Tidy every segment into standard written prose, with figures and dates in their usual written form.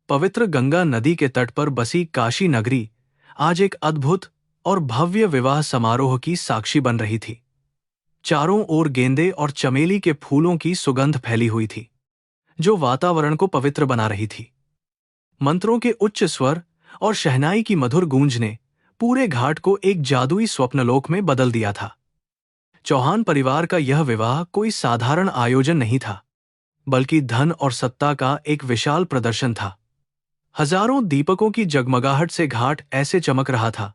पवित्र गंगा नदी के तट पर बसी काशी नगरी आज एक अद्भुत और भव्य विवाह समारोह की साक्षी बन रही थी। चारों ओर गेंदे और चमेली के फूलों की सुगंध फैली हुई थी, जो वातावरण को पवित्र बना रही थी। मंत्रों के उच्च स्वर और शहनाई की मधुर गूंज ने पूरे घाट को एक जादुई स्वप्नलोक में बदल दिया था। चौहान परिवार का यह विवाह कोई साधारण आयोजन नहीं था, बल्कि धन और सत्ता का एक विशाल प्रदर्शन था। हजारों दीपकों की जगमगाहट से घाट ऐसे चमक रहा था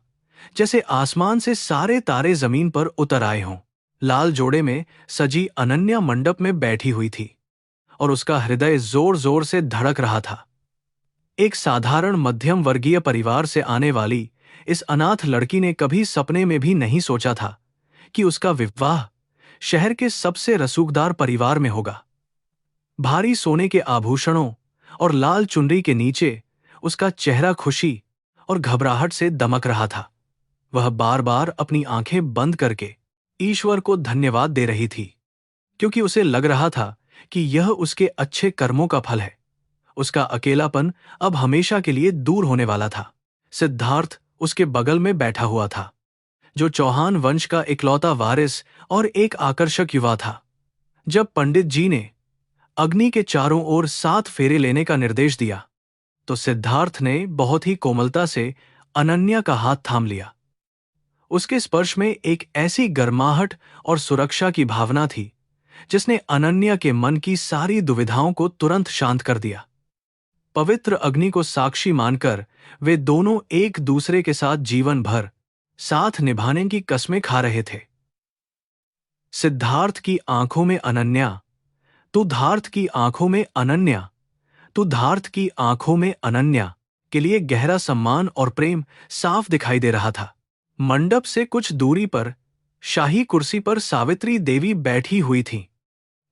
जैसे आसमान से सारे तारे जमीन पर उतर आए हों। लाल जोड़े में सजी अनन्या मंडप में बैठी हुई थी और उसका हृदय जोर जोर से धड़क रहा था। एक साधारण मध्यम वर्गीय परिवार से आने वाली इस अनाथ लड़की ने कभी सपने में भी नहीं सोचा था कि उसका विवाह शहर के सबसे रसूखदार परिवार में होगा। भारी सोने के आभूषणों और लाल चुनरी के नीचे उसका चेहरा खुशी और घबराहट से दमक रहा था। वह बार बार अपनी आंखें बंद करके ईश्वर को धन्यवाद दे रही थी, क्योंकि उसे लग रहा था कि यह उसके अच्छे कर्मों का फल है। उसका अकेलापन अब हमेशा के लिए दूर होने वाला था। सिद्धार्थ उसके बगल में बैठा हुआ था, जो चौहान वंश का इकलौता वारिस और एक आकर्षक युवा था। जब पंडित जी ने अग्नि के चारों ओर 7 फेरे लेने का निर्देश दिया, तो सिद्धार्थ ने बहुत ही कोमलता से अनन्या का हाथ थाम लिया। उसके स्पर्श में एक ऐसी गर्माहट और सुरक्षा की भावना थी जिसने अनन्या के मन की सारी दुविधाओं को तुरंत शांत कर दिया। पवित्र अग्नि को साक्षी मानकर वे दोनों एक दूसरे के साथ जीवन भर साथ निभाने की कस्में खा रहे थे। सिद्धार्थ की आंखों में अनन्या, तुधार्थ की आंखों में अनन्या, तुधार्थ की आंखों में अनन्या के लिए गहरा सम्मान और प्रेम साफ दिखाई दे रहा था। मंडप से कुछ दूरी पर शाही कुर्सी पर सावित्री देवी बैठी हुई थीं,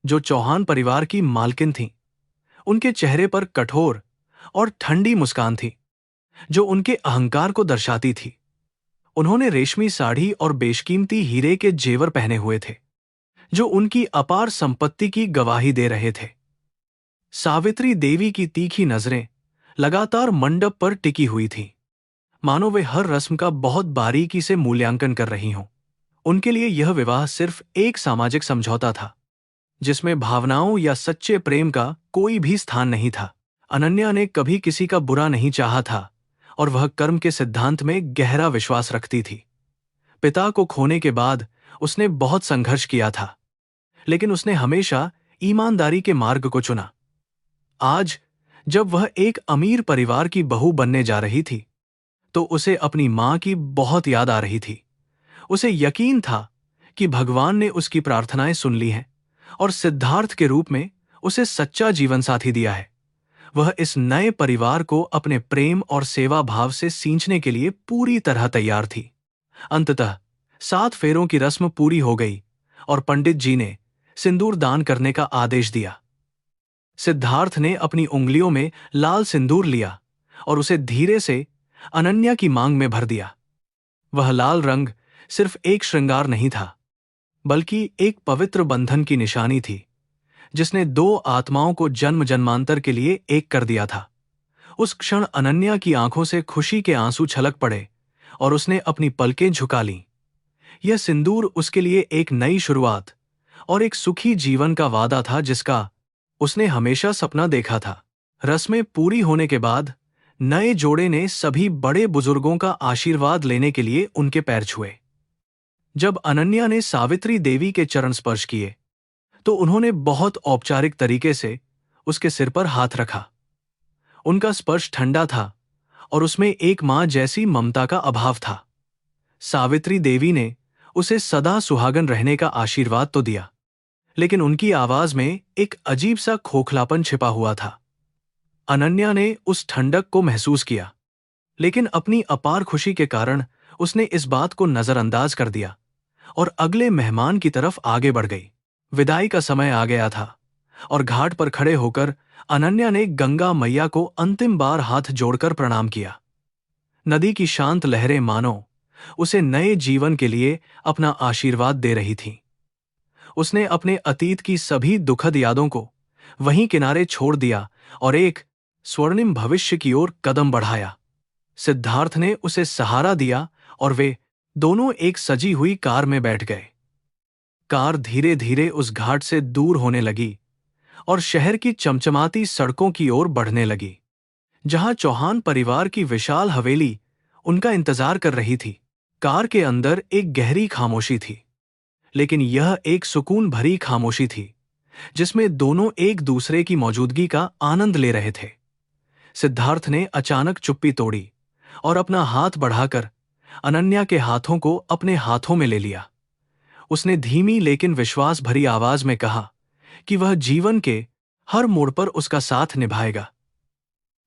जो चौहान परिवार की मालकिन थीं। उनके चेहरे पर कठोर और ठंडी मुस्कान थी, जो उनके अहंकार को दर्शाती थी। उन्होंने रेशमी साड़ी और बेशकीमती हीरे के जेवर पहने हुए थे, जो उनकी अपार संपत्ति की गवाही दे रहे थे। सावित्री देवी की तीखी नजरें लगातार मंडप पर टिकी हुई थीं, मानो वे हर रस्म का बहुत बारीकी से मूल्यांकन कर रही हों। उनके लिए यह विवाह सिर्फ एक सामाजिक समझौता था, जिसमें भावनाओं या सच्चे प्रेम का कोई भी स्थान नहीं था। अनन्या ने कभी किसी का बुरा नहीं चाहा था और वह कर्म के सिद्धांत में गहरा विश्वास रखती थी। पिता को खोने के बाद उसने बहुत संघर्ष किया था, लेकिन उसने हमेशा ईमानदारी के मार्ग को चुना। आज जब वह एक अमीर परिवार की बहू बनने जा रही थी, तो उसे अपनी मां की बहुत याद आ रही थी। उसे यकीन था कि भगवान ने उसकी प्रार्थनाएं सुन ली हैं और सिद्धार्थ के रूप में उसे सच्चा जीवन साथी दिया है। वह इस नए परिवार को अपने प्रेम और सेवा भाव से सींचने के लिए पूरी तरह तैयार थी। अंततः 7 फेरों की रस्म पूरी हो गई और पंडित जी ने सिंदूर दान करने का आदेश दिया। सिद्धार्थ ने अपनी उंगलियों में लाल सिंदूर लिया और उसे धीरे से अनन्या की मांग में भर दिया। वह लाल रंग सिर्फ एक श्रृंगार नहीं था, बल्कि एक पवित्र बंधन की निशानी थी, जिसने 2 आत्माओं को जन्म जन्मांतर के लिए एक कर दिया था। उस क्षण अनन्या की आंखों से खुशी के आंसू छलक पड़े और उसने अपनी पलकें झुका लीं। यह सिंदूर उसके लिए एक नई शुरुआत और एक सुखी जीवन का वादा था, जिसका उसने हमेशा सपना देखा था। रस्में पूरी होने के बाद नए जोड़े ने सभी बड़े बुजुर्गों का आशीर्वाद लेने के लिए उनके पैर छुए। जब अनन्या ने सावित्री देवी के चरण स्पर्श किए, तो उन्होंने बहुत औपचारिक तरीके से उसके सिर पर हाथ रखा। उनका स्पर्श ठंडा था और उसमें एक मां जैसी ममता का अभाव था। सावित्री देवी ने उसे सदा सुहागन रहने का आशीर्वाद तो दिया, लेकिन उनकी आवाज में एक अजीब सा खोखलापन छिपा हुआ था। अनन्या ने उस ठंडक को महसूस किया, लेकिन अपनी अपार खुशी के कारण उसने इस बात को नजरअंदाज कर दिया और अगले मेहमान की तरफ आगे बढ़ गई। विदाई का समय आ गया था और घाट पर खड़े होकर अनन्या ने गंगा मैया को अंतिम बार हाथ जोड़कर प्रणाम किया। नदी की शांत लहरें मानो उसे नए जीवन के लिए अपना आशीर्वाद दे रही थीं। उसने अपने अतीत की सभी दुखद यादों को वहीं किनारे छोड़ दिया और एक स्वर्णिम भविष्य की ओर कदम बढ़ाया। सिद्धार्थ ने उसे सहारा दिया और वे दोनों एक सजी हुई कार में बैठ गए। कार धीरे धीरे उस घाट से दूर होने लगी और शहर की चमचमाती सड़कों की ओर बढ़ने लगी, जहां चौहान परिवार की विशाल हवेली उनका इंतजार कर रही थी। कार के अंदर एक गहरी खामोशी थी, लेकिन यह एक सुकून भरी खामोशी थी जिसमें दोनों एक दूसरे की मौजूदगी का आनंद ले रहे थे। सिद्धार्थ ने अचानक चुप्पी तोड़ी और अपना हाथ बढ़ाकर अनन्या के हाथों को अपने हाथों में ले लिया। उसने धीमी लेकिन विश्वास भरी आवाज में कहा कि वह जीवन के हर मोड़ पर उसका साथ निभाएगा।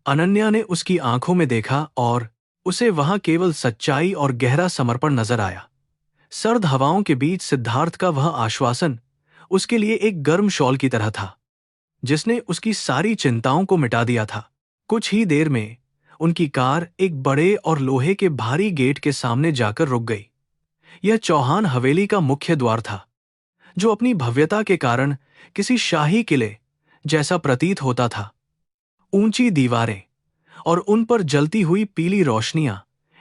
अनन्या ने उसकी आंखों में देखा और उसे वहां केवल सच्चाई और गहरा समर्पण नजर आया। सर्द हवाओं के बीच सिद्धार्थ का वह आश्वासन उसके लिए एक गर्म शॉल की तरह था, जिसने उसकी सारी चिंताओं को मिटा दिया था। कुछ ही देर में उनकी कार एक बड़े और लोहे के भारी गेट के सामने जाकर रुक गई। यह चौहान हवेली का मुख्य द्वार था, जो अपनी भव्यता के कारण किसी शाही किले जैसा प्रतीत होता था। ऊंची दीवारें और उन पर जलती हुई पीली रोशनियां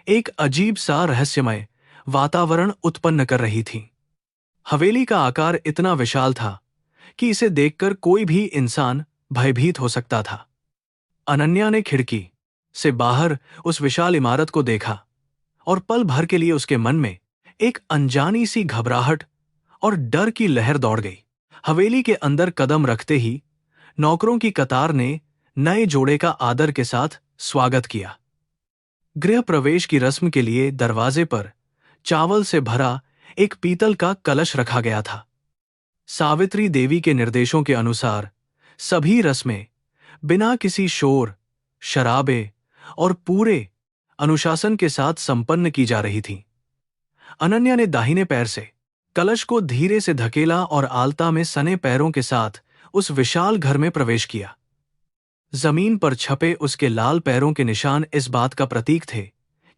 एक अजीब सा रहस्यमय वातावरण उत्पन्न कर रही थीं। हवेली का आकार इतना विशाल था कि इसे देखकर कोई भी इंसान भयभीत हो सकता था। अनन्या ने खिड़की से बाहर उस विशाल इमारत को देखा और पल भर के लिए उसके मन में एक अनजानी सी घबराहट और डर की लहर दौड़ गई। हवेली के अंदर कदम रखते ही नौकरों की कतार ने नए जोड़े का आदर के साथ स्वागत किया। गृह प्रवेश की रस्म के लिए दरवाजे पर चावल से भरा एक पीतल का कलश रखा गया था। सावित्री देवी के निर्देशों के अनुसार सभी रस्में बिना किसी शोर, शराबे और पूरे अनुशासन के साथ संपन्न की जा रही थीं। अनन्या ने दाहिने पैर से कलश को धीरे से धकेला और आलता में सने पैरों के साथ उस विशाल घर में प्रवेश किया। जमीन पर छपे उसके लाल पैरों के निशान इस बात का प्रतीक थे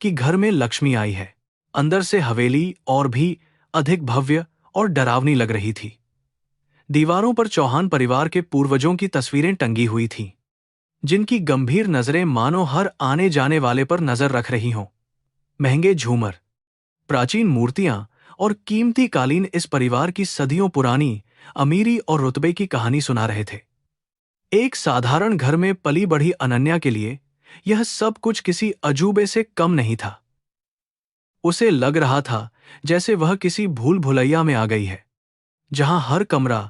कि घर में लक्ष्मी आई है। अंदर से हवेली और भी अधिक भव्य और डरावनी लग रही थी। दीवारों पर चौहान परिवार के पूर्वजों की तस्वीरें टंगी हुई थीं, जिनकी गंभीर नजरें मानो हर आने जाने वाले पर नजर रख रही हों। महंगे झूमर, प्राचीन मूर्तियां और कीमती कालीन इस परिवार की सदियों पुरानी अमीरी और रुतबे की कहानी सुना रहे थे। एक साधारण घर में पली बढ़ी अनन्या के लिए यह सब कुछ किसी अजूबे से कम नहीं था। उसे लग रहा था जैसे वह किसी भूल भुलैया में आ गई है, जहां हर कमरा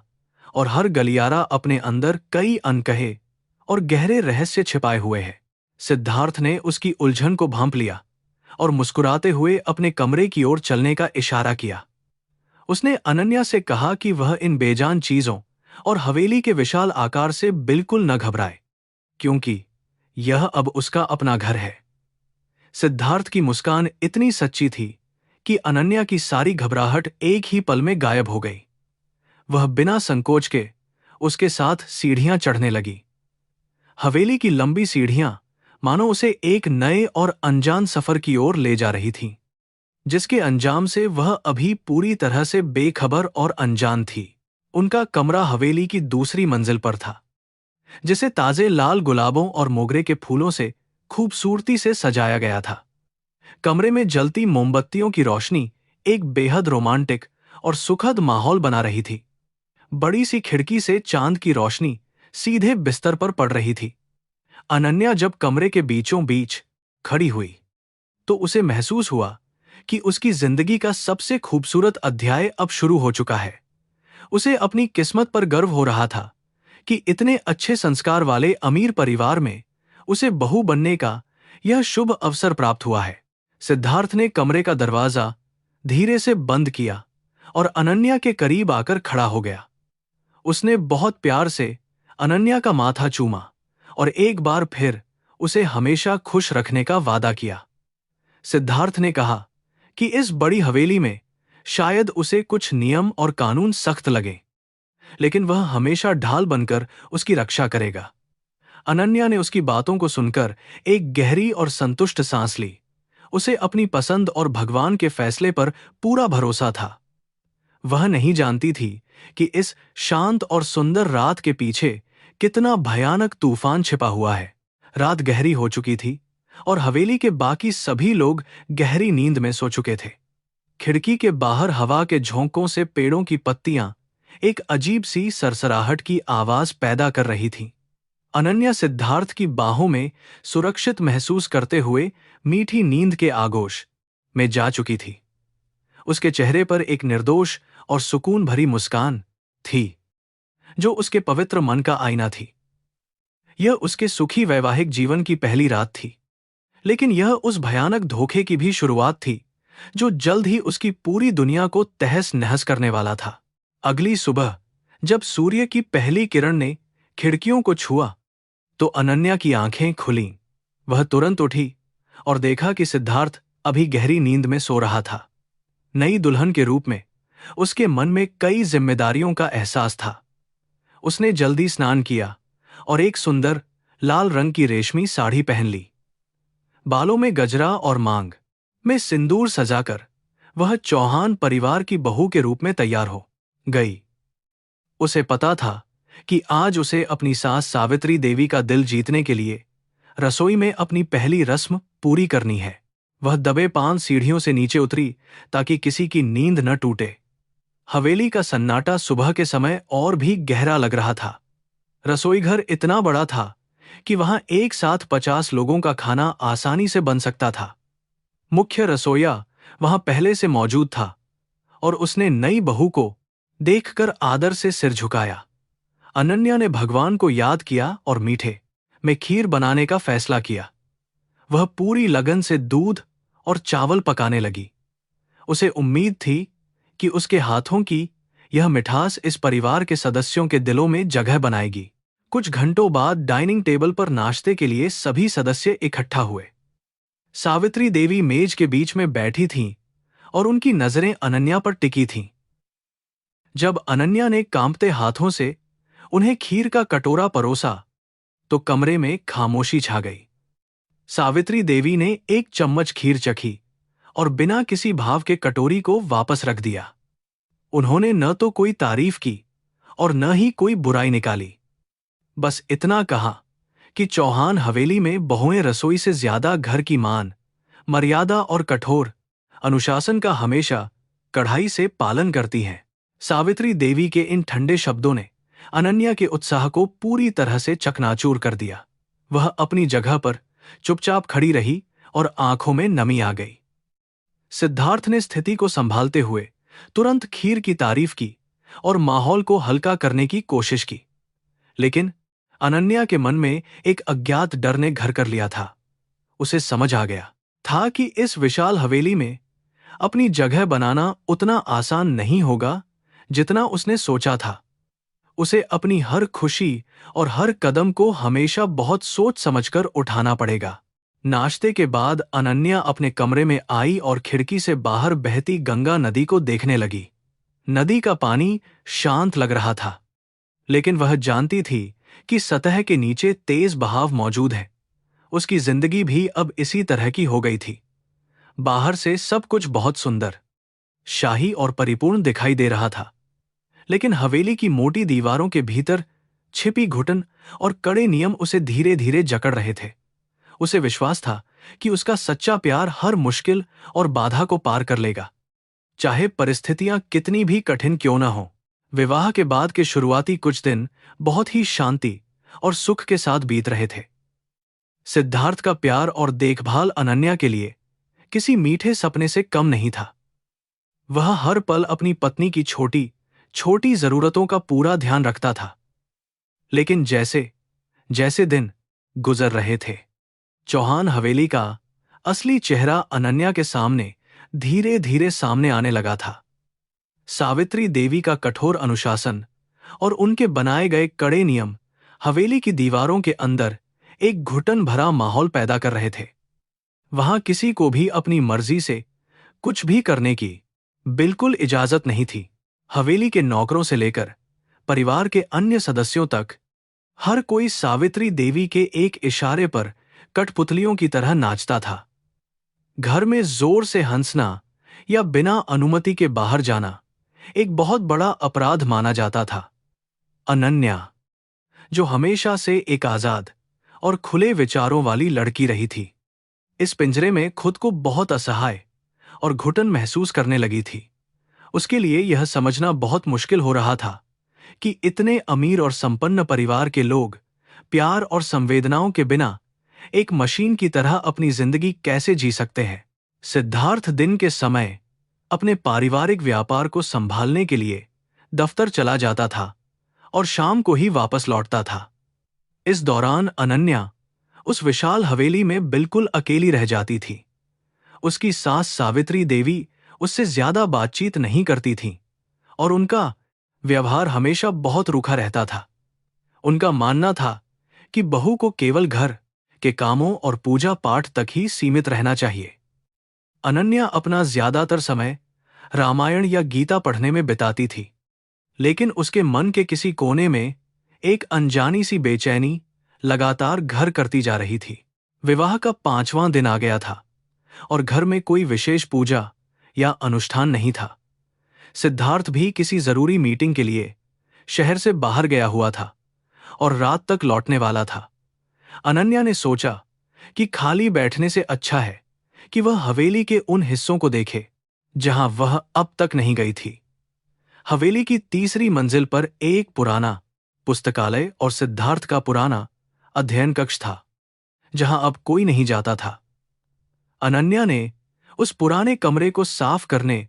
और हर गलियारा अपने अंदर कई अनकहे और गहरे रहस्य छिपाए हुए हैं। सिद्धार्थ ने उसकी उलझन को भांप लिया और मुस्कुराते हुए अपने कमरे की ओर चलने का इशारा किया। उसने अनन्या से कहा कि वह इन बेजान चीजों और हवेली के विशाल आकार से बिल्कुल न घबराए, क्योंकि यह अब उसका अपना घर है। सिद्धार्थ की मुस्कान इतनी सच्ची थी कि अनन्या की सारी घबराहट एक ही पल में गायब हो गई। वह बिना संकोच के उसके साथ सीढ़ियां चढ़ने लगी। हवेली की लंबी सीढ़ियां मानो उसे एक नए और अनजान सफर की ओर ले जा रही थीं, जिसके अंजाम से वह अभी पूरी तरह से बेखबर और अनजान थी। उनका कमरा हवेली की दूसरी मंजिल पर था, जिसे ताजे लाल गुलाबों और मोगरे के फूलों से खूबसूरती से सजाया गया था। कमरे में जलती मोमबत्तियों की रोशनी एक बेहद रोमांटिक और सुखद माहौल बना रही थी। बड़ी सी खिड़की से चांद की रोशनी सीधे बिस्तर पर पड़ रही थी। अनन्या जब कमरे के बीचों बीच खड़ी हुई तो उसे महसूस हुआ कि उसकी जिंदगी का सबसे खूबसूरत अध्याय अब शुरू हो चुका है। उसे अपनी किस्मत पर गर्व हो रहा था कि इतने अच्छे संस्कार वाले अमीर परिवार में उसे बहू बनने का यह शुभ अवसर प्राप्त हुआ है। सिद्धार्थ ने कमरे का दरवाजा धीरे से बंद किया और अनन्या के करीब आकर खड़ा हो गया। उसने बहुत प्यार से अनन्या का माथा चूमा और एक बार फिर उसे हमेशा खुश रखने का वादा किया। सिद्धार्थ ने कहा कि इस बड़ी हवेली में शायद उसे कुछ नियम और कानून सख्त लगे, लेकिन वह हमेशा ढाल बनकर उसकी रक्षा करेगा। अनन्या ने उसकी बातों को सुनकर एक गहरी और संतुष्ट सांस ली। उसे अपनी पसंद और भगवान के फैसले पर पूरा भरोसा था। वह नहीं जानती थी कि इस शांत और सुंदर रात के पीछे कितना भयानक तूफान छिपा हुआ है। रात गहरी हो चुकी थी और हवेली के बाकी सभी लोग गहरी नींद में सो चुके थे। खिड़की के बाहर हवा के झोंकों से पेड़ों की पत्तियां एक अजीब सी सरसराहट की आवाज पैदा कर रही थीं। अनन्या सिद्धार्थ की बाहों में सुरक्षित महसूस करते हुए मीठी नींद के आगोश में जा चुकी थी। उसके चेहरे पर एक निर्दोष और सुकून भरी मुस्कान थी, जो उसके पवित्र मन का आईना थी। यह उसके सुखी वैवाहिक जीवन की पहली रात थी, लेकिन यह उस भयानक धोखे की भी शुरुआत थी जो जल्द ही उसकी पूरी दुनिया को तहस नहस करने वाला था। अगली सुबह जब सूर्य की पहली किरण ने खिड़कियों को छुआ तो अनन्या की आंखें खुलीं। वह तुरंत उठी और देखा कि सिद्धार्थ अभी गहरी नींद में सो रहा था। नई दुल्हन के रूप में उसके मन में कई जिम्मेदारियों का एहसास था। उसने जल्दी स्नान किया और एक सुंदर लाल रंग की रेशमी साड़ी पहन ली। बालों में गजरा और मांग में सिंदूर सजाकर वह चौहान परिवार की बहू के रूप में तैयार हो गई। उसे पता था कि आज उसे अपनी सास सावित्री देवी का दिल जीतने के लिए रसोई में अपनी पहली रस्म पूरी करनी है। वह दबे पांव सीढ़ियों से नीचे उतरी ताकि किसी की नींद न टूटे। हवेली का सन्नाटा सुबह के समय और भी गहरा लग रहा था। रसोई घर इतना बड़ा था कि वहां एक साथ 50 लोगों का खाना आसानी से बन सकता था। मुख्य रसोइया वहां पहले से मौजूद था और उसने नई बहू को देखकर आदर से सिर झुकाया। अनन्या ने भगवान को याद किया और मीठे में खीर बनाने का फैसला किया। वह पूरी लगन से दूध और चावल पकाने लगी। उसे उम्मीद थी कि उसके हाथों की यह मिठास इस परिवार के सदस्यों के दिलों में जगह बनाएगी। कुछ घंटों बाद डाइनिंग टेबल पर नाश्ते के लिए सभी सदस्य इकट्ठा हुए। सावित्री देवी मेज के बीच में बैठी थीं और उनकी नजरें अनन्या पर टिकी थीं। जब अनन्या ने कांपते हाथों से उन्हें खीर का कटोरा परोसा तो कमरे में खामोशी छा गई। सावित्री देवी ने एक चम्मच खीर चखी और बिना किसी भाव के कटोरी को वापस रख दिया। उन्होंने न तो कोई तारीफ की और न ही कोई बुराई निकाली। बस इतना कहा कि चौहान हवेली में बहुएं रसोई से ज्यादा घर की मान, मर्यादा और कठोर अनुशासन का हमेशा कड़ाई से पालन करती हैं। सावित्री देवी के इन ठंडे शब्दों ने अनन्या के उत्साह को पूरी तरह से चकनाचूर कर दिया। वह अपनी जगह पर चुपचाप खड़ी रही और आंखों में नमी आ गई। सिद्धार्थ ने स्थिति को संभालते हुए तुरंत खीर की तारीफ की और माहौल को हल्का करने की कोशिश की, लेकिन अनन्या के मन में एक अज्ञात डर ने घर कर लिया था। उसे समझ आ गया था कि इस विशाल हवेली में अपनी जगह बनाना उतना आसान नहीं होगा जितना उसने सोचा था। उसे अपनी हर खुशी और हर कदम को हमेशा बहुत सोच समझकर उठाना पड़ेगा। नाश्ते के बाद अनन्या अपने कमरे में आई और खिड़की से बाहर बहती गंगा नदी को देखने लगी। नदी का पानी शांत लग रहा था, लेकिन वह जानती थी कि सतह के नीचे तेज बहाव मौजूद है। उसकी जिंदगी भी अब इसी तरह की हो गई थी। बाहर से सब कुछ बहुत सुंदर, शाही और परिपूर्ण दिखाई दे रहा था, लेकिन हवेली की मोटी दीवारों के भीतर छिपी घुटन और कड़े नियम उसे धीरे धीरे जकड़ रहे थे। उसे विश्वास था कि उसका सच्चा प्यार हर मुश्किल और बाधा को पार कर लेगा, चाहे परिस्थितियां कितनी भी कठिन क्यों न हो। विवाह के बाद के शुरुआती कुछ दिन बहुत ही शांति और सुख के साथ बीत रहे थे। सिद्धार्थ का प्यार और देखभाल अनन्या के लिए किसी मीठे सपने से कम नहीं था। वह हर पल अपनी पत्नी की छोटी छोटी जरूरतों का पूरा ध्यान रखता था। लेकिन जैसे जैसे दिन गुजर रहे थे, चौहान हवेली का असली चेहरा अनन्या के सामने धीरे धीरे सामने आने लगा था। सावित्री देवी का कठोर अनुशासन और उनके बनाए गए कड़े नियम हवेली की दीवारों के अंदर एक घुटन भरा माहौल पैदा कर रहे थे। वहां किसी को भी अपनी मर्जी से कुछ भी करने की बिल्कुल इजाजत नहीं थी। हवेली के नौकरों से लेकर परिवार के अन्य सदस्यों तक हर कोई सावित्री देवी के एक इशारे पर कठपुतलियों की तरह नाचता था। घर में जोर से हंसना या बिना अनुमति के बाहर जाना एक बहुत बड़ा अपराध माना जाता था। अनन्या, जो हमेशा से एक आजाद और खुले विचारों वाली लड़की रही थी। इस पिंजरे में खुद को बहुत असहाय और घुटन महसूस करने लगी थी। उसके लिए यह समझना बहुत मुश्किल हो रहा था कि इतने अमीर और संपन्न परिवार के लोग प्यार और संवेदनाओं के बिना एक मशीन की तरह अपनी जिंदगी कैसे जी सकते हैं। सिद्धार्थ दिन के समय अपने पारिवारिक व्यापार को संभालने के लिए दफ्तर चला जाता था और शाम को ही वापस लौटता था। इस दौरान अनन्या उस विशाल हवेली में बिल्कुल अकेली रह जाती थी। उसकी सास सावित्री देवी उससे ज्यादा बातचीत नहीं करती थीं और उनका व्यवहार हमेशा बहुत रूखा रहता था। उनका मानना था कि बहू को केवल घर के कामों और पूजा पाठ तक ही सीमित रहना चाहिए। अनन्या अपना ज्यादातर समय रामायण या गीता पढ़ने में बिताती थी, लेकिन उसके मन के किसी कोने में एक अनजानी सी बेचैनी लगातार घर करती जा रही थी। विवाह का 5वां दिन आ गया था और घर में कोई विशेष पूजा या अनुष्ठान नहीं था। सिद्धार्थ भी किसी जरूरी मीटिंग के लिए शहर से बाहर गया हुआ था और रात तक लौटने वाला था। अनन्या ने सोचा कि खाली बैठने से अच्छा है कि वह हवेली के उन हिस्सों को देखे जहां वह अब तक नहीं गई थी। हवेली की तीसरी मंजिल पर एक पुराना पुस्तकालय और सिद्धार्थ का पुराना अध्ययन कक्ष था, जहां अब कोई नहीं जाता था। अनन्या ने उस पुराने कमरे को साफ करने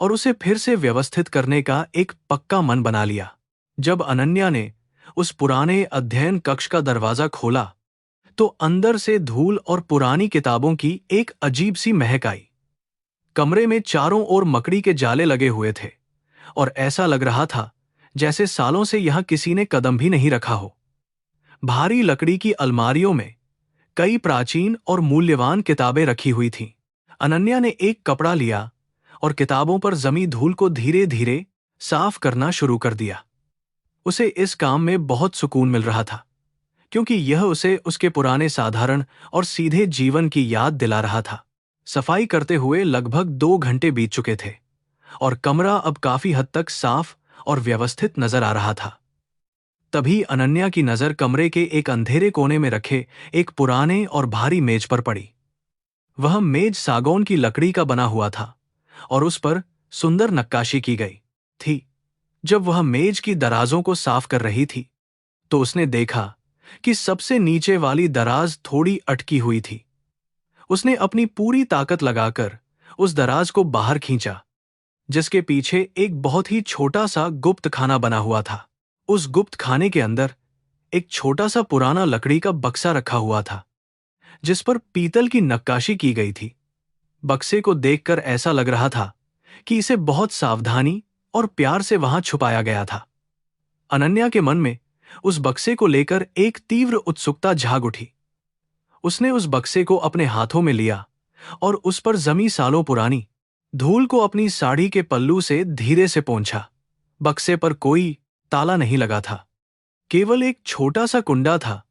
और उसे फिर से व्यवस्थित करने का एक पक्का मन बना लिया। जब अनन्या ने उस पुराने अध्ययन कक्ष का दरवाजा खोला तो अंदर से धूल और पुरानी किताबों की एक अजीब सी महक आई। कमरे में चारों ओर मकड़ी के जाले लगे हुए थे और ऐसा लग रहा था जैसे सालों से यहां किसी ने कदम भी नहीं रखा हो। भारी लकड़ी की अलमारियों में कई प्राचीन और मूल्यवान किताबें रखी हुई थीं। अनन्या ने एक कपड़ा लिया और किताबों पर जमी धूल को धीरे धीरे साफ करना शुरू कर दिया। उसे इस काम में बहुत सुकून मिल रहा था, क्योंकि यह उसे उसके पुराने साधारण और सीधे जीवन की याद दिला रहा था। सफाई करते हुए लगभग 2 घंटे बीत चुके थे और कमरा अब काफी हद तक साफ और व्यवस्थित नजर आ रहा था। तभी अनन्या की नजर कमरे के एक अंधेरे कोने में रखे एक पुराने और भारी मेज पर पड़ी। वह मेज सागौन की लकड़ी का बना हुआ था और उस पर सुंदर नक्काशी की गई थी। जब वह मेज की दराजों को साफ कर रही थी तो उसने देखा कि सबसे नीचे वाली दराज थोड़ी अटकी हुई थी। उसने अपनी पूरी ताकत लगाकर उस दराज को बाहर खींचा, जिसके पीछे एक बहुत ही छोटा सा गुप्त खाना बना हुआ था। उस गुप्त खाने के अंदर एक छोटा सा पुराना लकड़ी का बक्सा रखा हुआ था, जिस पर पीतल की नक्काशी की गई थी। बक्से को देखकर ऐसा लग रहा था कि इसे बहुत सावधानी और प्यार से वहां छुपाया गया था। अनन्या के मन में उस बक्से को लेकर एक तीव्र उत्सुकता जाग उठी। उसने उस बक्से को अपने हाथों में लिया और उस पर जमी सालों पुरानी धूल को अपनी साड़ी के पल्लू से धीरे से पोंछा। बक्से पर कोई ताला नहीं लगा था, केवल एक छोटा सा कुंडा था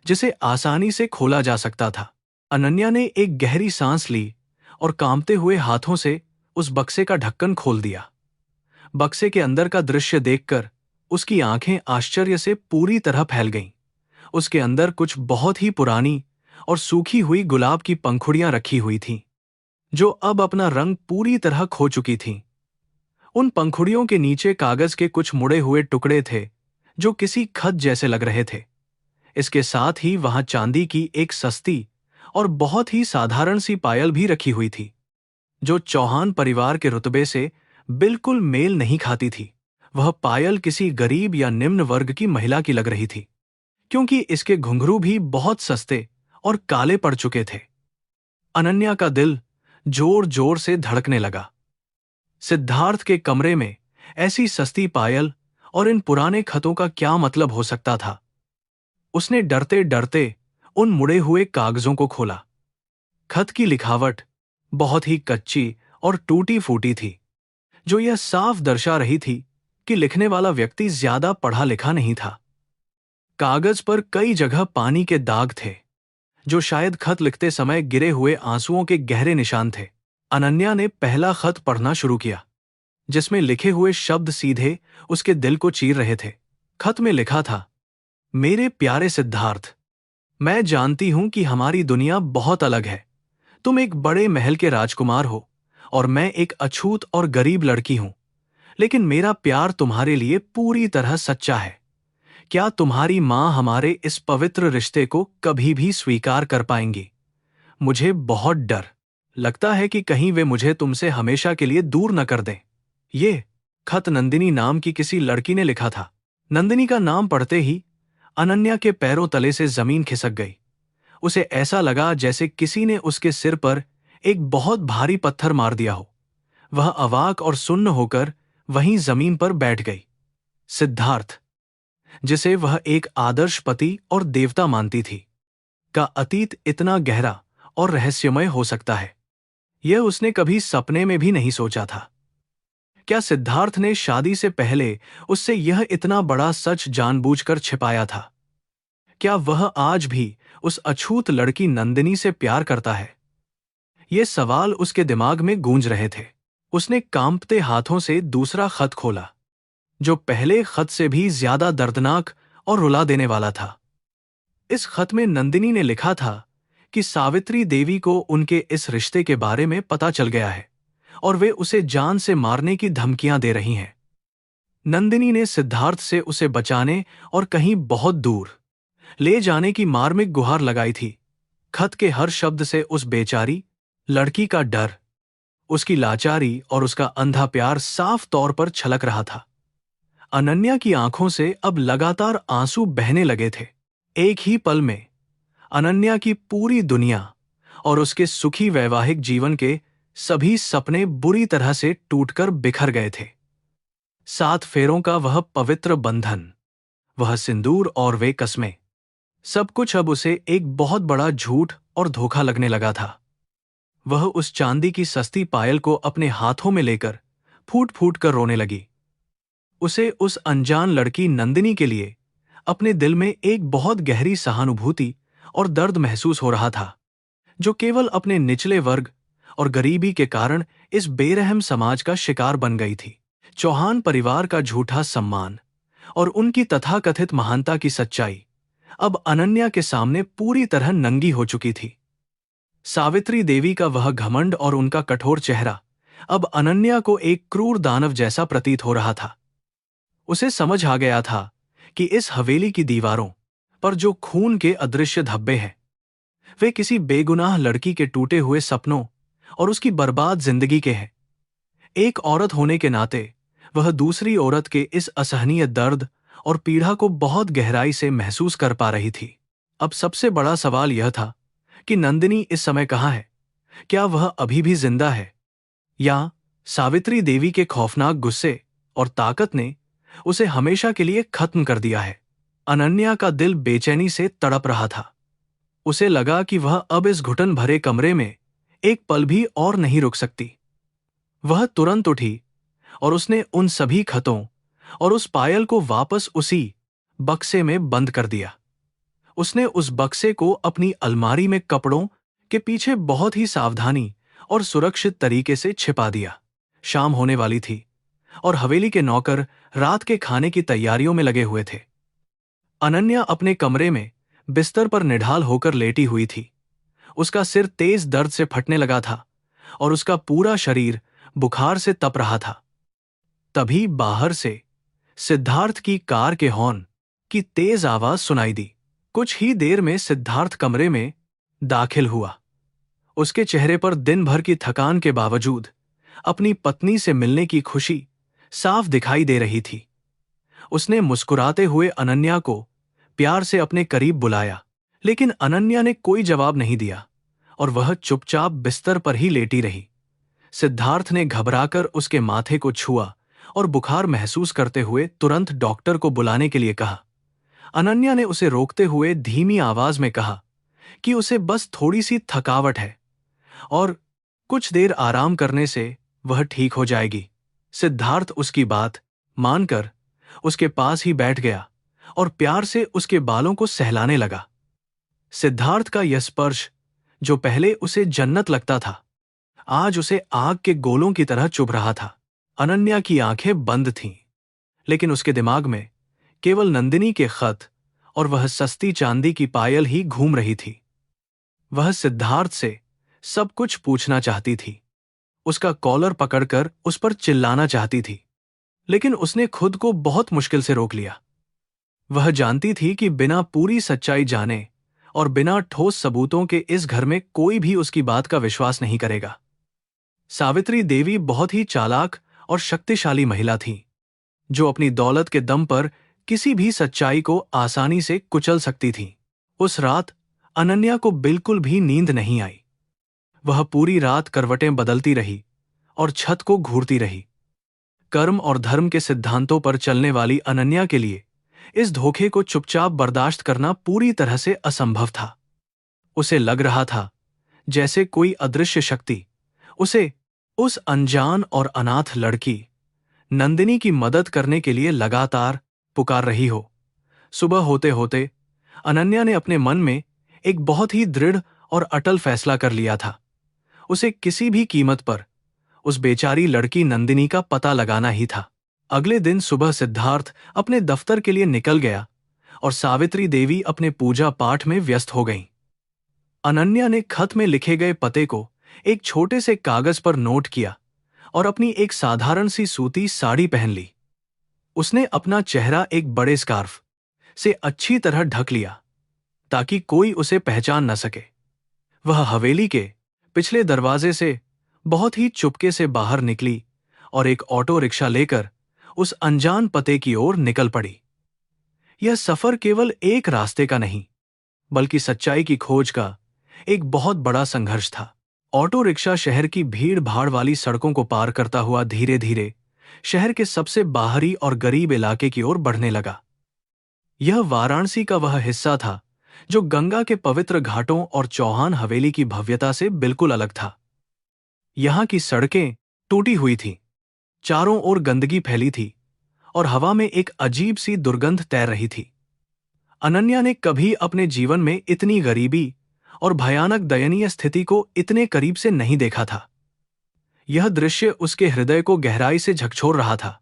जिसे आसानी से खोला जा सकता था। अनन्या ने एक गहरी सांस ली और कांपते हुए हाथों से उस बक्से का ढक्कन खोल दिया। बक्से के अंदर का दृश्य देखकर उसकी आंखें आश्चर्य से पूरी तरह फैल गईं। उसके अंदर कुछ बहुत ही पुरानी और सूखी हुई गुलाब की पंखुड़ियां रखी हुई थीं, जो अब अपना रंग पूरी तरह खो चुकी थीं। उन पंखुड़ियों के नीचे कागज के कुछ मुड़े हुए टुकड़े थे जो किसी खत जैसे लग रहे थे। इसके साथ ही वहां चांदी की एक सस्ती और बहुत ही साधारण सी पायल भी रखी हुई थी, जो चौहान परिवार के रुतबे से बिल्कुल मेल नहीं खाती थी। वह पायल किसी गरीब या निम्न वर्ग की महिला की लग रही थी, क्योंकि इसके घुंघरू भी बहुत सस्ते और काले पड़ चुके थे। अनन्या का दिल जोर जोर से धड़कने लगा। सिद्धार्थ के कमरे में ऐसी सस्ती पायल और इन पुराने खतों का क्या मतलब हो सकता था? उसने डरते डरते उन मुड़े हुए कागजों को खोला। खत की लिखावट बहुत ही कच्ची और टूटी फूटी थी, जो यह साफ दर्शा रही थी कि लिखने वाला व्यक्ति ज्यादा पढ़ा लिखा नहीं था। कागज पर कई जगह पानी के दाग थे, जो शायद खत लिखते समय गिरे हुए आंसुओं के गहरे निशान थे। अनन्या ने पहला खत पढ़ना शुरू किया, जिसमें लिखे हुए शब्द सीधे उसके दिल को चीर रहे थे। खत में लिखा था, मेरे प्यारे सिद्धार्थ, मैं जानती हूं कि हमारी दुनिया बहुत अलग है। तुम एक बड़े महल के राजकुमार हो और मैं एक अछूत और गरीब लड़की हूं, लेकिन मेरा प्यार तुम्हारे लिए पूरी तरह सच्चा है। क्या तुम्हारी माँ हमारे इस पवित्र रिश्ते को कभी भी स्वीकार कर पाएंगी? मुझे बहुत डर लगता है कि कहीं वे मुझे तुमसे हमेशा के लिए दूर न कर दें। ये खत नंदिनी नाम की किसी लड़की ने लिखा था। नंदिनी का नाम पढ़ते ही अनन्या के पैरों तले से जमीन खिसक गई। उसे ऐसा लगा जैसे किसी ने उसके सिर पर एक बहुत भारी पत्थर मार दिया हो। वह अवाक और सुन्न होकर वहीं जमीन पर बैठ गई। सिद्धार्थ, जिसे वह एक आदर्श पति और देवता मानती थी, का अतीत इतना गहरा और रहस्यमय हो सकता है, यह उसने कभी सपने में भी नहीं सोचा था। क्या सिद्धार्थ ने शादी से पहले उससे यह इतना बड़ा सच जानबूझकर छिपाया था? क्या वह आज भी उस अछूत लड़की नंदिनी से प्यार करता है? ये सवाल उसके दिमाग में गूंज रहे थे। उसने कांपते हाथों से दूसरा खत खोला, जो पहले खत से भी ज्यादा दर्दनाक और रुला देने वाला था। इस खत में नंदिनी ने लिखा था कि सावित्री देवी को उनके इस रिश्ते के बारे में पता चल गया है और वे उसे जान से मारने की धमकियां दे रही हैं। नंदिनी ने सिद्धार्थ से उसे बचाने और कहीं बहुत दूर ले जाने की मार्मिक गुहार लगाई थी। खत के हर शब्द से उस बेचारी लड़की का डर, उसकी लाचारी और उसका अंधा प्यार साफ तौर पर छलक रहा था। अनन्या की आंखों से अब लगातार आंसू बहने लगे थे। एक ही पल में अनन्या की पूरी दुनिया और उसके सुखी वैवाहिक जीवन के सभी सपने बुरी तरह से टूटकर बिखर गए थे। 7 फेरों का वह पवित्र बंधन, वह सिंदूर और वे कस्में, सब कुछ अब उसे एक बहुत बड़ा झूठ और धोखा लगने लगा था। वह उस चांदी की सस्ती पायल को अपने हाथों में लेकर फूट फूट कर रोने लगी। उसे उस अनजान लड़की नंदिनी के लिए अपने दिल में एक बहुत गहरी सहानुभूति और दर्द महसूस हो रहा था, जो केवल अपने निचले वर्ग और गरीबी के कारण इस बेरहम समाज का शिकार बन गई थी। चौहान परिवार का झूठा सम्मान और उनकी तथाकथित महानता की सच्चाई अब अनन्या के सामने पूरी तरह नंगी हो चुकी थी। सावित्री देवी का वह घमंड और उनका कठोर चेहरा अब अनन्या को एक क्रूर दानव जैसा प्रतीत हो रहा था। उसे समझ आ गया था कि इस हवेली की दीवारों पर जो खून के अदृश्य धब्बे हैं, वे किसी बेगुनाह लड़की के टूटे हुए सपनों और उसकी बर्बाद जिंदगी के हैं। एक औरत होने के नाते वह दूसरी औरत के इस असहनीय दर्द और पीड़ा को बहुत गहराई से महसूस कर पा रही थी। अब सबसे बड़ा सवाल यह था कि नंदिनी इस समय कहाँ है? क्या वह अभी भी जिंदा है, या सावित्री देवी के खौफनाक गुस्से और ताकत ने उसे हमेशा के लिए खत्म कर दिया है? अनन्या का दिल बेचैनी से तड़प रहा था। उसे लगा कि वह अब इस घुटन भरे कमरे में एक पल भी और नहीं रुक सकती। वह तुरंत उठी और उसने उन सभी खतों और उस पायल को वापस उसी बक्से में बंद कर दिया। उसने उस बक्से को अपनी अलमारी में कपड़ों के पीछे बहुत ही सावधानी और सुरक्षित तरीके से छिपा दिया। शाम होने वाली थी और हवेली के नौकर रात के खाने की तैयारियों में लगे हुए थे। अनन्या अपने कमरे में बिस्तर पर निढाल होकर लेटी हुई थी। उसका सिर तेज दर्द से फटने लगा था और उसका पूरा शरीर बुखार से तप रहा था। तभी बाहर से सिद्धार्थ की कार के हॉर्न की तेज आवाज सुनाई दी। कुछ ही देर में सिद्धार्थ कमरे में दाखिल हुआ। उसके चेहरे पर दिन भर की थकान के बावजूद अपनी पत्नी से मिलने की खुशी साफ दिखाई दे रही थी। उसने मुस्कुराते हुए अनन्या को प्यार से अपने करीब बुलाया, लेकिन अनन्या ने कोई जवाब नहीं दिया और वह चुपचाप बिस्तर पर ही लेटी रही। सिद्धार्थ ने घबराकर उसके माथे को छुआ और बुखार महसूस करते हुए तुरंत डॉक्टर को बुलाने के लिए कहा। अनन्या ने उसे रोकते हुए धीमी आवाज में कहा कि उसे बस थोड़ी सी थकावट है और कुछ देर आराम करने से वह ठीक हो जाएगी। सिद्धार्थ उसकी बात मानकर उसके पास ही बैठ गया और प्यार से उसके बालों को सहलाने लगा। सिद्धार्थ का यह स्पर्श, जो पहले उसे जन्नत लगता था, आज उसे आग के गोलों की तरह चुभ रहा था। अनन्या की आंखें बंद थीं, लेकिन उसके दिमाग में केवल नंदिनी के खत और वह सस्ती चांदी की पायल ही घूम रही थी। वह सिद्धार्थ से सब कुछ पूछना चाहती थी, उसका कॉलर पकड़कर उस पर चिल्लाना चाहती थी, लेकिन उसने खुद को बहुत मुश्किल से रोक लिया। वह जानती थी कि बिना पूरी सच्चाई जाने और बिना ठोस सबूतों के इस घर में कोई भी उसकी बात का विश्वास नहीं करेगा। सावित्री देवी बहुत ही चालाक और शक्तिशाली महिला थी, जो अपनी दौलत के दम पर किसी भी सच्चाई को आसानी से कुचल सकती थी। उस रात अनन्या को बिल्कुल भी नींद नहीं आई। वह पूरी रात करवटें बदलती रही और छत को घूरती रही। कर्म और धर्म के सिद्धांतों पर चलने वाली अनन्या के लिए इस धोखे को चुपचाप बर्दाश्त करना पूरी तरह से असंभव था। उसे लग रहा था जैसे कोई अदृश्य शक्ति उसे उस अनजान और अनाथ लड़की नंदिनी की मदद करने के लिए लगातार पुकार रही हो। सुबह होते होते अनन्या ने अपने मन में एक बहुत ही दृढ़ और अटल फैसला कर लिया था। उसे किसी भी कीमत पर उस बेचारी लड़की नंदिनी का पता लगाना ही था। अगले दिन सुबह सिद्धार्थ अपने दफ्तर के लिए निकल गया और सावित्री देवी अपने पूजा पाठ में व्यस्त हो गईं। अनन्या ने खत में लिखे गए पते को एक छोटे से कागज पर नोट किया और अपनी एक साधारण सी सूती साड़ी पहन ली। उसने अपना चेहरा एक बड़े स्कार्फ से अच्छी तरह ढक लिया ताकि कोई उसे पहचान न सके। वह हवेली के पिछले दरवाजे से बहुत ही चुपके से बाहर निकली और एक ऑटो रिक्शा लेकर उस अनजान पते की ओर निकल पड़ी। यह सफर केवल एक रास्ते का नहीं, बल्कि सच्चाई की खोज का एक बहुत बड़ा संघर्ष था। ऑटो रिक्शा शहर की भीड़ भाड़ वाली सड़कों को पार करता हुआ धीरे धीरे शहर के सबसे बाहरी और गरीब इलाके की ओर बढ़ने लगा। यह वाराणसी का वह हिस्सा था जो गंगा के पवित्र घाटों और चौहान हवेली की भव्यता से बिल्कुल अलग था। यहां की सड़कें टूटी हुई थीं, चारों ओर गंदगी फैली थी और हवा में एक अजीब सी दुर्गंध तैर रही थी। अनन्या ने कभी अपने जीवन में इतनी गरीबी और भयानक दयनीय स्थिति को इतने करीब से नहीं देखा था। यह दृश्य उसके हृदय को गहराई से झकझोर रहा था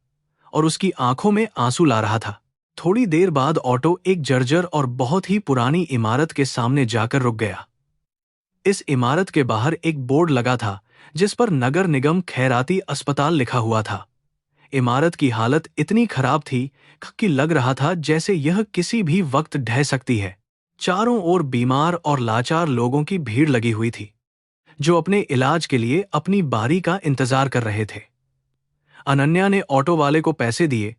और उसकी आंखों में आंसू ला रहा था। थोड़ी देर बाद ऑटो एक जर्जर और बहुत ही पुरानी इमारत के सामने जाकर रुक गया। इस इमारत के बाहर एक बोर्ड लगा था जिस पर नगर निगम खैराती अस्पताल लिखा हुआ था। इमारत की हालत इतनी खराब थी कि लग रहा था जैसे यह किसी भी वक्त ढह सकती है। चारों ओर बीमार और लाचार लोगों की भीड़ लगी हुई थी, जो अपने इलाज के लिए अपनी बारी का इंतजार कर रहे थे। अनन्या ने ऑटो वाले को पैसे दिए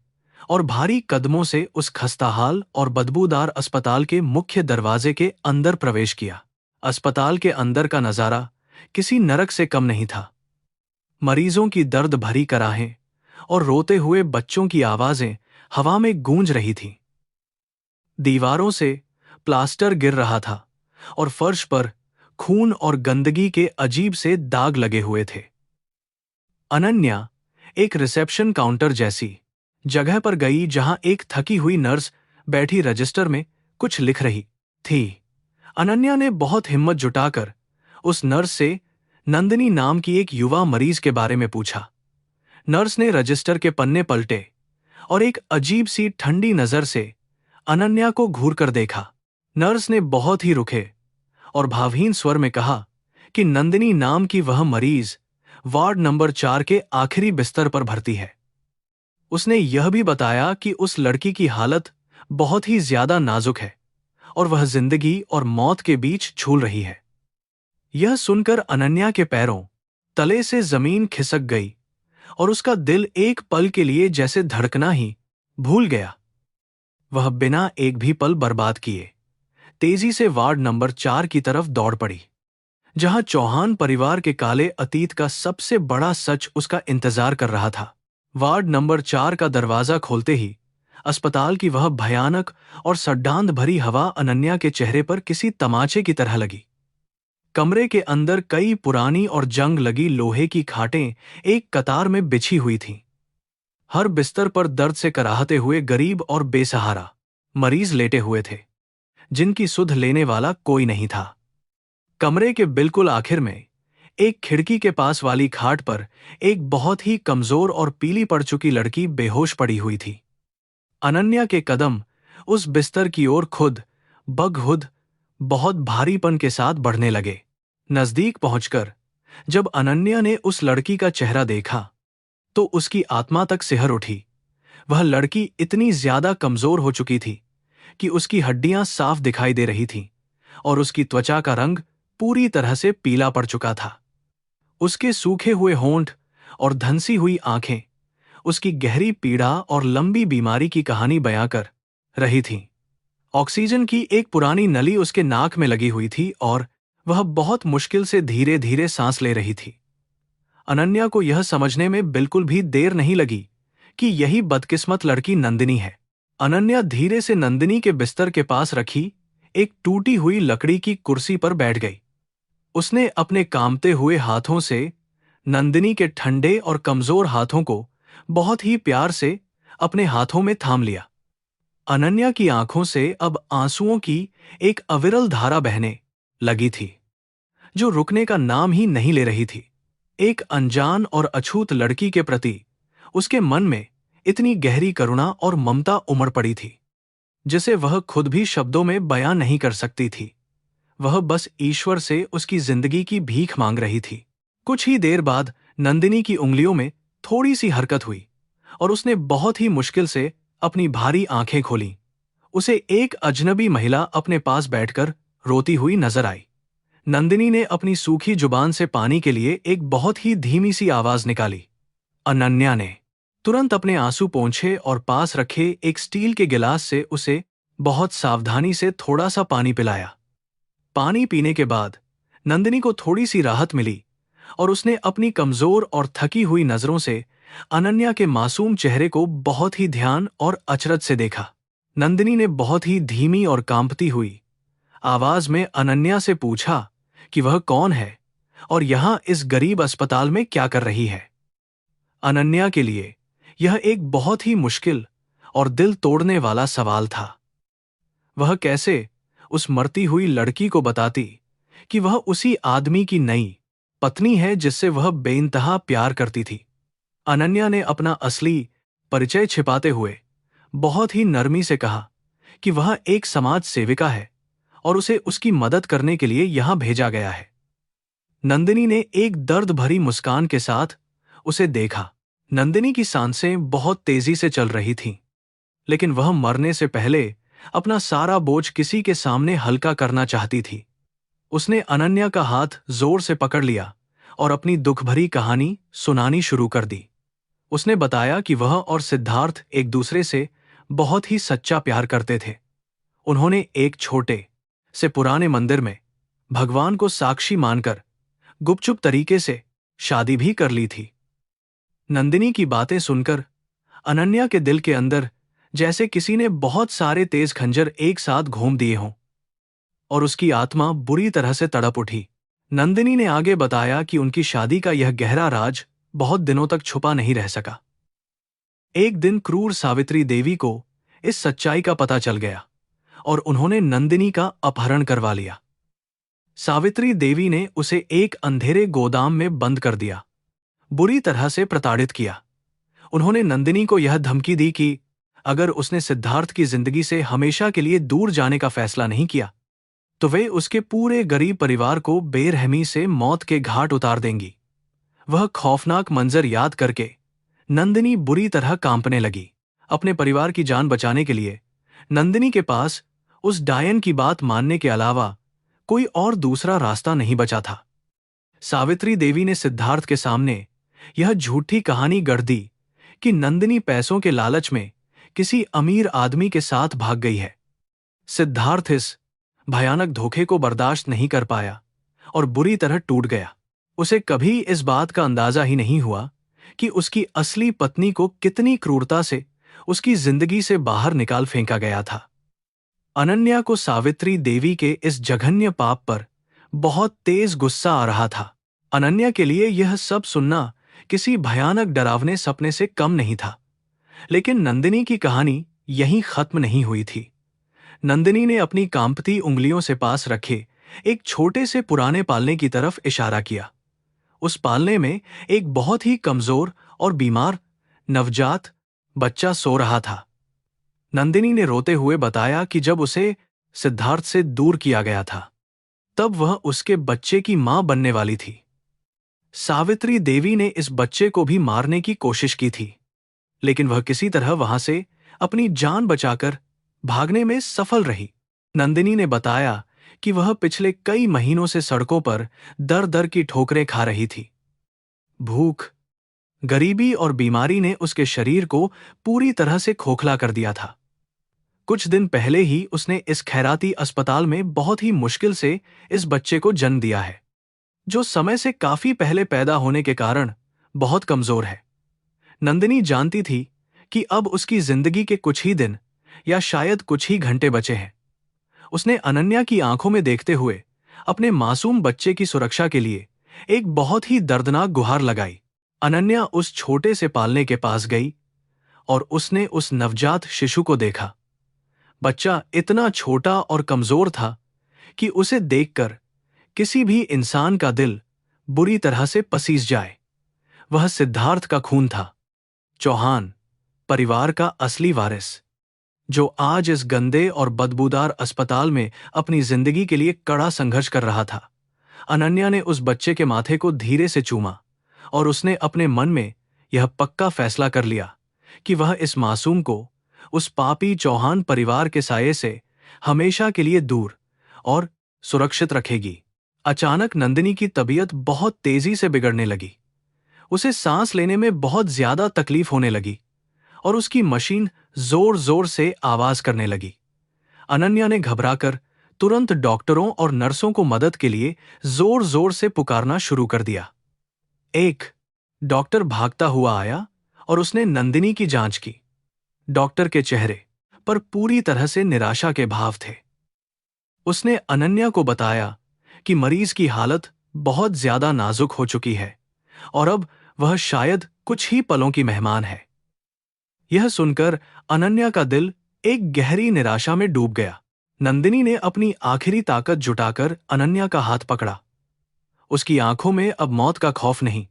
और भारी कदमों से उस खस्ताहाल और बदबूदार अस्पताल के मुख्य दरवाजे के अंदर प्रवेश किया। अस्पताल के अंदर का नजारा किसी नरक से कम नहीं था। मरीजों की दर्द भरी कराहें और रोते हुए बच्चों की आवाजें हवा में गूंज रही थीं। दीवारों से प्लास्टर गिर रहा था और फर्श पर खून और गंदगी के अजीब से दाग लगे हुए थे। अनन्या एक रिसेप्शन काउंटर जैसी जगह पर गई जहां एक थकी हुई नर्स बैठी रजिस्टर में कुछ लिख रही थी। अनन्या ने बहुत हिम्मत जुटाकर उस नर्स से नंदिनी नाम की एक युवा मरीज के बारे में पूछा। नर्स ने रजिस्टर के पन्ने पलटे और एक अजीब सी ठंडी नजर से अनन्या को घूरकर देखा। नर्स ने बहुत ही रुखे और भावहीन स्वर में कहा कि नंदिनी नाम की वह मरीज वार्ड नंबर 4 के आखिरी बिस्तर पर भर्ती है। उसने यह भी बताया कि उस लड़की की हालत बहुत ही ज्यादा नाजुक है और वह जिंदगी और मौत के बीच झूल रही है। यह सुनकर अनन्या के पैरों तले से जमीन खिसक गई और उसका दिल एक पल के लिए जैसे धड़कना ही भूल गया। वह बिना एक भी पल बर्बाद किए तेजी से वार्ड नंबर 4 की तरफ दौड़ पड़ी, जहां चौहान परिवार के काले अतीत का सबसे बड़ा सच उसका इंतजार कर रहा था। वार्ड नंबर 4 का दरवाजा खोलते ही अस्पताल की वह भयानक और सड्डांध भरी हवा अनन्या के चेहरे पर किसी तमाचे की तरह लगी। कमरे के अंदर कई पुरानी और जंग लगी लोहे की खाटें एक कतार में बिछी हुई थीं। हर बिस्तर पर दर्द से कराहते हुए गरीब और बेसहारा मरीज लेटे हुए थे, जिनकी सुध लेने वाला कोई नहीं था। कमरे के बिल्कुल आखिर में एक खिड़की के पास वाली खाट पर एक बहुत ही कमजोर और पीली पड़ चुकी लड़की बेहोश पड़ी हुई थी। अनन्या के कदम उस बिस्तर की ओर खुद बखुद बहुत भारीपन के साथ बढ़ने लगे। नजदीक पहुंचकर जब अनन्या ने उस लड़की का चेहरा देखा तो उसकी आत्मा तक सिहर उठी। वह लड़की इतनी ज्यादा कमजोर हो चुकी थी कि उसकी हड्डियां साफ दिखाई दे रही थीं और उसकी त्वचा का रंग पूरी तरह से पीला पड़ चुका था। उसके सूखे हुए होंठ और धंसी हुई आंखें उसकी गहरी पीड़ा और लंबी बीमारी की कहानी बयां कर रही थीं। ऑक्सीजन की एक पुरानी नली उसके नाक में लगी हुई थी और वह बहुत मुश्किल से धीरे धीरे सांस ले रही थी। अनन्या को यह समझने में बिल्कुल भी देर नहीं लगी कि यही बदकिस्मत लड़की नंदिनी है। अनन्या धीरे से नंदिनी के बिस्तर के पास रखी एक टूटी हुई लकड़ी की कुर्सी पर बैठ गई। उसने अपने कांपते हुए हाथों से नंदिनी के ठंडे और कमजोर हाथों को बहुत ही प्यार से अपने हाथों में थाम लिया। अनन्या की आंखों से अब आंसुओं की एक अविरल धारा बहने लगी थी, जो रुकने का नाम ही नहीं ले रही थी। एक अनजान और अछूत लड़की के प्रति उसके मन में इतनी गहरी करुणा और ममता उमड़ पड़ी थी, जिसे वह खुद भी शब्दों में बयां नहीं कर सकती थी। वह बस ईश्वर से उसकी जिंदगी की भीख मांग रही थी। कुछ ही देर बाद नंदिनी की उंगलियों में थोड़ी सी हरकत हुई और उसने बहुत ही मुश्किल से अपनी भारी आंखें खोलीं। उसे एक अजनबी महिला अपने पास बैठकर रोती हुई नजर आई। नंदिनी ने अपनी सूखी जुबान से पानी के लिए एक बहुत ही धीमी सी आवाज निकाली। अनन्या ने तुरंत अपने आंसू पोंछे और पास रखे एक स्टील के गिलास से उसे बहुत सावधानी से थोड़ा सा पानी पिलाया। पानी पीने के बाद नंदिनी को थोड़ी सी राहत मिली और उसने अपनी कमजोर और थकी हुई नजरों से अनन्या के मासूम चेहरे को बहुत ही ध्यान और अचरज से देखा। नंदिनी ने बहुत ही धीमी और कांपती हुई आवाज में अनन्या से पूछा कि वह कौन है और यहां इस गरीब अस्पताल में क्या कर रही है। अनन्या के लिए यह एक बहुत ही मुश्किल और दिल तोड़ने वाला सवाल था। वह कैसे उस मरती हुई लड़की को बताती कि वह उसी आदमी की नई पत्नी है जिससे वह बेइंतहा प्यार करती थी। अनन्या ने अपना असली परिचय छिपाते हुए बहुत ही नरमी से कहा कि वह एक समाज सेविका है और उसे उसकी मदद करने के लिए यहां भेजा गया है। नंदिनी ने एक दर्द भरी मुस्कान के साथ उसे देखा। नंदिनी की सांसें बहुत तेजी से चल रही थीं, लेकिन वह मरने से पहले अपना सारा बोझ किसी के सामने हल्का करना चाहती थी। उसने अनन्या का हाथ जोर से पकड़ लिया और अपनी दुख भरी कहानी सुनानी शुरू कर दी। उसने बताया कि वह और सिद्धार्थ एक दूसरे से बहुत ही सच्चा प्यार करते थे। उन्होंने एक छोटे से पुराने मंदिर में भगवान को साक्षी मानकर गुपचुप तरीके से शादी भी कर ली थी। नंदिनी की बातें सुनकर अनन्या के दिल के अंदर जैसे किसी ने बहुत सारे तेज खंजर एक साथ घूम दिए हों और उसकी आत्मा बुरी तरह से तड़प उठी। नंदिनी ने आगे बताया कि उनकी शादी का यह गहरा राज बहुत दिनों तक छुपा नहीं रह सका। एक दिन क्रूर सावित्री देवी को इस सच्चाई का पता चल गया और उन्होंने नंदिनी का अपहरण करवा लिया। सावित्री देवी ने उसे एक अंधेरे गोदाम में बंद कर दिया, बुरी तरह से प्रताड़ित किया। उन्होंने नंदिनी को यह धमकी दी कि अगर उसने सिद्धार्थ की जिंदगी से हमेशा के लिए दूर जाने का फैसला नहीं किया तो वे उसके पूरे गरीब परिवार को बेरहमी से मौत के घाट उतार देंगी। वह खौफनाक मंजर याद करके नंदिनी बुरी तरह कांपने लगी। अपने परिवार की जान बचाने के लिए नंदिनी के पास उस डायन की बात मानने के अलावा कोई और दूसरा रास्ता नहीं बचा था। सावित्री देवी ने सिद्धार्थ के सामने यह झूठी कहानी गढ़ दी कि नंदिनी पैसों के लालच में किसी अमीर आदमी के साथ भाग गई है। सिद्धार्थ इस भयानक धोखे को बर्दाश्त नहीं कर पाया और बुरी तरह टूट गया। उसे कभी इस बात का अंदाजा ही नहीं हुआ कि उसकी असली पत्नी को कितनी क्रूरता से उसकी जिंदगी से बाहर निकाल फेंका गया था। अनन्या को सावित्री देवी के इस जघन्य पाप पर बहुत तेज गुस्सा आ रहा था। अनन्या के लिए यह सब सुनना किसी भयानक डरावने सपने से कम नहीं था। लेकिन नंदिनी की कहानी यहीं खत्म नहीं हुई थी। नंदिनी ने अपनी कांपती उंगलियों से पास रखे एक छोटे से पुराने पालने की तरफ इशारा किया। उस पालने में एक बहुत ही कमजोर और बीमार नवजात बच्चा सो रहा था। नंदिनी ने रोते हुए बताया कि जब उसे सिद्धार्थ से दूर किया गया था, तब वह उसके बच्चे की मां बनने वाली थी। सावित्री देवी ने इस बच्चे को भी मारने की कोशिश की थी, लेकिन वह किसी तरह वहां से अपनी जान बचाकर भागने में सफल रही। नंदिनी ने बताया कि वह पिछले कई महीनों से सड़कों पर दर दर की ठोकरें खा रही थी। भूख, गरीबी और बीमारी ने उसके शरीर को पूरी तरह से खोखला कर दिया था। कुछ दिन पहले ही उसने इस खैराती अस्पताल में बहुत ही मुश्किल से इस बच्चे को जन्म दिया है, जो समय से काफी पहले पैदा होने के कारण बहुत कमजोर है। नंदिनी जानती थी कि अब उसकी जिंदगी के कुछ ही दिन या शायद कुछ ही घंटे बचे हैं। उसने अनन्या की आंखों में देखते हुए अपने मासूम बच्चे की सुरक्षा के लिए एक बहुत ही दर्दनाक गुहार लगाई। अनन्या उस छोटे से पालने के पास गई और उसने उस नवजात शिशु को देखा। बच्चा इतना छोटा और कमजोर था कि उसे देखकर किसी भी इंसान का दिल बुरी तरह से पसीज जाए। वह सिद्धार्थ का खून था, चौहान परिवार का असली वारिस, जो आज इस गंदे और बदबूदार अस्पताल में अपनी जिंदगी के लिए कड़ा संघर्ष कर रहा था। अनन्या ने उस बच्चे के माथे को धीरे से चूमा और उसने अपने मन में यह पक्का फैसला कर लिया कि वह इस मासूम को उस पापी चौहान परिवार के साये से हमेशा के लिए दूर और सुरक्षित रखेगी। अचानक नंदिनी की तबीयत बहुत तेजी से बिगड़ने लगी। उसे सांस लेने में बहुत ज्यादा तकलीफ होने लगी और उसकी मशीन जोर जोर से आवाज करने लगी। अनन्या ने घबराकर तुरंत डॉक्टरों और नर्सों को मदद के लिए जोर जोर से पुकारना शुरू कर दिया। एक डॉक्टर भागता हुआ आया और उसने नंदिनी की जांच की। डॉक्टर के चेहरे पर पूरी तरह से निराशा के भाव थे। उसने अनन्या को बताया कि मरीज की हालत बहुत ज्यादा नाजुक हो चुकी है और अब वह शायद कुछ ही पलों की मेहमान है। यह सुनकर अनन्या का दिल एक गहरी निराशा में डूब गया। नंदिनी ने अपनी आखिरी ताकत जुटाकर अनन्या का हाथ पकड़ा। उसकी आंखों में अब मौत का खौफ नहीं,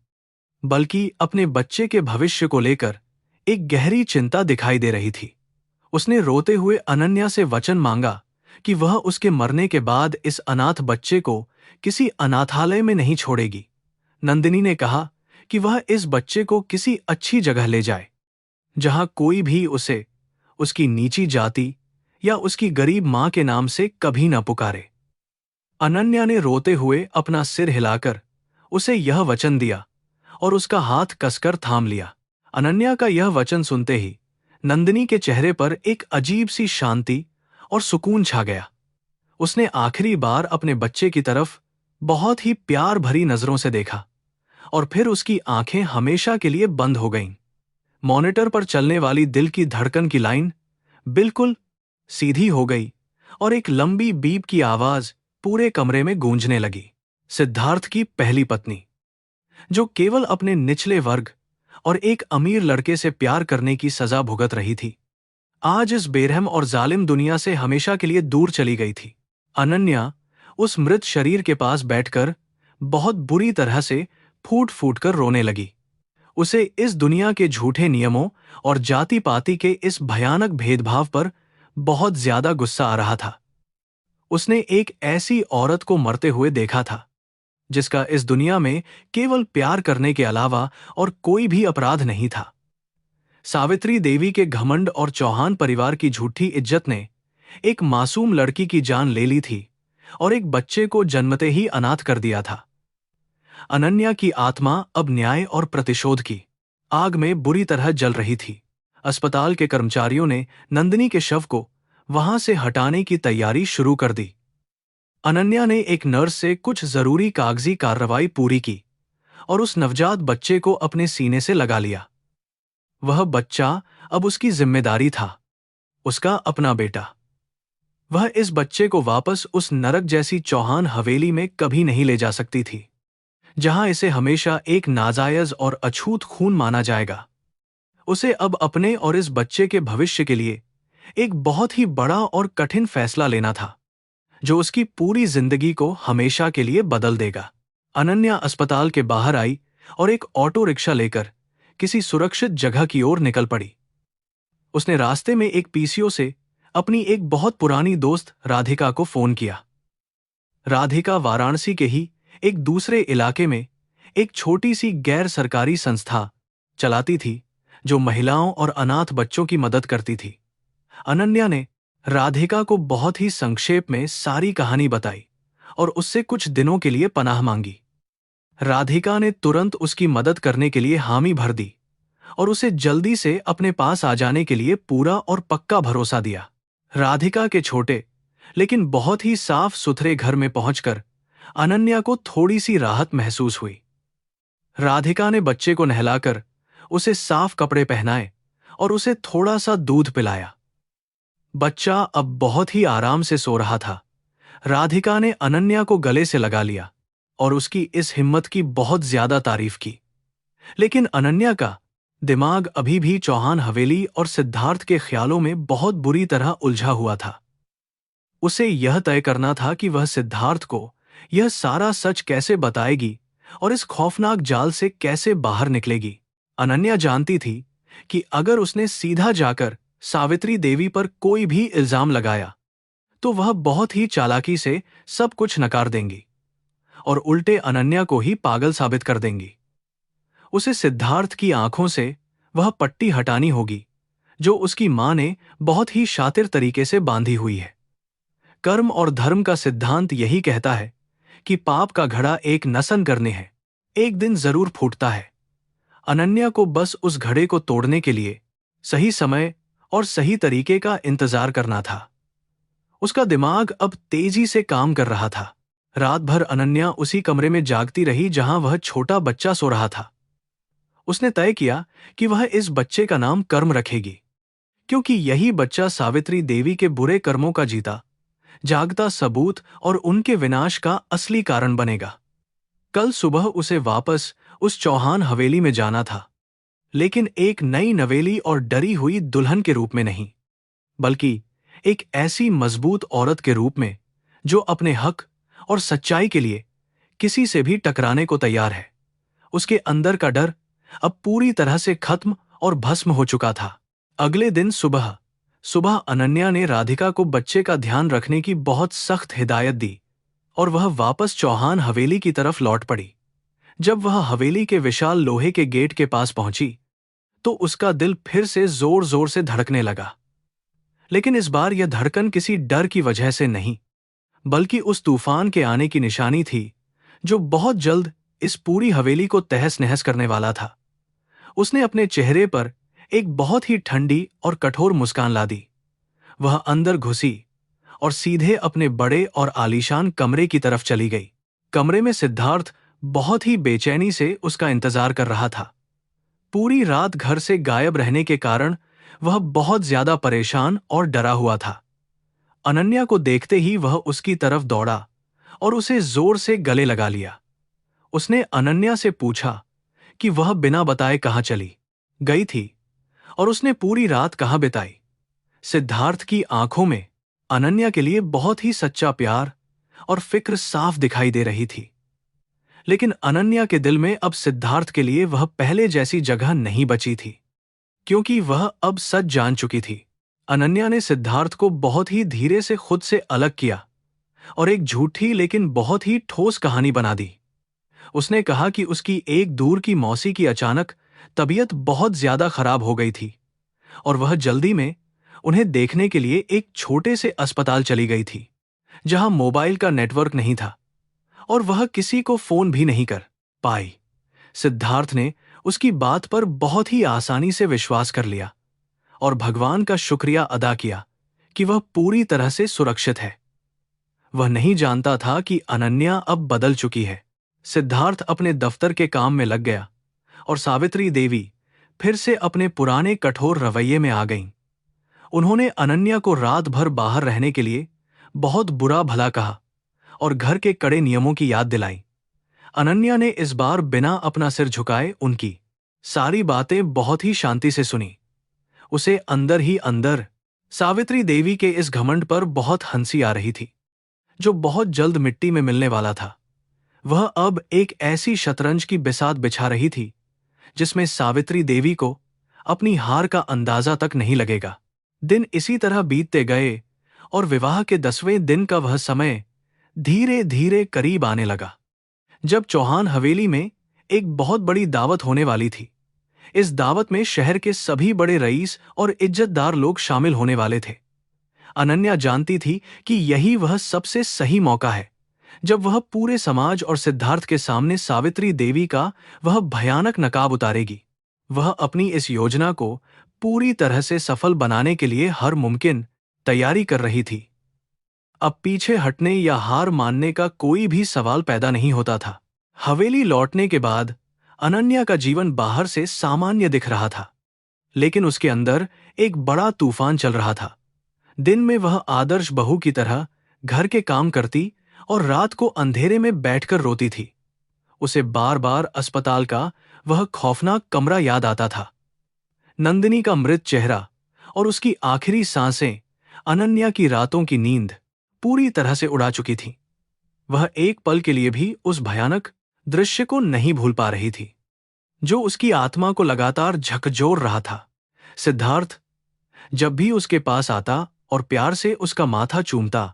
बल्कि अपने बच्चे के भविष्य को लेकर एक गहरी चिंता दिखाई दे रही थी। उसने रोते हुए अनन्या से वचन मांगा कि वह उसके मरने के बाद इस अनाथ बच्चे को किसी अनाथालय में नहीं छोड़ेगी। नंदिनी ने कहा कि वह इस बच्चे को किसी अच्छी जगह ले जाए, जहां कोई भी उसे उसकी नीची जाति या उसकी गरीब मां के नाम से कभी न पुकारे। अनन्या ने रोते हुए अपना सिर हिलाकर उसे यह वचन दिया और उसका हाथ कसकर थाम लिया। अनन्या का यह वचन सुनते ही नंदिनी के चेहरे पर एक अजीब सी शांति और सुकून छा गया। उसने आखिरी बार अपने बच्चे की तरफ बहुत ही प्यार भरी नजरों से देखा और फिर उसकी आंखें हमेशा के लिए बंद हो गईं। मॉनिटर पर चलने वाली दिल की धड़कन की लाइन बिल्कुल सीधी हो गई और एक लंबी बीप की आवाज पूरे कमरे में गूंजने लगी। सिद्धार्थ की पहली पत्नी, जो केवल अपने निचले वर्ग और एक अमीर लड़के से प्यार करने की सजा भुगत रही थी, आज इस बेरहम और जालिम दुनिया से हमेशा के लिए दूर चली गई थी। अनन्या उस मृत शरीर के पास बैठकर बहुत बुरी तरह से फूट फूट कर रोने लगी। उसे इस दुनिया के झूठे नियमों और जाति पाति के इस भयानक भेदभाव पर बहुत ज्यादा गुस्सा आ रहा था। उसने एक ऐसी औरत को मरते हुए देखा था जिसका इस दुनिया में केवल प्यार करने के अलावा और कोई भी अपराध नहीं था। सावित्री देवी के घमंड और चौहान परिवार की झूठी इज्जत ने एक मासूम लड़की की जान ले ली थी और एक बच्चे को जन्मते ही अनाथ कर दिया था। अनन्या की आत्मा अब न्याय और प्रतिशोध की आग में बुरी तरह जल रही थी। अस्पताल के कर्मचारियों ने नंदिनी के शव को वहां से हटाने की तैयारी शुरू कर दी। अनन्या ने एक नर्स से कुछ जरूरी कागजी कार्रवाई पूरी की और उस नवजात बच्चे को अपने सीने से लगा लिया। वह बच्चा अब उसकी जिम्मेदारी था, उसका अपना बेटा। वह इस बच्चे को वापस उस नरक जैसी चौहान हवेली में कभी नहीं ले जा सकती थी, जहां इसे हमेशा एक नाजायज और अछूत खून माना जाएगा। उसे अब अपने और इस बच्चे के भविष्य के लिए एक बहुत ही बड़ा और कठिन फैसला लेना था, जो उसकी पूरी जिंदगी को हमेशा के लिए बदल देगा। अनन्या अस्पताल के बाहर आई और एक ऑटो रिक्शा लेकर किसी सुरक्षित जगह की ओर निकल पड़ी। उसने रास्ते में एक पीसीओ से अपनी एक बहुत पुरानी दोस्त राधिका को फोन किया। राधिका वाराणसी के ही एक दूसरे इलाके में एक छोटी सी गैर सरकारी संस्था चलाती थी जो महिलाओं और अनाथ बच्चों की मदद करती थी। अनन्या ने राधिका को बहुत ही संक्षेप में सारी कहानी बताई और उससे कुछ दिनों के लिए पनाह मांगी। राधिका ने तुरंत उसकी मदद करने के लिए हामी भर दी और उसे जल्दी से अपने पास आ जाने के लिए पूरा और पक्का भरोसा दिया। राधिका के छोटे लेकिन बहुत ही साफ सुथरे घर में पहुंचकर अनन्या को थोड़ी सी राहत महसूस हुई। राधिका ने बच्चे को नहलाकर उसे साफ कपड़े पहनाए और उसे थोड़ा सा दूध पिलाया। बच्चा अब बहुत ही आराम से सो रहा था। राधिका ने अनन्या को गले से लगा लिया और उसकी इस हिम्मत की बहुत ज्यादा तारीफ की। लेकिन अनन्या का दिमाग अभी भी चौहान हवेली और सिद्धार्थ के ख्यालों में बहुत बुरी तरह उलझा हुआ था। उसे यह तय करना था कि वह सिद्धार्थ को यह सारा सच कैसे बताएगी और इस खौफनाक जाल से कैसे बाहर निकलेगी। अनन्या जानती थी कि अगर उसने सीधा जाकर सावित्री देवी पर कोई भी इल्जाम लगाया तो वह बहुत ही चालाकी से सब कुछ नकार देंगी और उल्टे अनन्या को ही पागल साबित कर देंगी। उसे सिद्धार्थ की आंखों से वह पट्टी हटानी होगी जो उसकी मां ने बहुत ही शातिर तरीके से बांधी हुई है। कर्म और धर्म का सिद्धांत यही कहता है कि पाप का घड़ा एक नसन करने है, एक दिन जरूर फूटता है। अनन्या को बस उस घड़े को तोड़ने के लिए सही समय और सही तरीके का इंतजार करना था। उसका दिमाग अब तेजी से काम कर रहा था। रात भर अनन्या उसी कमरे में जागती रही जहां वह छोटा बच्चा सो रहा था। उसने तय किया कि वह इस बच्चे का नाम कर्म रखेगी, क्योंकि यही बच्चा सावित्री देवी के बुरे कर्मों का जीता जागता सबूत और उनके विनाश का असली कारण बनेगा। कल सुबह उसे वापस उस चौहान हवेली में जाना था, लेकिन एक नई नवेली और डरी हुई दुल्हन के रूप में नहीं, बल्कि एक ऐसी मजबूत औरत के रूप में जो अपने हक और सच्चाई के लिए किसी से भी टकराने को तैयार है। उसके अंदर का डर अब पूरी तरह से खत्म और भस्म हो चुका था। अगले दिन सुबह सुबह अनन्या ने राधिका को बच्चे का ध्यान रखने की बहुत सख्त हिदायत दी और वह वापस चौहान हवेली की तरफ लौट पड़ी। जब वह हवेली के विशाल लोहे के गेट के पास पहुंची तो उसका दिल फिर से जोर जोर से धड़कने लगा। लेकिन इस बार यह धड़कन किसी डर की वजह से नहीं, बल्कि उस तूफान के आने की निशानी थी जो बहुत जल्द इस पूरी हवेली को तहस नहस करने वाला था। उसने अपने चेहरे पर एक बहुत ही ठंडी और कठोर मुस्कान ला दी। वह अंदर घुसी और सीधे अपने बड़े और आलीशान कमरे की तरफ चली गई। कमरे में सिद्धार्थ बहुत ही बेचैनी से उसका इंतजार कर रहा था। पूरी रात घर से गायब रहने के कारण वह बहुत ज्यादा परेशान और डरा हुआ था। अनन्या को देखते ही वह उसकी तरफ दौड़ा और उसे जोर से गले लगा लिया। उसने अनन्या से पूछा कि वह बिना बताए कहाँ चली गई थी और उसने पूरी रात कहाँ बिताई। सिद्धार्थ की आंखों में अनन्या के लिए बहुत ही सच्चा प्यार और फिक्र साफ दिखाई दे रही थी। लेकिन अनन्या के दिल में अब सिद्धार्थ के लिए वह पहले जैसी जगह नहीं बची थी, क्योंकि वह अब सच जान चुकी थी। अनन्या ने सिद्धार्थ को बहुत ही धीरे से खुद से अलग किया और एक झूठी लेकिन बहुत ही ठोस कहानी बना दी। उसने कहा कि उसकी एक दूर की मौसी की अचानक तबीयत बहुत ज्यादा खराब हो गई थी और वह जल्दी में उन्हें देखने के लिए एक छोटे से अस्पताल चली गई थी जहां मोबाइल का नेटवर्क नहीं था और वह किसी को फोन भी नहीं कर पाई। सिद्धार्थ ने उसकी बात पर बहुत ही आसानी से विश्वास कर लिया और भगवान का शुक्रिया अदा किया कि वह पूरी तरह से सुरक्षित है। वह नहीं जानता था कि अनन्या अब बदल चुकी है। सिद्धार्थ अपने दफ्तर के काम में लग गया और सावित्री देवी फिर से अपने पुराने कठोर रवैये में आ गईं। उन्होंने अनन्या को रात भर बाहर रहने के लिए बहुत बुरा भला कहा और घर के कड़े नियमों की याद दिलाई। अनन्या ने इस बार बिना अपना सिर झुकाए उनकी सारी बातें बहुत ही शांति से सुनी। उसे अंदर ही अंदर सावित्री देवी के इस घमंड पर बहुत हंसी आ रही थी जो बहुत जल्द मिट्टी में मिलने वाला था। वह अब एक ऐसी शतरंज की बिसात बिछा रही थी जिसमें सावित्री देवी को अपनी हार का अंदाजा तक नहीं लगेगा। दिन इसी तरह बीतते गए और विवाह के 10वें दिन का वह समय धीरे धीरे करीब आने लगा, जब चौहान हवेली में एक बहुत बड़ी दावत होने वाली थी। इस दावत में शहर के सभी बड़े रईस और इज्जतदार लोग शामिल होने वाले थे। अनन्या जानती थी कि यही वह सबसे सही मौका है, जब वह पूरे समाज और सिद्धार्थ के सामने सावित्री देवी का वह भयानक नकाब उतारेगी। वह अपनी इस योजना को पूरी तरह से सफल बनाने के लिए हर मुमकिन तैयारी कर रही थी। अब पीछे हटने या हार मानने का कोई भी सवाल पैदा नहीं होता था। हवेली लौटने के बाद अनन्या का जीवन बाहर से सामान्य दिख रहा था, लेकिन उसके अंदर एक बड़ा तूफान चल रहा था। दिन में वह आदर्श बहू की तरह घर के काम करती और रात को अंधेरे में बैठकर रोती थी। उसे बार बार अस्पताल का वह खौफनाक कमरा याद आता था, नंदिनी का मृत चेहरा और उसकी आखिरी सांसें। अनन्या की रातों की नींद पूरी तरह से उड़ा चुकी थी। वह एक पल के लिए भी उस भयानक दृश्य को नहीं भूल पा रही थी, जो उसकी आत्मा को लगातार झकझोर रहा था। सिद्धार्थ जब भी उसके पास आता और प्यार से उसका माथा चूमता,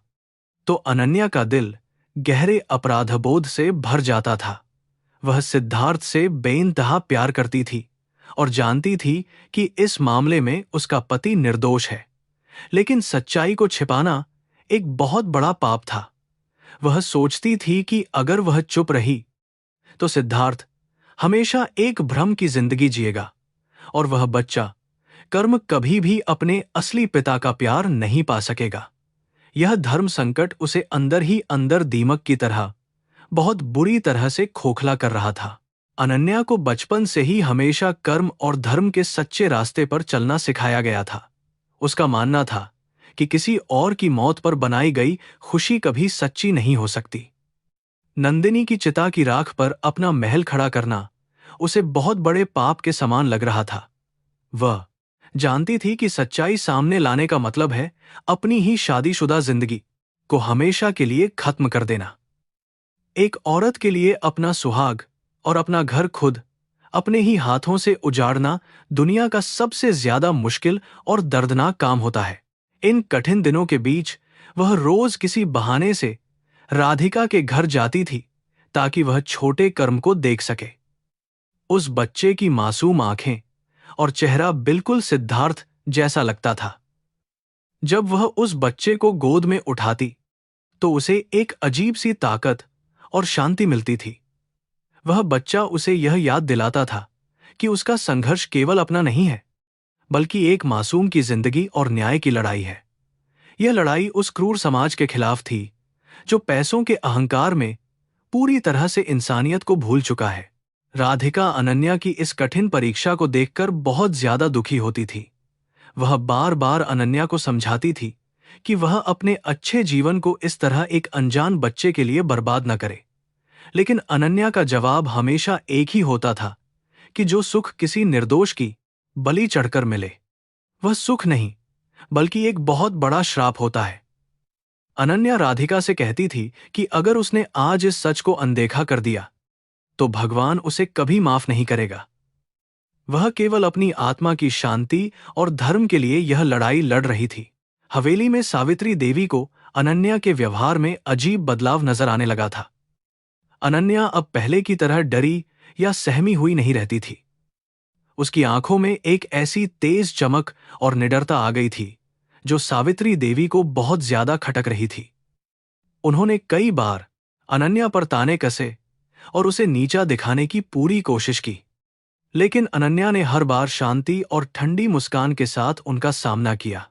तो अनन्या का दिल गहरे अपराधबोध से भर जाता था। वह सिद्धार्थ से बेइंतहा प्यार करती थी और जानती थी कि इस मामले में उसका पति निर्दोष है, लेकिन सच्चाई को छिपाना एक बहुत बड़ा पाप था। वह सोचती थी कि अगर वह चुप रही तो सिद्धार्थ हमेशा एक भ्रम की जिंदगी जिएगा और वह बच्चा कर्म कभी भी अपने असली पिता का प्यार नहीं पा सकेगा। यह धर्म संकट उसे अंदर ही अंदर दीमक की तरह बहुत बुरी तरह से खोखला कर रहा था। अनन्या को बचपन से ही हमेशा कर्म और धर्म के सच्चे रास्ते पर चलना सिखाया गया था। उसका मानना था कि किसी और की मौत पर बनाई गई खुशी कभी सच्ची नहीं हो सकती। नंदिनी की चिता की राख पर अपना महल खड़ा करना उसे बहुत बड़े पाप के समान लग रहा था। वह जानती थी कि सच्चाई सामने लाने का मतलब है अपनी ही शादीशुदा जिंदगी को हमेशा के लिए खत्म कर देना। एक औरत के लिए अपना सुहाग और अपना घर खुद अपने ही हाथों से उजाड़ना दुनिया का सबसे ज्यादा मुश्किल और दर्दनाक काम होता है। इन कठिन दिनों के बीच वह रोज किसी बहाने से राधिका के घर जाती थी, ताकि वह छोटे कर्म को देख सके। उस बच्चे की मासूम आंखें और चेहरा बिल्कुल सिद्धार्थ जैसा लगता था। जब वह उस बच्चे को गोद में उठाती, तो उसे एक अजीब सी ताकत और शांति मिलती थी। वह बच्चा उसे यह याद दिलाता था कि उसका संघर्ष केवल अपना नहीं है, बल्कि एक मासूम की जिंदगी और न्याय की लड़ाई है। यह लड़ाई उस क्रूर समाज के खिलाफ थी, जो पैसों के अहंकार में पूरी तरह से इंसानियत को भूल चुका है। राधिका अनन्या की इस कठिन परीक्षा को देखकर बहुत ज्यादा दुखी होती थी। वह बार बार अनन्या को समझाती थी कि वह अपने अच्छे जीवन को इस तरह एक अनजान बच्चे के लिए बर्बाद न करे, लेकिन अनन्या का जवाब हमेशा एक ही होता था कि जो सुख किसी निर्दोष की बलि चढ़कर मिले, वह सुख नहीं बल्कि एक बहुत बड़ा श्राप होता है। अनन्या राधिका से कहती थी कि अगर उसने आज इस सच को अनदेखा कर दिया, तो भगवान उसे कभी माफ नहीं करेगा। वह केवल अपनी आत्मा की शांति और धर्म के लिए यह लड़ाई लड़ रही थी। हवेली में सावित्री देवी को अनन्या के व्यवहार में अजीब बदलाव नजर आने लगा था। अनन्या अब पहले की तरह डरी या सहमी हुई नहीं रहती थी। उसकी आंखों में एक ऐसी तेज चमक और निडरता आ गई थी, जो सावित्री देवी को बहुत ज्यादा खटक रही थी। उन्होंने कई बार अनन्या पर ताने कसे और उसे नीचा दिखाने की पूरी कोशिश की, लेकिन अनन्या ने हर बार शांति और ठंडी मुस्कान के साथ उनका सामना किया।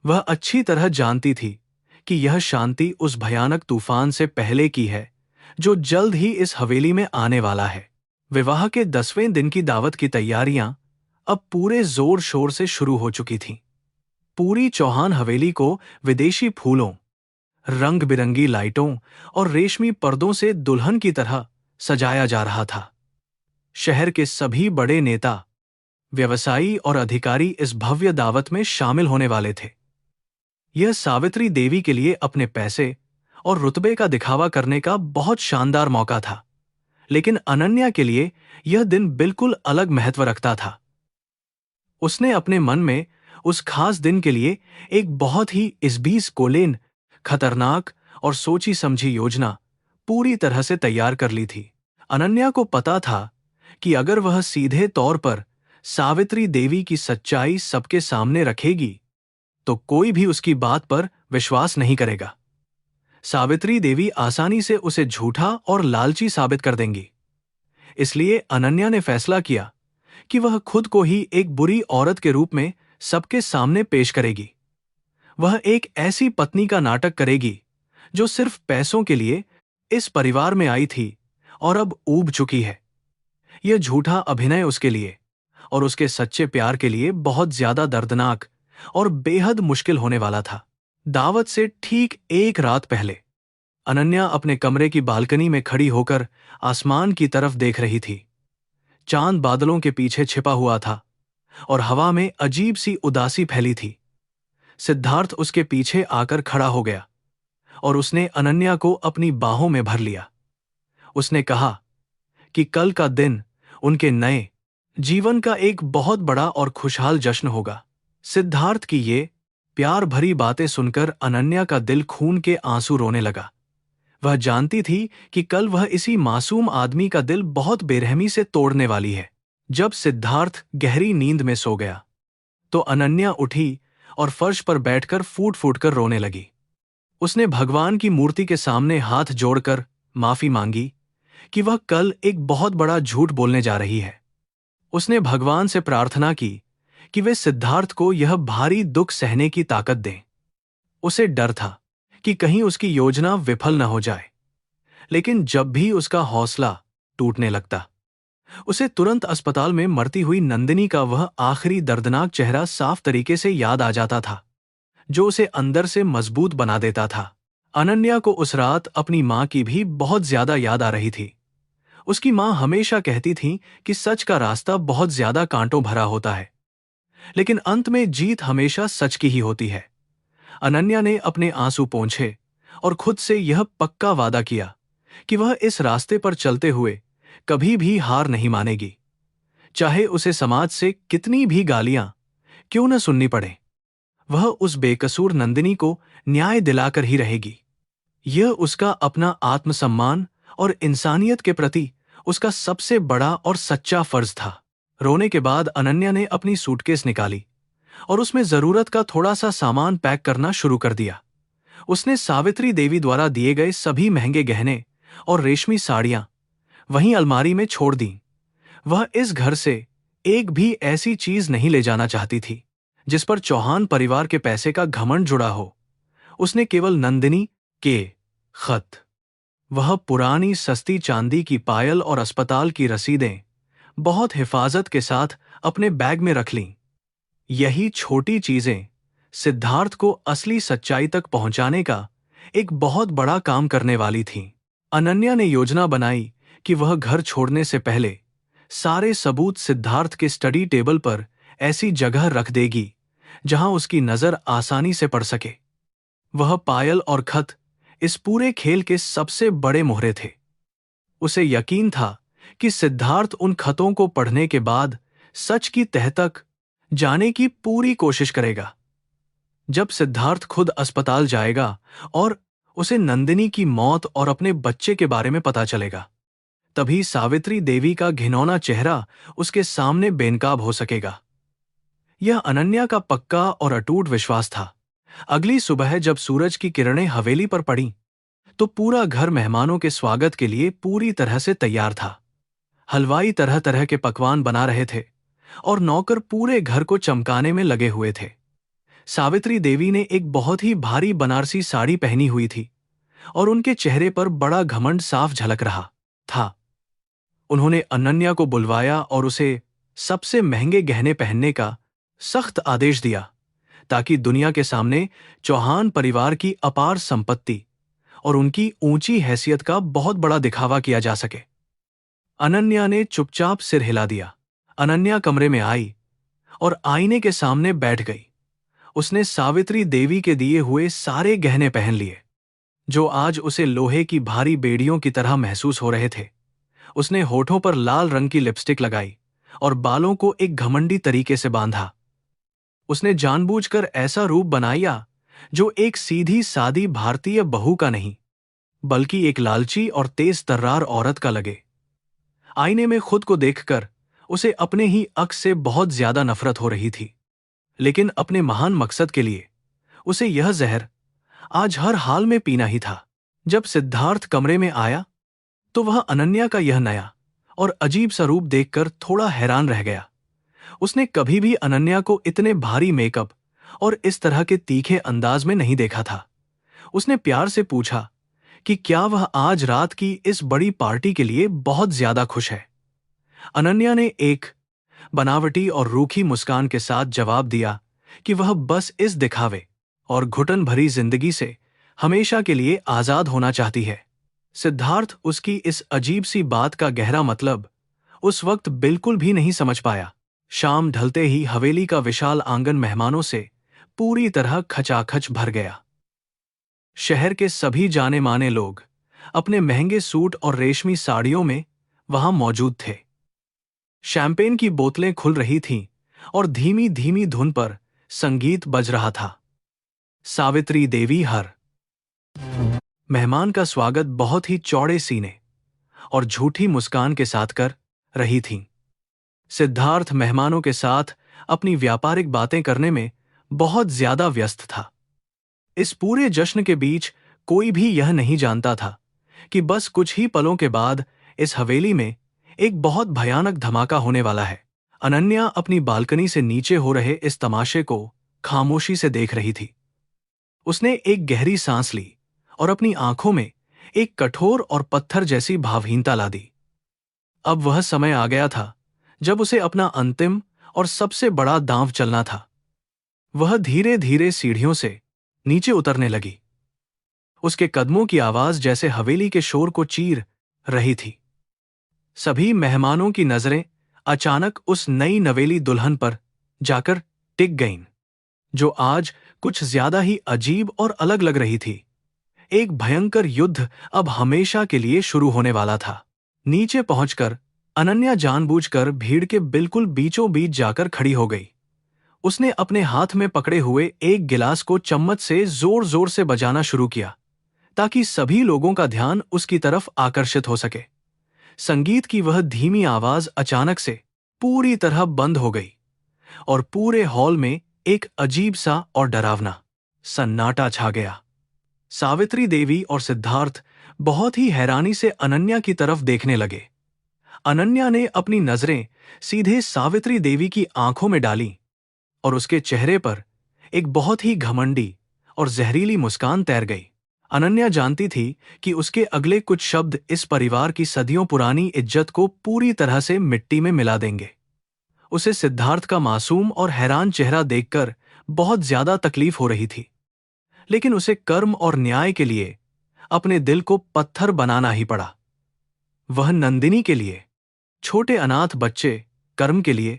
वह अच्छी तरह जानती थी कि यह शांति उस भयानक तूफान से पहले की है, जो जल्द ही इस हवेली में आने वाला है। विवाह के 10वें दिन की दावत की तैयारियां अब पूरे जोर शोर से शुरू हो चुकी थीं। पूरी चौहान हवेली को विदेशी फूलों, रंग बिरंगी लाइटों और रेशमी पर्दों से दुल्हन की तरह सजाया जा रहा था। शहर के सभी बड़े नेता, व्यवसायी और अधिकारी इस भव्य दावत में शामिल होने वाले थे। यह सावित्री देवी के लिए अपने पैसे और रुतबे का दिखावा करने का बहुत शानदार मौका था, लेकिन अनन्या के लिए यह दिन बिल्कुल अलग महत्व रखता था। उसने अपने मन में उस खास दिन के लिए एक बहुत ही इसबीस कोलेन खतरनाक और सोची समझी योजना पूरी तरह से तैयार कर ली थी। अनन्या को पता था कि अगर वह सीधे तौर पर सावित्री देवी की सच्चाई सबके सामने रखेगी तो कोई भी उसकी बात पर विश्वास नहीं करेगा। सावित्री देवी आसानी से उसे झूठा और लालची साबित कर देंगी। इसलिए अनन्या ने फैसला किया कि वह खुद को ही एक बुरी औरत के रूप में सबके सामने पेश करेगी। वह एक ऐसी पत्नी का नाटक करेगी जो सिर्फ पैसों के लिए इस परिवार में आई थी और अब ऊब चुकी है। यह झूठा अभिनय उसके लिए और उसके सच्चे प्यार के लिए बहुत ज्यादा दर्दनाक और बेहद मुश्किल होने वाला था। दावत से ठीक एक रात पहले अनन्या अपने कमरे की बालकनी में खड़ी होकर आसमान की तरफ देख रही थी। चांद बादलों के पीछे छिपा हुआ था और हवा में अजीब सी उदासी फैली थी। सिद्धार्थ उसके पीछे आकर खड़ा हो गया और उसने अनन्या को अपनी बाहों में भर लिया। उसने कहा कि कल का दिन उनके नए जीवन का एक बहुत बड़ा और खुशहाल जश्न होगा। सिद्धार्थ की ये प्यार भरी बातें सुनकर अनन्या का दिल खून के आंसू रोने लगा। वह जानती थी कि कल वह इसी मासूम आदमी का दिल बहुत बेरहमी से तोड़ने वाली है। जब सिद्धार्थ गहरी नींद में सो गया तो अनन्या उठी और फर्श पर बैठकर फूट फूट कर रोने लगी। उसने भगवान की मूर्ति के सामने हाथ जोड़कर माफी मांगी कि वह कल एक बहुत बड़ा झूठ बोलने जा रही है। उसने भगवान से प्रार्थना की कि वे सिद्धार्थ को यह भारी दुख सहने की ताकत दें। उसे डर था कि कहीं उसकी योजना विफल न हो जाए, लेकिन जब भी उसका हौसला टूटने लगता उसे तुरंत अस्पताल में मरती हुई नंदिनी का वह आखिरी दर्दनाक चेहरा साफ तरीके से याद आ जाता था, जो उसे अंदर से मजबूत बना देता था। अनन्या को उस रात अपनी मां की भी बहुत ज्यादा याद आ रही थी। उसकी मां हमेशा कहती थी कि सच का रास्ता बहुत ज्यादा कांटों भरा होता है, लेकिन अंत में जीत हमेशा सच की ही होती है। अनन्या ने अपने आंसू पोंछे और खुद से यह पक्का वादा किया कि वह इस रास्ते पर चलते हुए कभी भी हार नहीं मानेगी, चाहे उसे समाज से कितनी भी गालियां क्यों न सुननी पड़े। वह उस बेकसूर नंदिनी को न्याय दिलाकर ही रहेगी। यह उसका अपना आत्मसम्मान और इंसानियत के प्रति उसका सबसे बड़ा और सच्चा फर्ज था। रोने के बाद अनन्या ने अपनी सूटकेस निकाली और उसमें जरूरत का थोड़ा सा सामान पैक करना शुरू कर दिया। उसने सावित्री देवी द्वारा दिए गए सभी महंगे गहने और रेशमी साड़ियां वहीं अलमारी में छोड़ दी। वह इस घर से एक भी ऐसी चीज नहीं ले जाना चाहती थी जिस पर चौहान परिवार के पैसे का घमंड जुड़ा हो। उसने केवल नंदिनी के खत, वह पुरानी सस्ती चांदी की पायल और अस्पताल की रसीदें बहुत हिफाजत के साथ अपने बैग में रख लीं। यही छोटी चीजें सिद्धार्थ को असली सच्चाई तक पहुंचाने का एक बहुत बड़ा काम करने वाली थीं। अनन्या ने योजना बनाई कि वह घर छोड़ने से पहले सारे सबूत सिद्धार्थ के स्टडी टेबल पर ऐसी जगह रख देगी जहां उसकी नजर आसानी से पड़ सके। वह पायल और खत इस पूरे खेल के सबसे बड़े मोहरे थे। उसे यकीन था कि सिद्धार्थ उन खतों को पढ़ने के बाद सच की तह तक जाने की पूरी कोशिश करेगा। जब सिद्धार्थ खुद अस्पताल जाएगा और उसे नंदिनी की मौत और अपने बच्चे के बारे में पता चलेगा, तभी सावित्री देवी का घिनौना चेहरा उसके सामने बेनकाब हो सकेगा। यह अनन्या का पक्का और अटूट विश्वास था। अगली सुबह जब सूरज की किरणें हवेली पर पड़ीं, तो पूरा घर मेहमानों के स्वागत के लिए पूरी तरह से तैयार था। हलवाई तरह तरह के पकवान बना रहे थे और नौकर पूरे घर को चमकाने में लगे हुए थे। सावित्री देवी ने एक बहुत ही भारी बनारसी साड़ी पहनी हुई थी और उनके चेहरे पर बड़ा घमंड साफ झलक रहा था। उन्होंने अनन्या को बुलवाया और उसे सबसे महंगे गहने पहनने का सख्त आदेश दिया, ताकि दुनिया के सामने चौहान परिवार की अपार संपत्ति और उनकी ऊंची हैसियत का बहुत बड़ा दिखावा किया जा सके। अनन्या ने चुपचाप सिर हिला दिया। अनन्या कमरे में आई और आईने के सामने बैठ गई। उसने सावित्री देवी के दिए हुए सारे गहने पहन लिए, जो आज उसे लोहे की भारी बेड़ियों की तरह महसूस हो रहे थे। उसने होठों पर लाल रंग की लिपस्टिक लगाई और बालों को एक घमंडी तरीके से बांधा। उसने जानबूझकर ऐसा रूप बनाया जो एक सीधी सादी भारतीय बहू का नहीं, बल्कि एक लालची और तेज तर्रार औरत का लगे। आईने में खुद को देखकर उसे अपने ही अक्स से बहुत ज्यादा नफरत हो रही थी, लेकिन अपने महान मकसद के लिए उसे यह जहर आज हर हाल में पीना ही था। जब सिद्धार्थ कमरे में आया तो वह अनन्या का यह नया और अजीब सा रूप देखकर थोड़ा हैरान रह गया। उसने कभी भी अनन्या को इतने भारी मेकअप और इस तरह के तीखे अंदाज में नहीं देखा था। उसने प्यार से पूछा कि क्या वह आज रात की इस बड़ी पार्टी के लिए बहुत ज्यादा खुश है। अनन्या ने एक बनावटी और रूखी मुस्कान के साथ जवाब दिया कि वह बस इस दिखावे और घुटन भरी जिंदगी से हमेशा के लिए आजाद होना चाहती है। सिद्धार्थ उसकी इस अजीब सी बात का गहरा मतलब उस वक्त बिल्कुल भी नहीं समझ पाया। शाम ढलते ही हवेली का विशाल आंगन मेहमानों से पूरी तरह खचाखच भर गया। शहर के सभी जाने माने लोग अपने महंगे सूट और रेशमी साड़ियों में वहां मौजूद थे। शैंपेन की बोतलें खुल रही थीं और धीमी धीमी धुन पर संगीत बज रहा था। सावित्री देवी हर मेहमान का स्वागत बहुत ही चौड़े सीने और झूठी मुस्कान के साथ कर रही थीं। सिद्धार्थ मेहमानों के साथ अपनी व्यापारिक बातें करने में बहुत ज्यादा व्यस्त था। इस पूरे जश्न के बीच कोई भी यह नहीं जानता था कि बस कुछ ही पलों के बाद इस हवेली में एक बहुत भयानक धमाका होने वाला है। अनन्या अपनी बालकनी से नीचे हो रहे इस तमाशे को खामोशी से देख रही थी। उसने एक गहरी सांस ली और अपनी आंखों में एक कठोर और पत्थर जैसी भावहीनता ला दी। अब वह समय आ गया था जब उसे अपना अंतिम और सबसे बड़ा दांव चलना था। वह धीरे धीरे सीढ़ियों से नीचे उतरने लगी। उसके कदमों की आवाज जैसे हवेली के शोर को चीर रही थी। सभी मेहमानों की नजरें अचानक उस नई नवेली दुल्हन पर जाकर टिक गईं, जो आज कुछ ज्यादा ही अजीब और अलग लग रही थी। एक भयंकर युद्ध अब हमेशा के लिए शुरू होने वाला था। नीचे पहुंचकर अनन्या जानबूझकर भीड़ के बिल्कुल बीचों बीच जाकर खड़ी हो गई। उसने अपने हाथ में पकड़े हुए एक गिलास को चम्मच से जोर जोर से बजाना शुरू किया ताकि सभी लोगों का ध्यान उसकी तरफ आकर्षित हो सके। संगीत की वह धीमी आवाज अचानक से पूरी तरह बंद हो गई और पूरे हॉल में एक अजीब सा और डरावना सन्नाटा छा गया। सावित्री देवी और सिद्धार्थ बहुत ही हैरानी से अनन्या की तरफ देखने लगे। अनन्या ने अपनी नजरें सीधे सावित्री देवी की आंखों में डाली और उसके चेहरे पर एक बहुत ही घमंडी और जहरीली मुस्कान तैर गई। अनन्या जानती थी कि उसके अगले कुछ शब्द इस परिवार की सदियों पुरानी इज्जत को पूरी तरह से मिट्टी में मिला देंगे। उसे सिद्धार्थ का मासूम और हैरान चेहरा देखकर बहुत ज्यादा तकलीफ हो रही थी, लेकिन उसे कर्म और न्याय के लिए अपने दिल को पत्थर बनाना ही पड़ा। वह नंदिनी के लिए, छोटे अनाथ बच्चे कर्म के लिए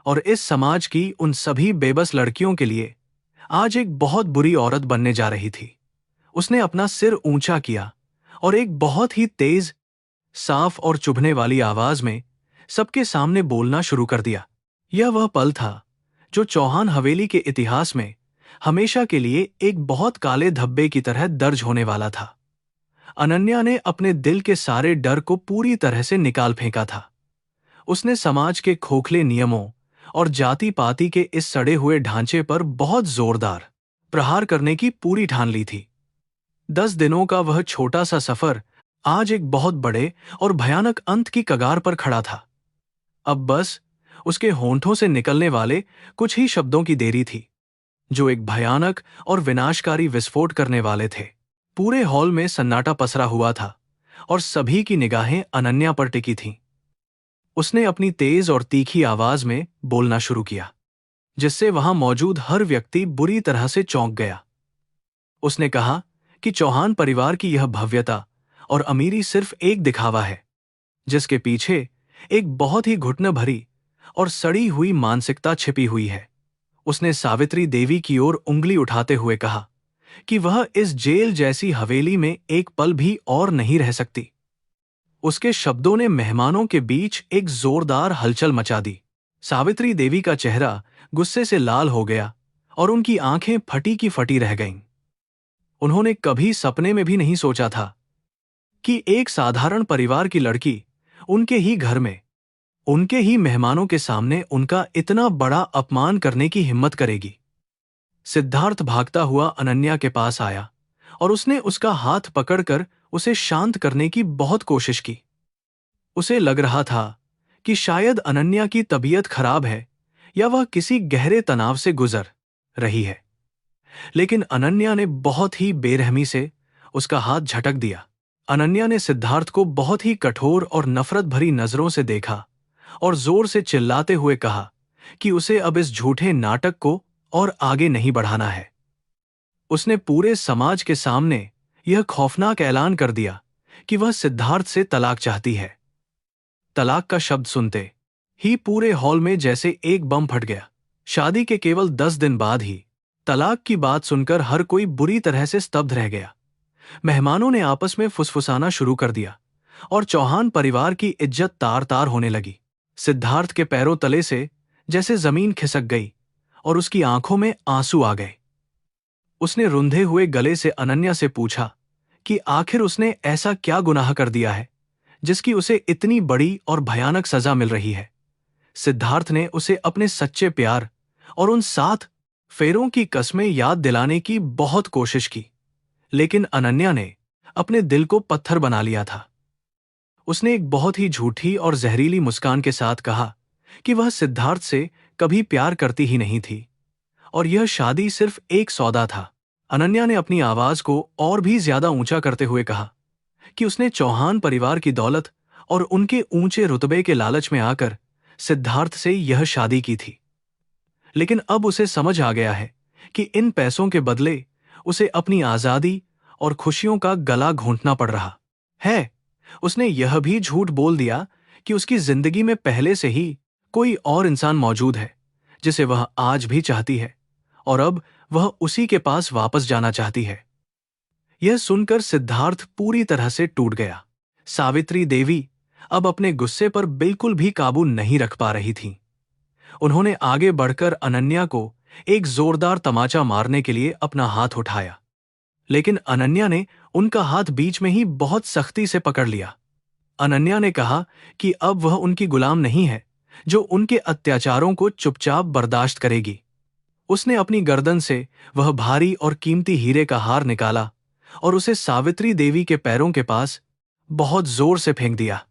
और इस समाज की उन सभी बेबस लड़कियों के लिए आज एक बहुत बुरी औरत बनने जा रही थी। उसने अपना सिर ऊंचा किया और एक बहुत ही तेज, साफ और चुभने वाली आवाज में सबके सामने बोलना शुरू कर दिया। यह वह पल था जो चौहान हवेली के इतिहास में हमेशा के लिए एक बहुत काले धब्बे की तरह दर्ज होने वाला था। अनन्या ने अपने दिल के सारे डर को पूरी तरह से निकाल फेंका था। उसने समाज के खोखले नियमों और जाति पाति के इस सड़े हुए ढांचे पर बहुत जोरदार प्रहार करने की पूरी ठान ली थी। 10 दिनों का वह छोटा सा सफर आज एक बहुत बड़े और भयानक अंत की कगार पर खड़ा था। अब बस उसके होंठों से निकलने वाले कुछ ही शब्दों की देरी थी, जो एक भयानक और विनाशकारी विस्फोट करने वाले थे। पूरे हॉल में सन्नाटा पसरा हुआ था और सभी की निगाहें अनन्या पर टिकी थीं। उसने अपनी तेज और तीखी आवाज में बोलना शुरू किया, जिससे वहां मौजूद हर व्यक्ति बुरी तरह से चौंक गया। उसने कहा कि चौहान परिवार की यह भव्यता और अमीरी सिर्फ एक दिखावा है, जिसके पीछे एक बहुत ही घुटन भरी और सड़ी हुई मानसिकता छिपी हुई है। उसने सावित्री देवी की ओर उंगली उठाते हुए कहा कि वह इस जेल जैसी हवेली में एक पल भी और नहीं रह सकती। उसके शब्दों ने मेहमानों के बीच एक जोरदार हलचल मचा दी। सावित्री देवी का चेहरा गुस्से से लाल हो गया और उनकी आंखें फटी की फटी रह गईं। उन्होंने कभी सपने में भी नहीं सोचा था कि एक साधारण परिवार की लड़की उनके ही घर में, उनके ही मेहमानों के सामने उनका इतना बड़ा अपमान करने की हिम्मत करेगी। सिद्धार्थ भागता हुआ अनन्या के पास आया और उसने उसका हाथ पकड़कर उसे शांत करने की बहुत कोशिश की। उसे लग रहा था कि शायद अनन्या की तबीयत खराब है या वह किसी गहरे तनाव से गुजर रही है, लेकिन अनन्या ने बहुत ही बेरहमी से उसका हाथ झटक दिया। अनन्या ने सिद्धार्थ को बहुत ही कठोर और नफरत भरी नजरों से देखा और जोर से चिल्लाते हुए कहा कि उसे अब इस झूठे नाटक को और आगे नहीं बढ़ाना है। उसने पूरे समाज के सामने यह खौफनाक ऐलान कर दिया कि वह सिद्धार्थ से तलाक चाहती है। तलाक का शब्द सुनते ही पूरे हॉल में जैसे एक बम फट गया। शादी के केवल 10 दिन बाद ही तलाक की बात सुनकर हर कोई बुरी तरह से स्तब्ध रह गया। मेहमानों ने आपस में फुसफुसाना शुरू कर दिया और चौहान परिवार की इज्जत तार तार होने लगी। सिद्धार्थ के पैरों तले से जैसे जमीन खिसक गई और उसकी आंखों में आंसू आ गए। उसने रुंधे हुए गले से अनन्या से पूछा कि आखिर उसने ऐसा क्या गुनाह कर दिया है जिसकी उसे इतनी बड़ी और भयानक सजा मिल रही है। सिद्धार्थ ने उसे अपने सच्चे प्यार और उन 7 फेरों की कस्में याद दिलाने की बहुत कोशिश की, लेकिन अनन्या ने अपने दिल को पत्थर बना लिया था। उसने एक बहुत ही झूठी और जहरीली मुस्कान के साथ कहा कि वह सिद्धार्थ से कभी प्यार करती ही नहीं थी और यह शादी सिर्फ एक सौदा था। अनन्या ने अपनी आवाज को और भी ज्यादा ऊंचा करते हुए कहा कि उसने चौहान परिवार की दौलत और उनके ऊंचे रुतबे के लालच में आकर सिद्धार्थ से यह शादी की थी, लेकिन अब उसे समझ आ गया है कि इन पैसों के बदले उसे अपनी आजादी और खुशियों का गला घोंटना पड़ रहा है। उसने यह भी झूठ बोल दिया कि उसकी जिंदगी में पहले से ही कोई और इंसान मौजूद है जिसे वह आज भी चाहती है और अब वह उसी के पास वापस जाना चाहती है। यह सुनकर सिद्धार्थ पूरी तरह से टूट गया। सावित्री देवी अब अपने गुस्से पर बिल्कुल भी काबू नहीं रख पा रही थीं। उन्होंने आगे बढ़कर अनन्या को एक जोरदार तमाचा मारने के लिए अपना हाथ उठाया, लेकिन अनन्या ने उनका हाथ बीच में ही बहुत सख्ती से पकड़ लिया। अनन्या ने कहा कि अब वह उनकी गुलाम नहीं है जो उनके अत्याचारों को चुपचाप बर्दाश्त करेगी। उसने अपनी गर्दन से वह भारी और कीमती हीरे का हार निकाला और उसे सावित्री देवी के पैरों के पास बहुत जोर से फेंक दिया।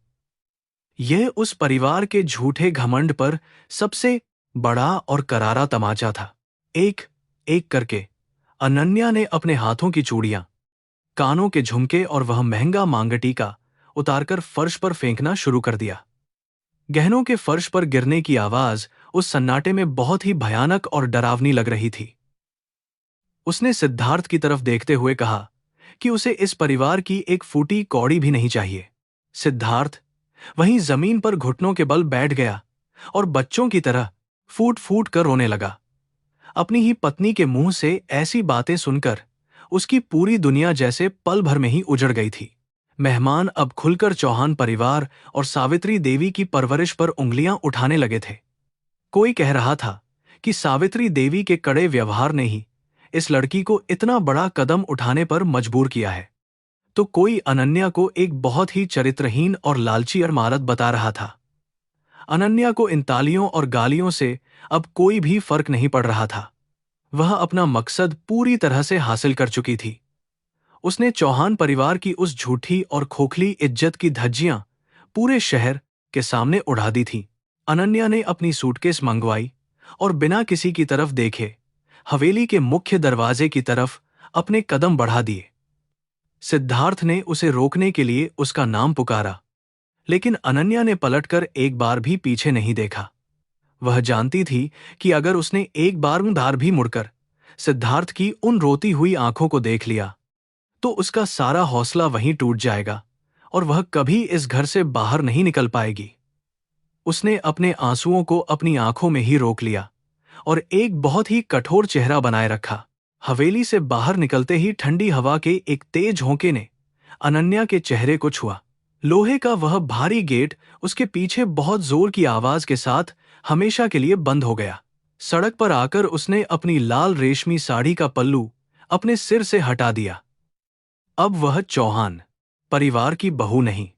यह उस परिवार के झूठे घमंड पर सबसे बड़ा और करारा तमाचा था। एक एक करके अनन्या ने अपने हाथों की चूड़ियां, कानों के झुमके और वह महंगा मांगटीका उतारकर फर्श पर फेंकना शुरू कर दिया। गहनों के फर्श पर गिरने की आवाज उस सन्नाटे में बहुत ही भयानक और डरावनी लग रही थी। उसने सिद्धार्थ की तरफ देखते हुए कहा कि उसे इस परिवार की एक फूटी कौड़ी भी नहीं चाहिए। सिद्धार्थ वहीं जमीन पर घुटनों के बल बैठ गया और बच्चों की तरह फूट फूट कर रोने लगा। अपनी ही पत्नी के मुंह से ऐसी बातें सुनकर उसकी पूरी दुनिया जैसे पल भर में ही उजड़ गई थी। मेहमान अब खुलकर चौहान परिवार और सावित्री देवी की परवरिश पर उंगलियां उठाने लगे थे। कोई कह रहा था कि सावित्री देवी के कड़े व्यवहार ने ही इस लड़की को इतना बड़ा कदम उठाने पर मजबूर किया है, तो कोई अनन्या को एक बहुत ही चरित्रहीन और लालची अमारत बता रहा था। अनन्या को इन तालियों और गालियों से अब कोई भी फर्क नहीं पड़ रहा था। वह अपना मकसद पूरी तरह से हासिल कर चुकी थी। उसने चौहान परिवार की उस झूठी और खोखली इज्जत की धज्जियां पूरे शहर के सामने उड़ा दी थी। अनन्या ने अपनी सूटकेस मंगवाई और बिना किसी की तरफ देखे हवेली के मुख्य दरवाजे की तरफ अपने कदम बढ़ा दिए। सिद्धार्थ ने उसे रोकने के लिए उसका नाम पुकारा, लेकिन अनन्या ने पलटकर एक बार भी पीछे नहीं देखा। वह जानती थी कि अगर उसने एक बार उधार भी मुड़कर सिद्धार्थ की उन रोती हुई आंखों को देख लिया तो उसका सारा हौसला वहीं टूट जाएगा और वह कभी इस घर से बाहर नहीं निकल पाएगी। उसने अपने आंसुओं को अपनी आंखों में ही रोक लिया और एक बहुत ही कठोर चेहरा बनाए रखा। हवेली से बाहर निकलते ही ठंडी हवा के एक तेज झोंके ने अनन्या के चेहरे को छुआ लोहे का वह भारी गेट उसके पीछे बहुत जोर की आवाज के साथ हमेशा के लिए बंद हो गया। सड़क पर आकर उसने अपनी लाल रेशमी साड़ी का पल्लू अपने सिर से हटा दिया। अब वह चौहान परिवार की बहू नहीं,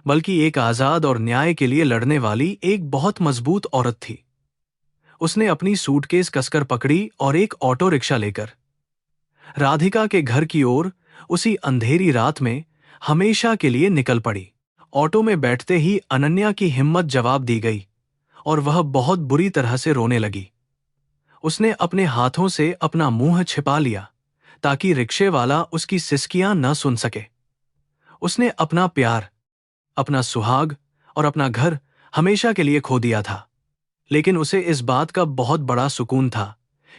बल्कि एक आजाद और न्याय के लिए लड़ने वाली एक बहुत मजबूत औरत थी। उसने अपनी सूटकेस कसकर पकड़ी और एक ऑटो रिक्शा लेकर राधिका के घर की ओर उसी अंधेरी रात में हमेशा के लिए निकल पड़ी। ऑटो में बैठते ही अनन्या की हिम्मत जवाब दी गई और वह बहुत बुरी तरह से रोने लगी। उसने अपने हाथों से अपना मुंह छिपा लिया ताकि रिक्शे वाला उसकी सिसकियां न सुन सके। उसने अपना प्यार, अपना सुहाग और अपना घर हमेशा के लिए खो दिया था, लेकिन उसे इस बात का बहुत बड़ा सुकून था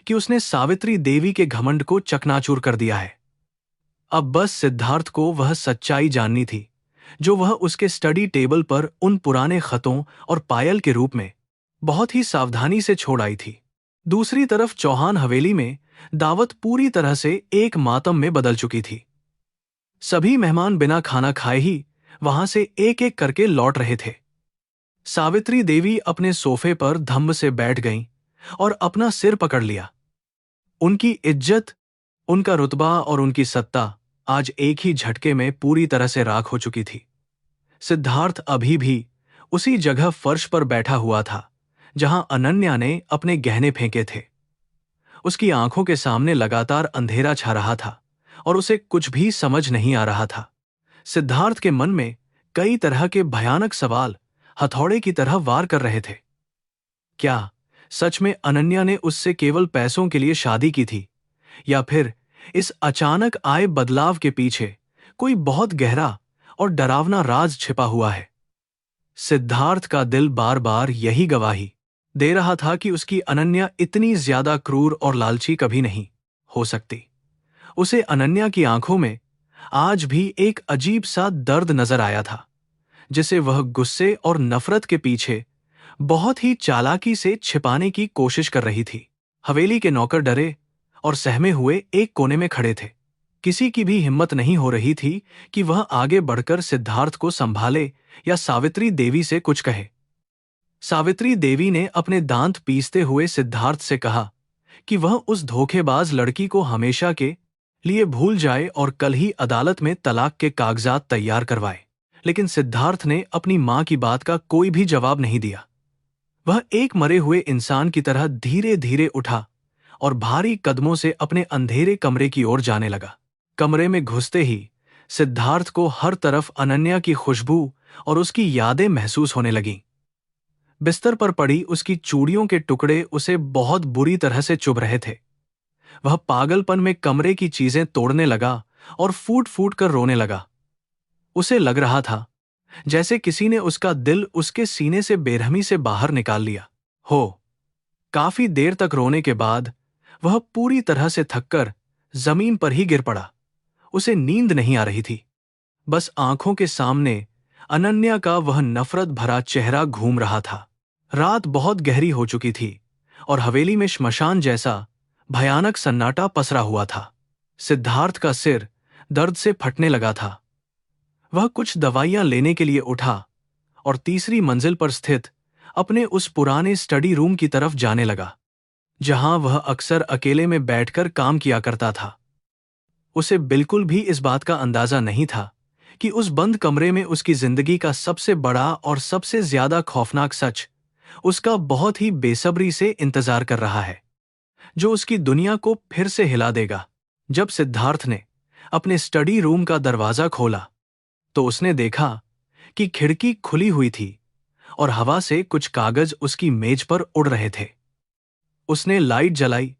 कि उसने सावित्री देवी के घमंड को चकनाचूर कर दिया है। अब बस सिद्धार्थ को वह सच्चाई जाननी थी जो वह उसके स्टडी टेबल पर उन पुराने खतों और पायल के रूप में बहुत ही सावधानी से छोड़ आई थी। दूसरी तरफ चौहान हवेली में दावत पूरी तरह से एक मातम में बदल चुकी थी। सभी मेहमान बिना खाना खाए ही वहां से एक एक करके लौट रहे थे। सावित्री देवी अपने सोफे पर धम्म से बैठ गईं और अपना सिर पकड़ लिया। उनकी इज्जत, उनका रुतबा और उनकी सत्ता आज एक ही झटके में पूरी तरह से राख हो चुकी थी। सिद्धार्थ अभी भी उसी जगह फर्श पर बैठा हुआ था जहां अनन्या ने अपने गहने फेंके थे। उसकी आंखों के सामने लगातार अंधेरा छा रहा था और उसे कुछ भी समझ नहीं आ रहा था। सिद्धार्थ के मन में कई तरह के भयानक सवाल हथौड़े की तरह वार कर रहे थे। क्या सच में अनन्या ने उससे केवल पैसों के लिए शादी की थी, या फिर इस अचानक आए बदलाव के पीछे कोई बहुत गहरा और डरावना राज छिपा हुआ है? सिद्धार्थ का दिल बार बार यही गवाही दे रहा था कि उसकी अनन्या इतनी ज्यादा क्रूर और लालची कभी नहीं हो सकती। उसे अनन्या की आंखों में आज भी एक अजीब सा दर्द नजर आया था, जिसे वह गुस्से और नफरत के पीछे बहुत ही चालाकी से छिपाने की कोशिश कर रही थी। हवेली के नौकर डरे और सहमे हुए एक कोने में खड़े थे। किसी की भी हिम्मत नहीं हो रही थी कि वह आगे बढ़कर सिद्धार्थ को संभाले या सावित्री देवी से कुछ कहे। सावित्री देवी ने अपने दांत पीसते हुए सिद्धार्थ से कहा कि वह उस धोखेबाज लड़की को हमेशा के लिए भूल जाए और कल ही अदालत में तलाक के कागजात तैयार करवाए। लेकिन सिद्धार्थ ने अपनी मां की बात का कोई भी जवाब नहीं दिया। वह एक मरे हुए इंसान की तरह धीरे धीरे उठा और भारी कदमों से अपने अंधेरे कमरे की ओर जाने लगा। कमरे में घुसते ही सिद्धार्थ को हर तरफ अनन्या की खुशबू और उसकी यादें महसूस होने लगीं। बिस्तर पर पड़ी उसकी चूड़ियों के टुकड़े उसे बहुत बुरी तरह से चुभ रहे थे। वह पागलपन में कमरे की चीजें तोड़ने लगा और फूट फूट कर रोने लगा। उसे लग रहा था जैसे किसी ने उसका दिल उसके सीने से बेरहमी से बाहर निकाल लिया हो। काफी देर तक रोने के बाद वह पूरी तरह से थककर जमीन पर ही गिर पड़ा। उसे नींद नहीं आ रही थी, बस आंखों के सामने अनन्या का वह नफरत भरा चेहरा घूम रहा था। रात बहुत गहरी हो चुकी थी और हवेली में श्मशान जैसा भयानक सन्नाटा पसरा हुआ था। सिद्धार्थ का सिर दर्द से फटने लगा था। वह कुछ दवाइयां लेने के लिए उठा और तीसरी मंजिल पर स्थित अपने उस पुराने स्टडी रूम की तरफ जाने लगा जहां वह अक्सर अकेले में बैठकर काम किया करता था। उसे बिल्कुल भी इस बात का अंदाजा नहीं था कि उस बंद कमरे में उसकी जिंदगी का सबसे बड़ा और सबसे ज्यादा खौफनाक सच उसका बहुत ही बेसब्री से इंतजार कर रहा है, जो उसकी दुनिया को फिर से हिला देगा। जब सिद्धार्थ ने अपने स्टडी रूम का दरवाजा खोला तो उसने देखा कि खिड़की खुली हुई थी और हवा से कुछ कागज उसकी मेज पर उड़ रहे थे। उसने लाइट जलाई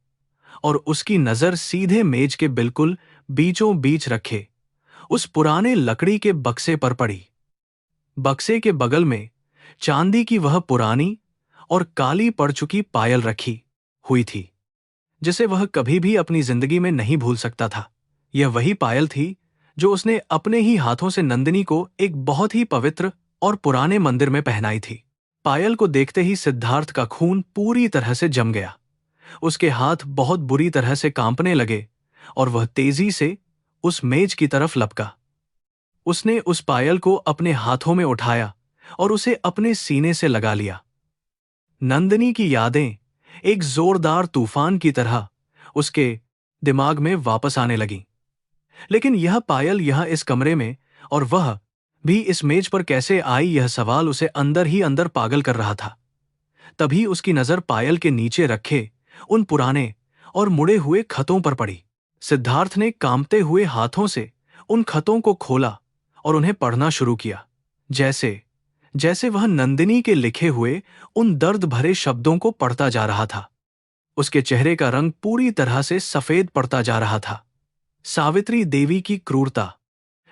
और उसकी नजर सीधे मेज के बिल्कुल बीचों बीच रखे उस पुराने लकड़ी के बक्से पर पड़ी। बक्से के बगल में चांदी की वह पुरानी और काली पड़ चुकी पायल रखी हुई थी, जिसे वह कभी भी अपनी जिंदगी में नहीं भूल सकता था। यह वही पायल थी जो उसने अपने ही हाथों से नंदिनी को एक बहुत ही पवित्र और पुराने मंदिर में पहनाई थी। पायल को देखते ही सिद्धार्थ का खून पूरी तरह से जम गया। उसके हाथ बहुत बुरी तरह से कांपने लगे और वह तेजी से उस मेज की तरफ लपका। उसने उस पायल को अपने हाथों में उठाया और उसे अपने सीने से लगा लिया। नंदिनी की यादें एक जोरदार तूफान की तरह उसके दिमाग में वापस आने लगीं। लेकिन यह पायल यह इस कमरे में और वह भी इस मेज पर कैसे आई, यह सवाल उसे अंदर ही अंदर पागल कर रहा था। तभी उसकी नजर पायल के नीचे रखे उन पुराने और मुड़े हुए खतों पर पड़ी। सिद्धार्थ ने कांपते हुए हाथों से उन खतों को खोला और उन्हें पढ़ना शुरू किया, जैसे जैसे वह नंदिनी के लिखे हुए उन दर्द भरे शब्दों को पढ़ता जा रहा था। उसके चेहरे का रंग पूरी तरह से सफेद पड़ता जा रहा था। सावित्री देवी की क्रूरता,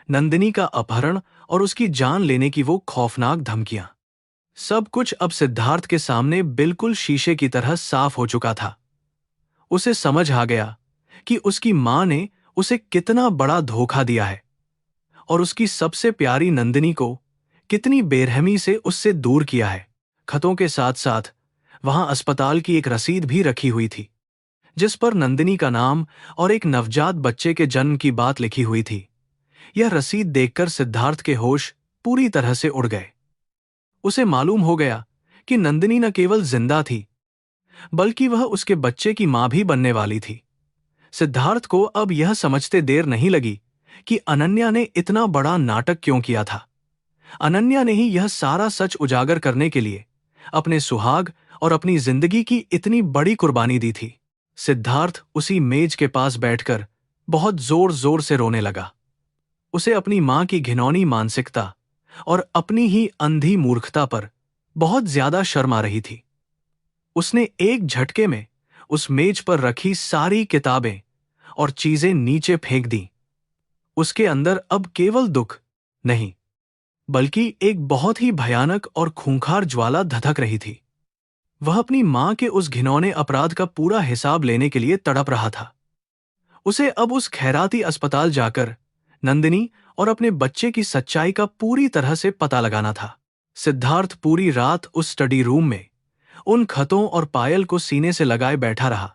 नंदिनी का अपहरण और उसकी जान लेने की वो खौफनाक धमकियां, सब कुछ अब सिद्धार्थ के सामने बिल्कुल शीशे की तरह साफ हो चुका था। उसे समझ आ गया कि उसकी मां ने उसे कितना बड़ा धोखा दिया है और उसकी सबसे प्यारी नंदिनी को कितनी बेरहमी से उससे दूर किया है। खतों के साथ साथ वहां अस्पताल की एक रसीद भी रखी हुई थी, जिस पर नंदिनी का नाम और एक नवजात बच्चे के जन्म की बात लिखी हुई थी। यह रसीद देखकर सिद्धार्थ के होश पूरी तरह से उड़ गए। उसे मालूम हो गया कि नंदिनी न केवल जिंदा थी, बल्कि वह उसके बच्चे की मां भी बनने वाली थी। सिद्धार्थ को अब यह समझते देर नहीं लगी कि अनन्या ने इतना बड़ा नाटक क्यों किया था। अनन्या ने ही यह सारा सच उजागर करने के लिए अपने सुहाग और अपनी जिंदगी की इतनी बड़ी कुर्बानी दी थी। सिद्धार्थ उसी मेज के पास बैठकर बहुत जोर जोर से रोने लगा। उसे अपनी मां की घिनौनी मानसिकता और अपनी ही अंधी मूर्खता पर बहुत ज्यादा शर्म आ रही थी। उसने एक झटके में उस मेज पर रखी सारी किताबें और चीजें नीचे फेंक दी। उसके अंदर अब केवल दुख नहीं, बल्कि एक बहुत ही भयानक और खूंखार ज्वाला धधक रही थी। वह अपनी मां के उस घिनौने अपराध का पूरा हिसाब लेने के लिए तड़प रहा था। उसे अब उस खैराती अस्पताल जाकर नंदिनी और अपने बच्चे की सच्चाई का पूरी तरह से पता लगाना था। सिद्धार्थ पूरी रात उस स्टडी रूम में उन खतों और पायल को सीने से लगाए बैठा रहा।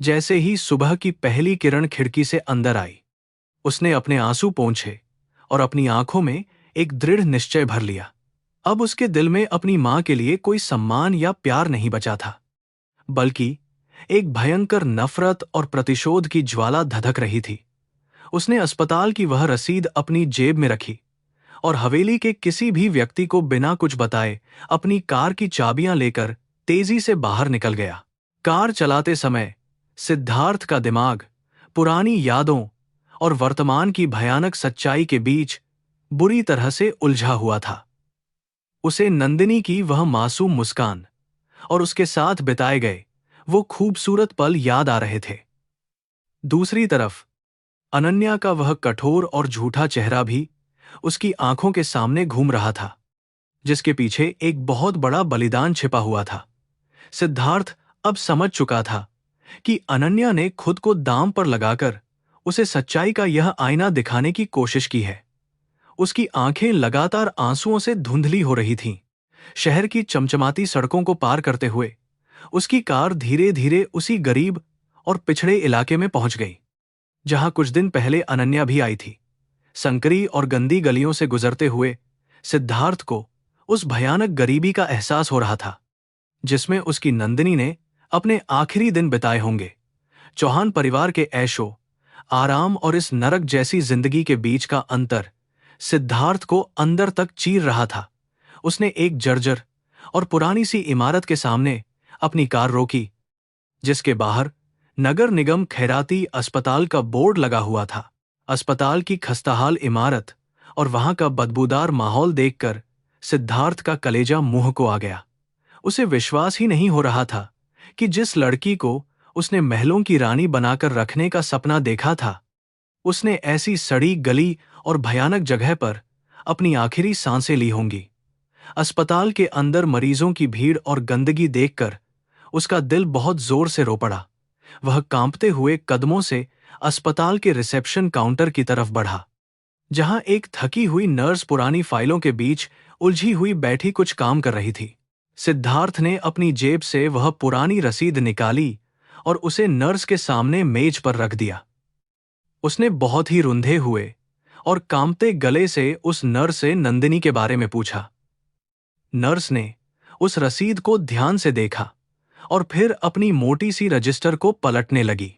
जैसे ही सुबह की पहली किरण खिड़की से अंदर आई, उसने अपने आंसू पोंछे और अपनी आंखों में एक दृढ़ निश्चय भर लिया। अब उसके दिल में अपनी मां के लिए कोई सम्मान या प्यार नहीं बचा था, बल्कि एक भयंकर नफरत और प्रतिशोध की ज्वाला धधक रही थी। उसने अस्पताल की वह रसीद अपनी जेब में रखी और हवेली के किसी भी व्यक्ति को बिना कुछ बताए अपनी कार की चाबियां लेकर तेजी से बाहर निकल गया। कार चलाते समय सिद्धार्थ का दिमाग पुरानी यादों और वर्तमान की भयानक सच्चाई के बीच बुरी तरह से उलझा हुआ था। उसे नंदिनी की वह मासूम मुस्कान और उसके साथ बिताए गए वो खूबसूरत पल याद आ रहे थे। दूसरी तरफ अनन्या का वह कठोर और झूठा चेहरा भी उसकी आंखों के सामने घूम रहा था, जिसके पीछे एक बहुत बड़ा बलिदान छिपा हुआ था। सिद्धार्थ अब समझ चुका था कि अनन्या ने खुद को दांव पर लगाकर उसे सच्चाई का यह आईना दिखाने की कोशिश की है। उसकी आंखें लगातार आंसुओं से धुंधली हो रही थीं। शहर की चमचमाती सड़कों को पार करते हुए उसकी कार धीरे धीरे उसी गरीब और पिछड़े इलाके में पहुंच गई, जहां कुछ दिन पहले अनन्या भी आई थी। संकरी और गंदी गलियों से गुजरते हुए सिद्धार्थ को उस भयानक गरीबी का एहसास हो रहा था, जिसमें उसकी नंदिनी ने अपने आखिरी दिन बिताए होंगे। चौहान परिवार के ऐशो आराम और इस नरक जैसी जिंदगी के बीच का अंतर सिद्धार्थ को अंदर तक चीर रहा था। उसने एक जर्जर और पुरानी सी इमारत के सामने अपनी कार रोकी, जिसके बाहर नगर निगम खैराती अस्पताल का बोर्ड लगा हुआ था। अस्पताल की खस्ताहाल इमारत और वहां का बदबूदार माहौल देखकर सिद्धार्थ का कलेजा मुंह को आ गया। उसे विश्वास ही नहीं हो रहा था कि जिस लड़की को उसने महलों की रानी बनाकर रखने का सपना देखा था, उसने ऐसी सड़ी गली और भयानक जगह पर अपनी आखिरी सांसें ली होंगी। अस्पताल के अंदर मरीजों की भीड़ और गंदगी देखकर उसका दिल बहुत जोर से रो पड़ा। वह कांपते हुए कदमों से अस्पताल के रिसेप्शन काउंटर की तरफ बढ़ा, जहां एक थकी हुई नर्स पुरानी फाइलों के बीच उलझी हुई बैठी कुछ काम कर रही थी। सिद्धार्थ ने अपनी जेब से वह पुरानी रसीद निकाली और उसे नर्स के सामने मेज पर रख दिया। उसने बहुत ही रुंधे हुए और कांपते गले से उस नर्स से नंदिनी के बारे में पूछा। नर्स ने उस रसीद को ध्यान से देखा और फिर अपनी मोटी सी रजिस्टर को पलटने लगी।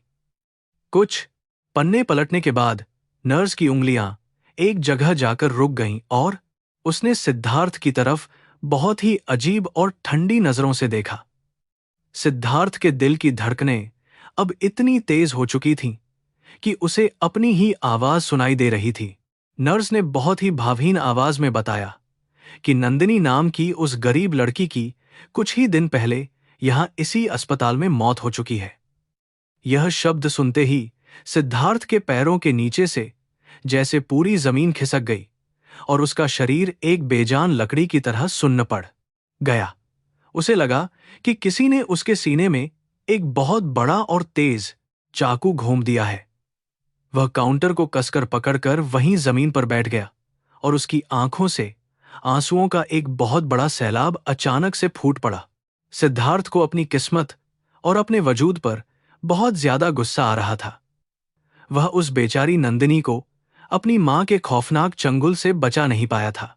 कुछ पन्ने पलटने के बाद नर्स की उंगलियां एक जगह जाकर रुक गईं और उसने सिद्धार्थ की तरफ बहुत ही अजीब और ठंडी नजरों से देखा। सिद्धार्थ के दिल की धड़कनें अब इतनी तेज हो चुकी थीं कि उसे अपनी ही आवाज सुनाई दे रही थी। नर्स ने बहुत ही भावहीन आवाज में बताया कि नंदिनी नाम की उस गरीब लड़की की कुछ ही दिन पहले यहां इसी अस्पताल में मौत हो चुकी है। यह शब्द सुनते ही सिद्धार्थ के पैरों के नीचे से जैसे पूरी जमीन खिसक गई और उसका शरीर एक बेजान लकड़ी की तरह सुन्न पड़ गया। उसे लगा कि किसी ने उसके सीने में एक बहुत बड़ा और तेज चाकू घोंप दिया है। वह काउंटर को कसकर पकड़कर वहीं जमीन पर बैठ गया और उसकी आंखों से आंसुओं का एक बहुत बड़ा सैलाब अचानक से फूट पड़ा। सिद्धार्थ को अपनी किस्मत और अपने वजूद पर बहुत ज्यादा गुस्सा आ रहा था। वह उस बेचारी नंदिनी को अपनी मां के खौफनाक चंगुल से बचा नहीं पाया था।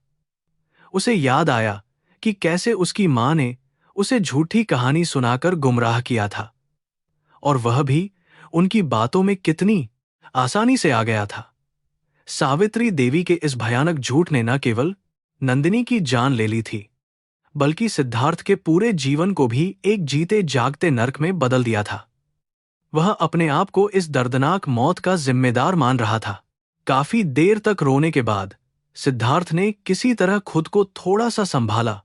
उसे याद आया कि कैसे उसकी मां ने उसे झूठी कहानी सुनाकर गुमराह किया था और वह भी उनकी बातों में कितनी आसानी से आ गया था। सावित्री देवी के इस भयानक झूठ ने न केवल नंदिनी की जान ले ली थी, बल्कि सिद्धार्थ के पूरे जीवन को भी एक जीते जागते नर्क में बदल दिया था। वह अपने आप को इस दर्दनाक मौत का जिम्मेदार मान रहा था। काफी देर तक रोने के बाद सिद्धार्थ ने किसी तरह खुद को थोड़ा सा संभाला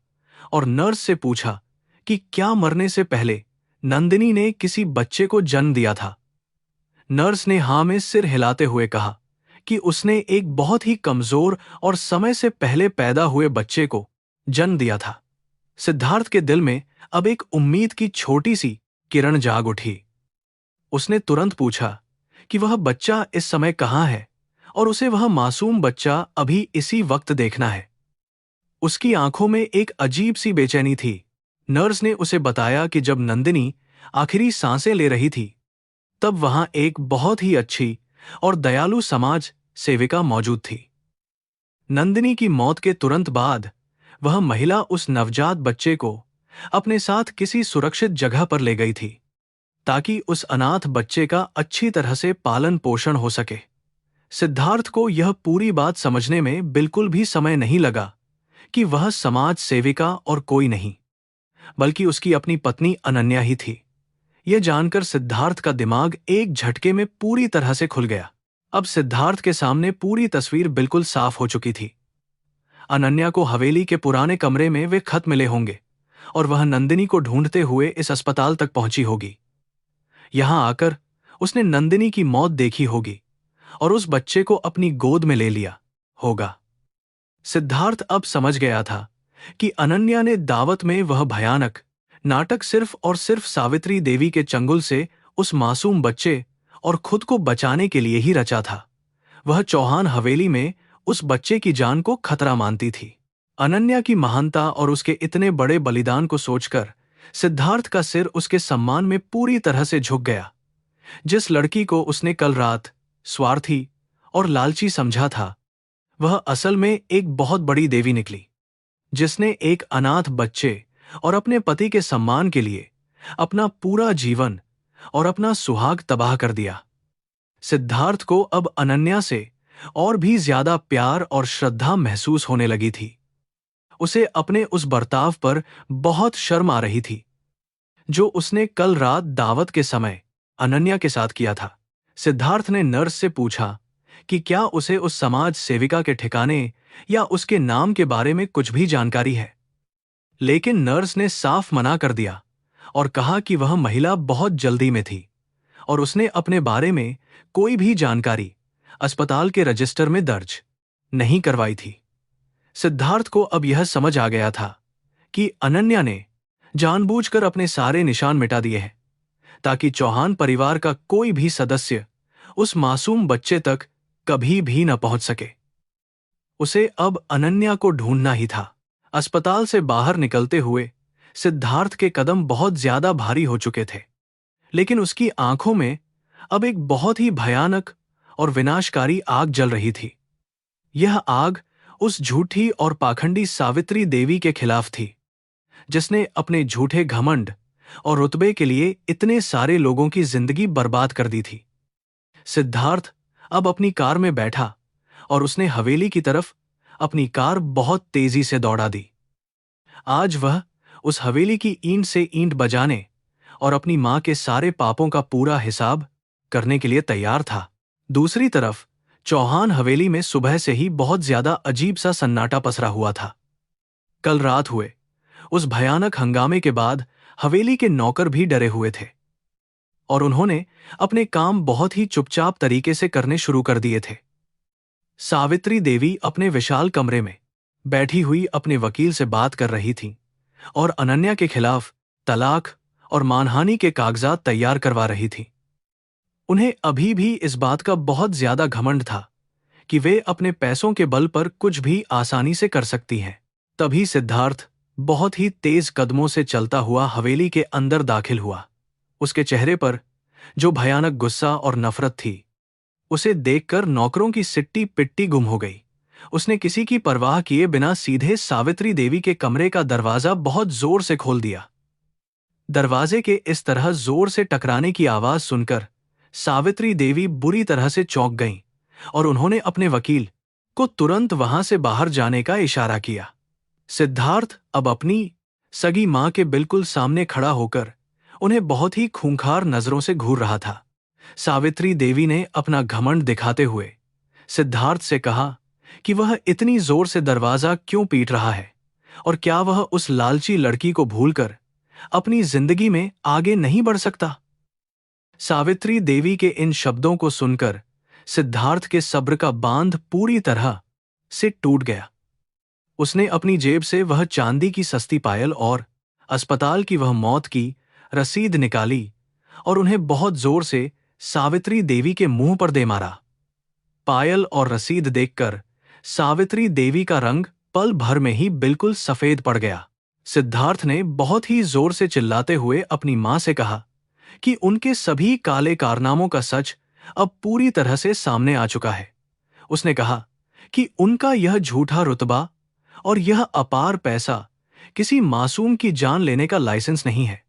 और नर्स से पूछा कि क्या मरने से पहले नंदिनी ने किसी बच्चे को जन्म दिया था। नर्स ने हां में सिर हिलाते हुए कहा कि उसने एक बहुत ही कमजोर और समय से पहले पैदा हुए बच्चे को जन्म दिया था। सिद्धार्थ के दिल में अब एक उम्मीद की छोटी सी किरण जाग उठी। उसने तुरंत पूछा कि वह बच्चा इस समय कहां है और उसे वह मासूम बच्चा अभी इसी वक्त देखना है। उसकी आंखों में एक अजीब सी बेचैनी थी। नर्स ने उसे बताया कि जब नंदिनी आखिरी सांसें ले रही थी तब वहां एक बहुत ही अच्छी और दयालु समाज सेविका मौजूद थी। नंदिनी की मौत के तुरंत बाद वह महिला उस नवजात बच्चे को अपने साथ किसी सुरक्षित जगह पर ले गई थी ताकि उस अनाथ बच्चे का अच्छी तरह से पालन पोषण हो सके। सिद्धार्थ को यह पूरी बात समझने में बिल्कुल भी समय नहीं लगा कि वह समाज सेविका और कोई नहीं बल्कि उसकी अपनी पत्नी अनन्या ही थी। यह जानकर सिद्धार्थ का दिमाग एक झटके में पूरी तरह से खुल गया। अब सिद्धार्थ के सामने पूरी तस्वीर बिल्कुल साफ हो चुकी थी। अनन्या को हवेली के पुराने कमरे में वे खत मिले होंगे और वह नंदिनी को ढूंढते हुए इस अस्पताल तक पहुंची होगी। यहां आकर उसने नंदिनी की मौत देखी होगी और उस बच्चे को अपनी गोद में ले लिया होगा। सिद्धार्थ अब समझ गया था कि अनन्या ने दावत में वह भयानक नाटक सिर्फ और सिर्फ सावित्री देवी के चंगुल से उस मासूम बच्चे और खुद को बचाने के लिए ही रचा था। वह चौहान हवेली में उस बच्चे की जान को खतरा मानती थी। अनन्या की महानता और उसके इतने बड़े बलिदान को सोचकर सिद्धार्थ का सिर उसके सम्मान में पूरी तरह से झुक गया। जिस लड़की को उसने कल रात स्वार्थी और लालची समझा था, वह असल में एक बहुत बड़ी देवी निकली, जिसने एक अनाथ बच्चे और अपने पति के सम्मान के लिए अपना पूरा जीवन और अपना सुहाग तबाह कर दिया। सिद्धार्थ को अब अनन्या से और भी ज्यादा प्यार और श्रद्धा महसूस होने लगी थी। उसे अपने उस बर्ताव पर बहुत शर्म आ रही थी जो उसने कल रात दावत के समय अनन्या के साथ किया था। सिद्धार्थ ने नर्स से पूछा कि क्या उसे उस समाज सेविका के ठिकाने या उसके नाम के बारे में कुछ भी जानकारी है, लेकिन नर्स ने साफ मना कर दिया और कहा कि वह महिला बहुत जल्दी में थी और उसने अपने बारे में कोई भी जानकारी अस्पताल के रजिस्टर में दर्ज नहीं करवाई थी। सिद्धार्थ को अब यह समझ आ गया था कि अनन्या ने जानबूझकर अपने सारे निशान मिटा दिए हैं ताकि चौहान परिवार का कोई भी सदस्य उस मासूम बच्चे तक कभी भी न पहुंच सके। उसे अब अनन्या को ढूंढना ही था। अस्पताल से बाहर निकलते हुए सिद्धार्थ के कदम बहुत ज्यादा भारी हो चुके थे, लेकिन उसकी आंखों में अब एक बहुत ही भयानक और विनाशकारी आग जल रही थी। यह आग उस झूठी और पाखंडी सावित्री देवी के खिलाफ थी, जिसने अपने झूठे घमंड और रुतबे के लिए इतने सारे लोगों की जिंदगी बर्बाद कर दी थी। सिद्धार्थ अब अपनी कार में बैठा और उसने हवेली की तरफ अपनी कार बहुत तेजी से दौड़ा दी। आज वह उस हवेली की ईंट से ईंट बजाने और अपनी मां के सारे पापों का पूरा हिसाब करने के लिए तैयार था। दूसरी तरफ चौहान हवेली में सुबह से ही बहुत ज्यादा अजीब सा सन्नाटा पसरा हुआ था। कल रात हुए उस भयानक हंगामे के बाद हवेली के नौकर भी डरे हुए थे और उन्होंने अपने काम बहुत ही चुपचाप तरीके से करने शुरू कर दिए थे। सावित्री देवी अपने विशाल कमरे में बैठी हुई अपने वकील से बात कर रही थीं और अनन्या के खिलाफ तलाक और मानहानि के कागजात तैयार करवा रही थीं। उन्हें अभी भी इस बात का बहुत ज्यादा घमंड था कि वे अपने पैसों के बल पर कुछ भी आसानी से कर सकती हैं। तभी सिद्धार्थ बहुत ही तेज कदमों से चलता हुआ हवेली के अंदर दाखिल हुआ। उसके चेहरे पर जो भयानक गुस्सा और नफरत थी, उसे देखकर नौकरों की सिट्टी पिट्टी गुम हो गई। उसने किसी की परवाह किए बिना सीधे सावित्री देवी के कमरे का दरवाजा बहुत जोर से खोल दिया। दरवाजे के इस तरह जोर से टकराने की आवाज सुनकर सावित्री देवी बुरी तरह से चौंक गईं और उन्होंने अपने वकील को तुरंत वहां से बाहर जाने का इशारा किया। सिद्धार्थ अब अपनी सगी मां के बिल्कुल सामने खड़ा होकर उन्हें बहुत ही खूंखार नजरों से घूर रहा था। सावित्री देवी ने अपना घमंड दिखाते हुए सिद्धार्थ से कहा कि वह इतनी जोर से दरवाजा क्यों पीट रहा है और क्या वह उस लालची लड़की को भूलकर अपनी जिंदगी में आगे नहीं बढ़ सकता। सावित्री देवी के इन शब्दों को सुनकर सिद्धार्थ के सब्र का बांध पूरी तरह से टूट गया। उसने अपनी जेब से वह चांदी की सस्ती पायल और अस्पताल की वह मौत की रसीद निकाली और उन्हें बहुत जोर से सावित्री देवी के मुंह पर दे मारा। पायल और रसीद देखकर सावित्री देवी का रंग पल भर में ही बिल्कुल सफेद पड़ गया। सिद्धार्थ ने बहुत ही जोर से चिल्लाते हुए अपनी मां से कहा कि उनके सभी काले कारनामों का सच अब पूरी तरह से सामने आ चुका है। उसने कहा कि उनका यह झूठा रुतबा और यह अपार पैसा किसी मासूम की जान लेने का लाइसेंस नहीं है।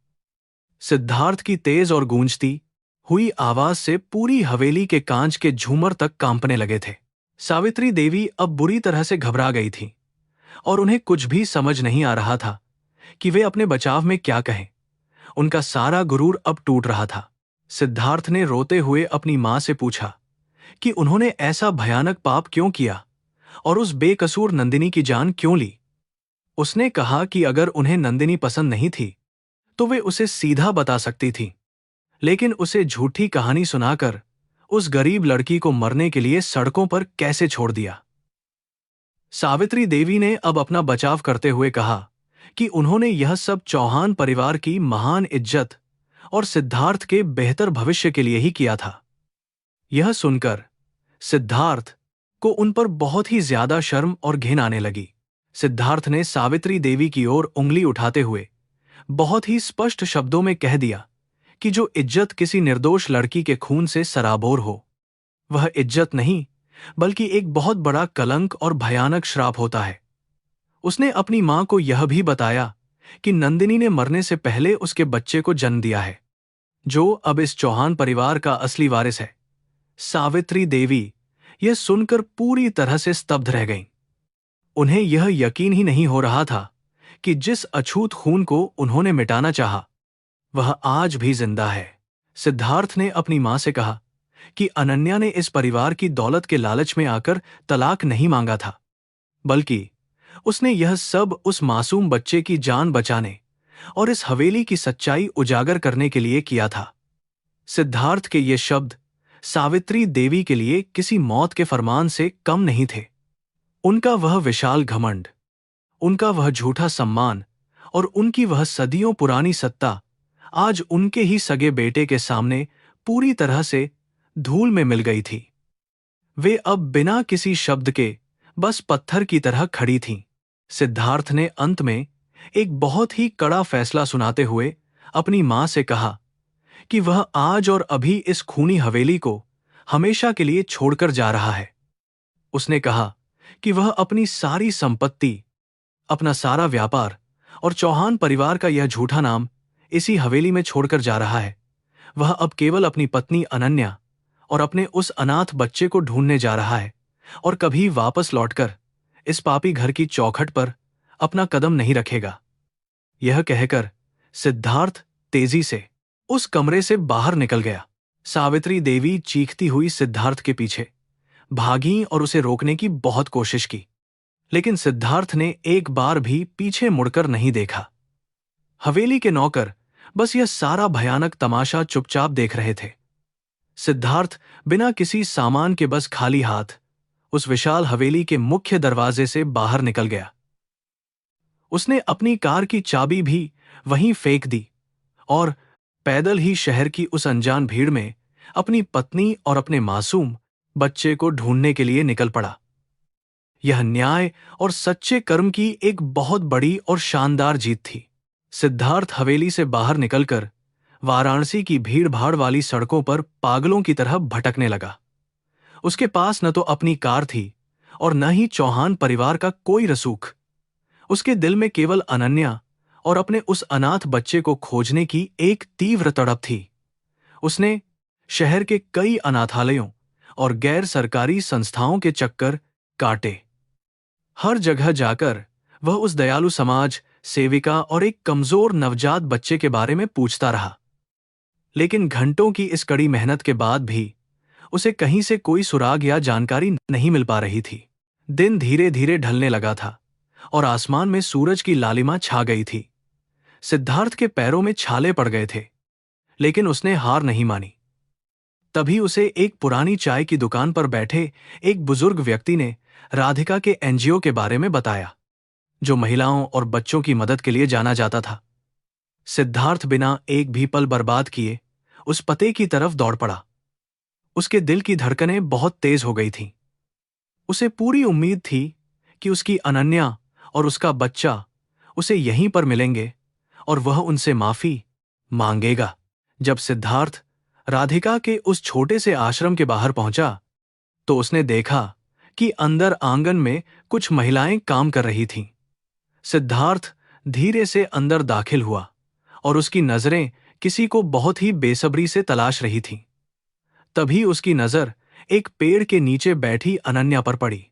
सिद्धार्थ की तेज और गूंजती हुई आवाज से पूरी हवेली के कांच के झूमर तक कांपने लगे थे। सावित्री देवी अब बुरी तरह से घबरा गई थीं और उन्हें कुछ भी समझ नहीं आ रहा था कि वे अपने बचाव में क्या कहें। उनका सारा गुरूर अब टूट रहा था। सिद्धार्थ ने रोते हुए अपनी मां से पूछा कि उन्होंने ऐसा भयानक पाप क्यों किया और उस बेकसूर नंदिनी की जान क्यों ली। उसने कहा कि अगर उन्हें नंदिनी पसंद नहीं थी तो वे उसे सीधा बता सकती थी, लेकिन उसे झूठी कहानी सुनाकर उस गरीब लड़की को मरने के लिए सड़कों पर कैसे छोड़ दिया। सावित्री देवी ने अब अपना बचाव करते हुए कहा कि उन्होंने यह सब चौहान परिवार की महान इज्जत और सिद्धार्थ के बेहतर भविष्य के लिए ही किया था। यह सुनकर सिद्धार्थ को उन पर बहुत ही ज्यादा शर्म और घिन आने लगी। सिद्धार्थ ने सावित्री देवी की ओर उंगली उठाते हुए बहुत ही स्पष्ट शब्दों में कह दिया कि जो इज्जत किसी निर्दोष लड़की के खून से सराबोर हो, वह इज्जत नहीं बल्कि एक बहुत बड़ा कलंक और भयानक श्राप होता है। उसने अपनी मां को यह भी बताया कि नंदिनी ने मरने से पहले उसके बच्चे को जन्म दिया है, जो अब इस चौहान परिवार का असली वारिस है। सावित्री देवी यह सुनकर पूरी तरह से स्तब्ध रह गईं। उन्हें यह यकीन ही नहीं हो रहा था कि जिस अछूत खून को उन्होंने मिटाना चाहा, वह आज भी जिंदा है। सिद्धार्थ ने अपनी मां से कहा कि अनन्या ने इस परिवार की दौलत के लालच में आकर तलाक नहीं मांगा था, बल्कि उसने यह सब उस मासूम बच्चे की जान बचाने और इस हवेली की सच्चाई उजागर करने के लिए किया था। सिद्धार्थ के ये शब्द सावित्री देवी के लिए किसी मौत के फरमान से कम नहीं थे। उनका वह विशाल घमंड, उनका वह झूठा सम्मान और उनकी वह सदियों पुरानी सत्ता आज उनके ही सगे बेटे के सामने पूरी तरह से धूल में मिल गई थी। वे अब बिना किसी शब्द के बस पत्थर की तरह खड़ी थीं। सिद्धार्थ ने अंत में एक बहुत ही कड़ा फैसला सुनाते हुए अपनी मां से कहा कि वह आज और अभी इस खूनी हवेली को हमेशा के लिए छोड़कर जा रहा है। उसने कहा कि वह अपनी सारी संपत्ति, अपना सारा व्यापार और चौहान परिवार का यह झूठा नाम इसी हवेली में छोड़कर जा रहा है। वह अब केवल अपनी पत्नी अनन्या और अपने उस अनाथ बच्चे को ढूंढने जा रहा है और कभी वापस लौटकर इस पापी घर की चौखट पर अपना कदम नहीं रखेगा। यह कहकर सिद्धार्थ तेजी से उस कमरे से बाहर निकल गया। सावित्री देवी चीखती हुई सिद्धार्थ के पीछे भागी और उसे रोकने की बहुत कोशिश की, लेकिन सिद्धार्थ ने एक बार भी पीछे मुड़कर नहीं देखा। हवेली के नौकर बस यह सारा भयानक तमाशा चुपचाप देख रहे थे। सिद्धार्थ बिना किसी सामान के बस खाली हाथ उस विशाल हवेली के मुख्य दरवाजे से बाहर निकल गया। उसने अपनी कार की चाबी भी वहीं फेंक दी और पैदल ही शहर की उस अनजान भीड़ में अपनी पत्नी और अपने मासूम बच्चे को ढूंढने के लिए निकल पड़ा। यह न्याय और सच्चे कर्म की एक बहुत बड़ी और शानदार जीत थी। सिद्धार्थ हवेली से बाहर निकलकर वाराणसी की भीड़-भाड़ वाली सड़कों पर पागलों की तरह भटकने लगा। उसके पास न तो अपनी कार थी और न ही चौहान परिवार का कोई रसूख। उसके दिल में केवल अनन्या और अपने उस अनाथ बच्चे को खोजने की एक तीव्र तड़प थी। उसने शहर के कई अनाथालयों और गैर सरकारी संस्थाओं के चक्कर काटे। हर जगह जाकर वह उस दयालु समाज सेविका और एक कमजोर नवजात बच्चे के बारे में पूछता रहा, लेकिन घंटों की इस कड़ी मेहनत के बाद भी उसे कहीं से कोई सुराग या जानकारी नहीं मिल पा रही थी। दिन धीरे धीरे ढलने लगा था और आसमान में सूरज की लालिमा छा गई थी। सिद्धार्थ के पैरों में छाले पड़ गए थे, लेकिन उसने हार नहीं मानी। तभी उसे एक पुरानी चाय की दुकान पर बैठे एक बुजुर्ग व्यक्ति ने राधिका के एनजीओ के बारे में बताया, जो महिलाओं और बच्चों की मदद के लिए जाना जाता था। सिद्धार्थ बिना एक भी पल बर्बाद किए उस पते की तरफ दौड़ पड़ा। उसके दिल की धड़कनें बहुत तेज हो गई थीं। उसे पूरी उम्मीद थी कि उसकी अनन्या और उसका बच्चा उसे यहीं पर मिलेंगे और वह उनसे माफी मांगेगा। जब सिद्धार्थ राधिका के उस छोटे से आश्रम के बाहर पहुंचा, तो उसने देखा कि अंदर आंगन में कुछ महिलाएं काम कर रही थीं। सिद्धार्थ धीरे से अंदर दाखिल हुआ और उसकी नजरें किसी को बहुत ही बेसब्री से तलाश रही थीं। तभी उसकी नजर एक पेड़ के नीचे बैठी अनन्या पर पड़ी।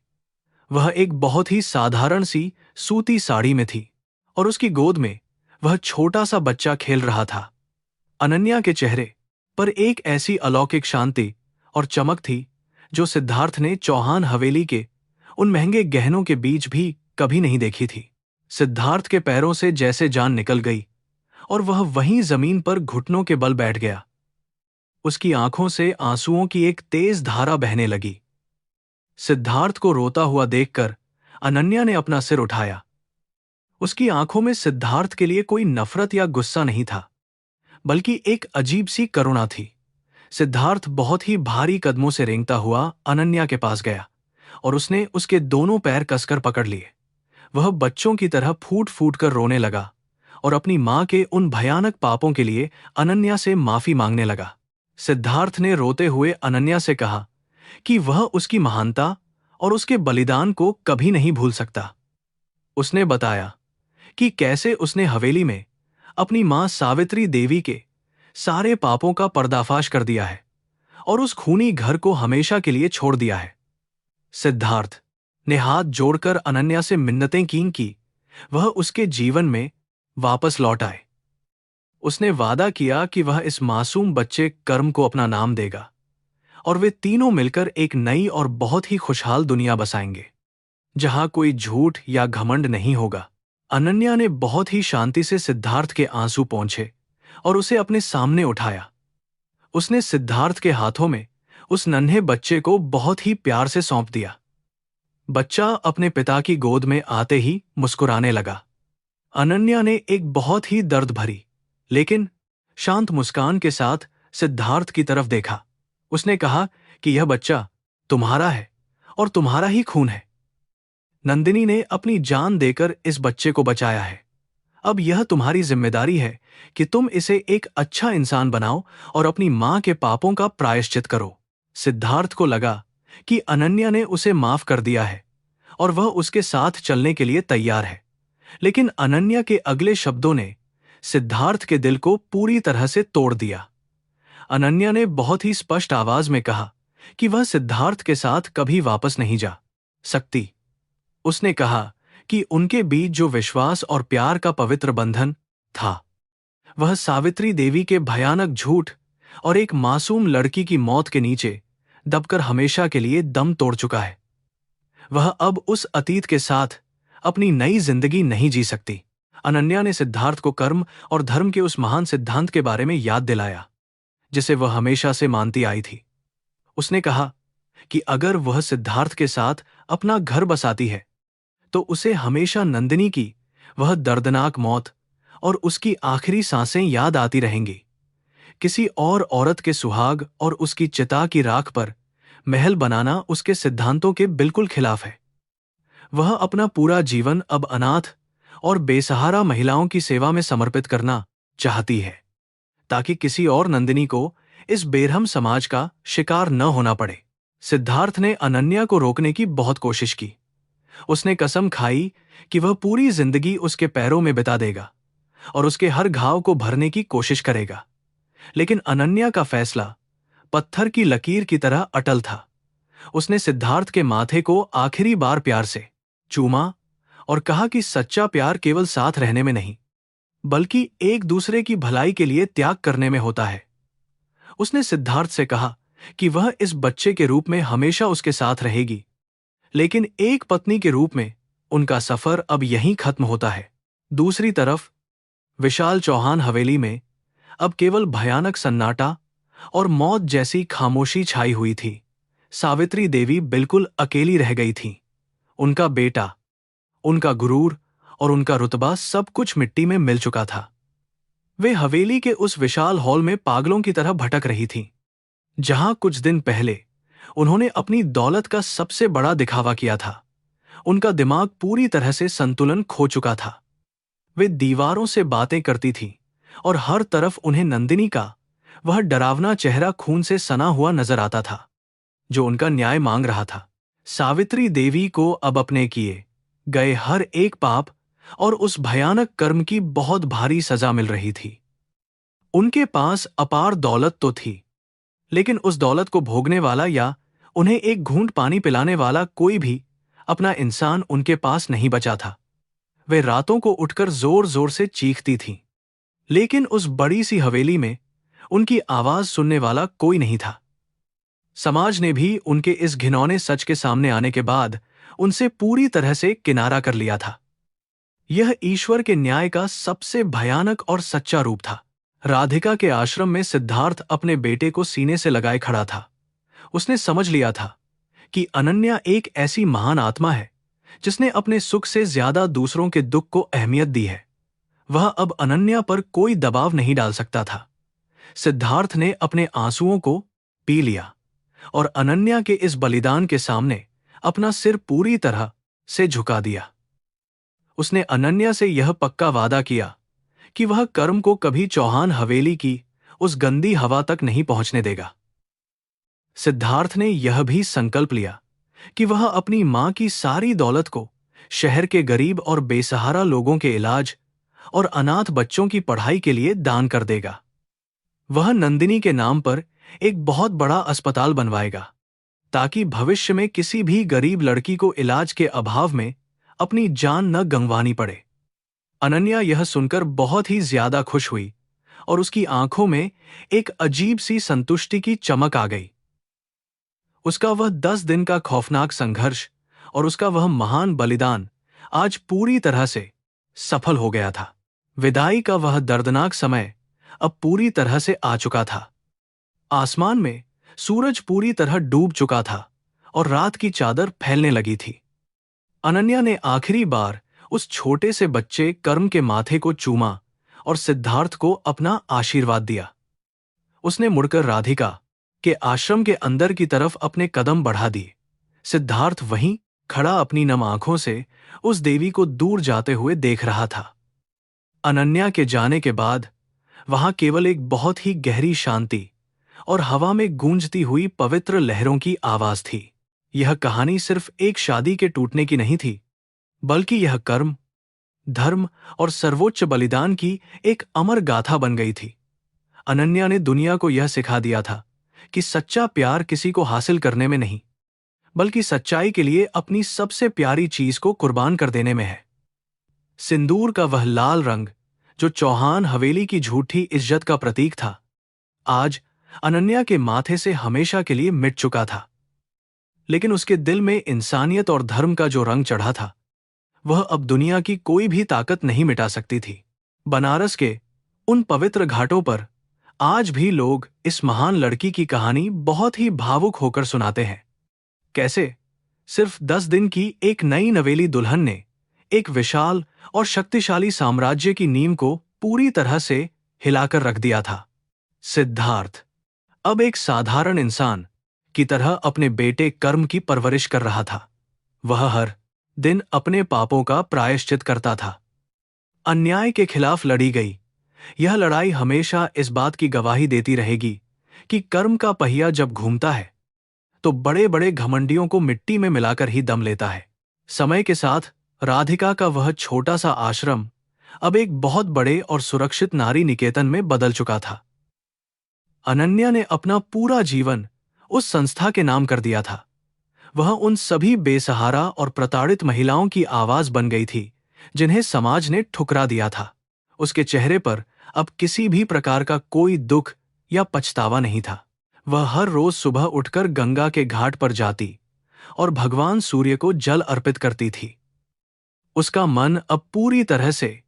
वह एक बहुत ही साधारण सी सूती साड़ी में थी और उसकी गोद में वह छोटा सा बच्चा खेल रहा था। अनन्या के चेहरे पर एक ऐसी अलौकिक शांति और चमक थी जो सिद्धार्थ ने चौहान हवेली के उन महंगे गहनों के बीच भी कभी नहीं देखी थी। सिद्धार्थ के पैरों से जैसे जान निकल गई और वह वहीं जमीन पर घुटनों के बल बैठ गया। उसकी आंखों से आंसुओं की एक तेज धारा बहने लगी। सिद्धार्थ को रोता हुआ देखकर अनन्या ने अपना सिर उठाया। उसकी आंखों में सिद्धार्थ के लिए कोई नफरत या गुस्सा नहीं था, बल्कि एक अजीब सी करुणा थी। सिद्धार्थ बहुत ही भारी कदमों से रेंगता हुआ अनन्या के पास गया और उसने उसके दोनों पैर कसकर पकड़ लिए। वह बच्चों की तरह फूट फूट कर रोने लगा और अपनी मां के उन भयानक पापों के लिए अनन्या से माफी मांगने लगा। सिद्धार्थ ने रोते हुए अनन्या से कहा कि वह उसकी महानता और उसके बलिदान को कभी नहीं भूल सकता। उसने बताया कि कैसे उसने हवेली में अपनी मां सावित्री देवी के सारे पापों का पर्दाफाश कर दिया है और उस खूनी घर को हमेशा के लिए छोड़ दिया है। सिद्धार्थ ने हाथ जोड़कर अनन्या से मिन्नतें कीं कि वह उसके जीवन में वापस लौट आए। उसने वादा किया कि वह इस मासूम बच्चे कर्म को अपना नाम देगा और वे तीनों मिलकर एक नई और बहुत ही खुशहाल दुनिया बसाएंगे, जहां कोई झूठ या घमंड नहीं होगा। अनन्या ने बहुत ही शांति से सिद्धार्थ के आंसू पोंछे और उसे अपने सामने उठाया। उसने सिद्धार्थ के हाथों में उस नन्हे बच्चे को बहुत ही प्यार से सौंप दिया। बच्चा अपने पिता की गोद में आते ही मुस्कुराने लगा। अनन्या ने एक बहुत ही दर्द भरी लेकिन शांत मुस्कान के साथ सिद्धार्थ की तरफ देखा। उसने कहा कि यह बच्चा तुम्हारा है और तुम्हारा ही खून है। नंदिनी ने अपनी जान देकर इस बच्चे को बचाया है। अब यह तुम्हारी जिम्मेदारी है कि तुम इसे एक अच्छा इंसान बनाओ और अपनी मां के पापों का प्रायश्चित करो। सिद्धार्थ को लगा कि अनन्या ने उसे माफ कर दिया है और वह उसके साथ चलने के लिए तैयार है। लेकिन अनन्या के अगले शब्दों ने सिद्धार्थ के दिल को पूरी तरह से तोड़ दिया। अनन्या ने बहुत ही स्पष्ट आवाज में कहा कि वह सिद्धार्थ के साथ कभी वापस नहीं जा सकती। उसने कहा कि उनके बीच जो विश्वास और प्यार का पवित्र बंधन था, वह सावित्री देवी के भयानक झूठ और एक मासूम लड़की की मौत के नीचे दबकर हमेशा के लिए दम तोड़ चुका है। वह अब उस अतीत के साथ अपनी नई जिंदगी नहीं जी सकती। अनन्या ने सिद्धार्थ को कर्म और धर्म के उस महान सिद्धांत के बारे में याद दिलाया जिसे वह हमेशा से मानती आई थी। उसने कहा कि अगर वह सिद्धार्थ के साथ अपना घर बसाती है तो उसे हमेशा नंदिनी की वह दर्दनाक मौत और उसकी आखिरी सांसें याद आती रहेंगी। किसी और औरत के सुहाग और उसकी चिता की राख पर महल बनाना उसके सिद्धांतों के बिल्कुल खिलाफ है। वह अपना पूरा जीवन अब अनाथ और बेसहारा महिलाओं की सेवा में समर्पित करना चाहती है, ताकि किसी और नंदिनी को इस बेरहम समाज का शिकार न होना पड़े। सिद्धार्थ ने अनन्या को रोकने की बहुत कोशिश की। उसने कसम खाई कि वह पूरी जिंदगी उसके पैरों में बिता देगा और उसके हर घाव को भरने की कोशिश करेगा। लेकिन अनन्या का फैसला पत्थर की लकीर की तरह अटल था। उसने सिद्धार्थ के माथे को आखिरी बार प्यार से चूमा और कहा कि सच्चा प्यार केवल साथ रहने में नहीं, बल्कि एक दूसरे की भलाई के लिए त्याग करने में होता है। उसने सिद्धार्थ से कहा कि वह इस बच्चे के रूप में हमेशा उसके साथ रहेगी, लेकिन एक पत्नी के रूप में उनका सफर अब यहीं खत्म होता है। दूसरी तरफ विशाल चौहान हवेली में अब केवल भयानक सन्नाटा और मौत जैसी खामोशी छाई हुई थी। सावित्री देवी बिल्कुल अकेली रह गई थी। उनका बेटा, उनका गुरूर और उनका रुतबा सब कुछ मिट्टी में मिल चुका था। वे हवेली के उस विशाल हॉल में पागलों की तरह भटक रही थीं, जहां कुछ दिन पहले उन्होंने अपनी दौलत का सबसे बड़ा दिखावा किया था। उनका दिमाग पूरी तरह से संतुलन खो चुका था। वे दीवारों से बातें करती थीं और हर तरफ उन्हें नंदिनी का वह डरावना चेहरा खून से सना हुआ नजर आता था, जो उनका न्याय मांग रहा था। सावित्री देवी को अब अपने किए गए हर एक पाप और उस भयानक कर्म की बहुत भारी सजा मिल रही थी। उनके पास अपार दौलत तो थी, लेकिन उस दौलत को भोगने वाला या उन्हें एक घूंट पानी पिलाने वाला कोई भी अपना इंसान उनके पास नहीं बचा था। वे रातों को उठकर जोर जोर से चीखती थीं, लेकिन उस बड़ी सी हवेली में उनकी आवाज सुनने वाला कोई नहीं था। समाज ने भी उनके इस घिनौने सच के सामने आने के बाद उनसे पूरी तरह से किनारा कर लिया था। यह ईश्वर के न्याय का सबसे भयानक और सच्चा रूप था। राधिका के आश्रम में सिद्धार्थ अपने बेटे को सीने से लगाए खड़ा था। उसने समझ लिया था कि अनन्या एक ऐसी महान आत्मा है जिसने अपने सुख से ज्यादा दूसरों के दुख को अहमियत दी है। वह अब अनन्या पर कोई दबाव नहीं डाल सकता था। सिद्धार्थ ने अपने आंसुओं को पी लिया और अनन्या के इस बलिदान के सामने अपना सिर पूरी तरह से झुका दिया। उसने अनन्या से यह पक्का वादा किया कि वह कर्म को कभी चौहान हवेली की उस गंदी हवा तक नहीं पहुंचने देगा। सिद्धार्थ ने यह भी संकल्प लिया कि वह अपनी मां की सारी दौलत को शहर के गरीब और बेसहारा लोगों के इलाज और अनाथ बच्चों की पढ़ाई के लिए दान कर देगा। वह नंदिनी के नाम पर एक बहुत बड़ा अस्पताल बनवाएगा, ताकि भविष्य में किसी भी गरीब लड़की को इलाज के अभाव में अपनी जान न गंवानी पड़े। अनन्या यह सुनकर बहुत ही ज्यादा खुश हुई और उसकी आंखों में एक अजीब सी संतुष्टि की चमक आ गई। उसका वह 10 दिन का खौफनाक संघर्ष और उसका वह महान बलिदान आज पूरी तरह से सफल हो गया था। विदाई का वह दर्दनाक समय अब पूरी तरह से आ चुका था। आसमान में सूरज पूरी तरह डूब चुका था और रात की चादर फैलने लगी थी। अनन्या ने आखिरी बार उस छोटे से बच्चे कर्म के माथे को चूमा और सिद्धार्थ को अपना आशीर्वाद दिया। उसने मुड़कर राधिका के आश्रम के अंदर की तरफ अपने कदम बढ़ा दिए। सिद्धार्थ वहीं खड़ा अपनी नम आंखों से उस देवी को दूर जाते हुए देख रहा था। अनन्या के जाने के बाद वहां केवल एक बहुत ही गहरी शांति और हवा में गूंजती हुई पवित्र लहरों की आवाज थी। यह कहानी सिर्फ एक शादी के टूटने की नहीं थी, बल्कि यह कर्म, धर्म और सर्वोच्च बलिदान की एक अमर गाथा बन गई थी। अनन्या ने दुनिया को यह सिखा दिया था कि सच्चा प्यार किसी को हासिल करने में नहीं, बल्कि सच्चाई के लिए अपनी सबसे प्यारी चीज को कुर्बान कर देने में है। सिंदूर का वह लाल रंग, जो चौहान हवेली की झूठी इज्जत का प्रतीक था, आज अनन्या के माथे से हमेशा के लिए मिट चुका था। लेकिन उसके दिल में इंसानियत और धर्म का जो रंग चढ़ा था, वह अब दुनिया की कोई भी ताकत नहीं मिटा सकती थी। बनारस के उन पवित्र घाटों पर आज भी लोग इस महान लड़की की कहानी बहुत ही भावुक होकर सुनाते हैं। कैसे सिर्फ 10 दिन की एक नई नवेली दुल्हन ने एक विशाल और शक्तिशाली साम्राज्य की नींव को पूरी तरह से हिलाकर रख दिया था। सिद्धार्थ अब एक साधारण इंसान की तरह अपने बेटे कर्म की परवरिश कर रहा था। वह हर दिन अपने पापों का प्रायश्चित करता था। अन्याय के खिलाफ लड़ी गई यह लड़ाई हमेशा इस बात की गवाही देती रहेगी कि कर्म का पहिया जब घूमता है तो बड़े बड़े घमंडियों को मिट्टी में मिलाकर ही दम लेता है। समय के साथ राधिका का वह छोटा सा आश्रम अब एक बहुत बड़े और सुरक्षित नारी निकेतन में बदल चुका था। अनन्या ने अपना पूरा जीवन उस संस्था के नाम कर दिया था। वह उन सभी बेसहारा और प्रताड़ित महिलाओं की आवाज बन गई थी जिन्हें समाज ने ठुकरा दिया था। उसके चेहरे पर अब किसी भी प्रकार का कोई दुख या पछतावा नहीं था। वह हर रोज सुबह उठकर गंगा के घाट पर जाती और भगवान सूर्य को जल अर्पित करती थी। उसका मन अब पूरी तरह से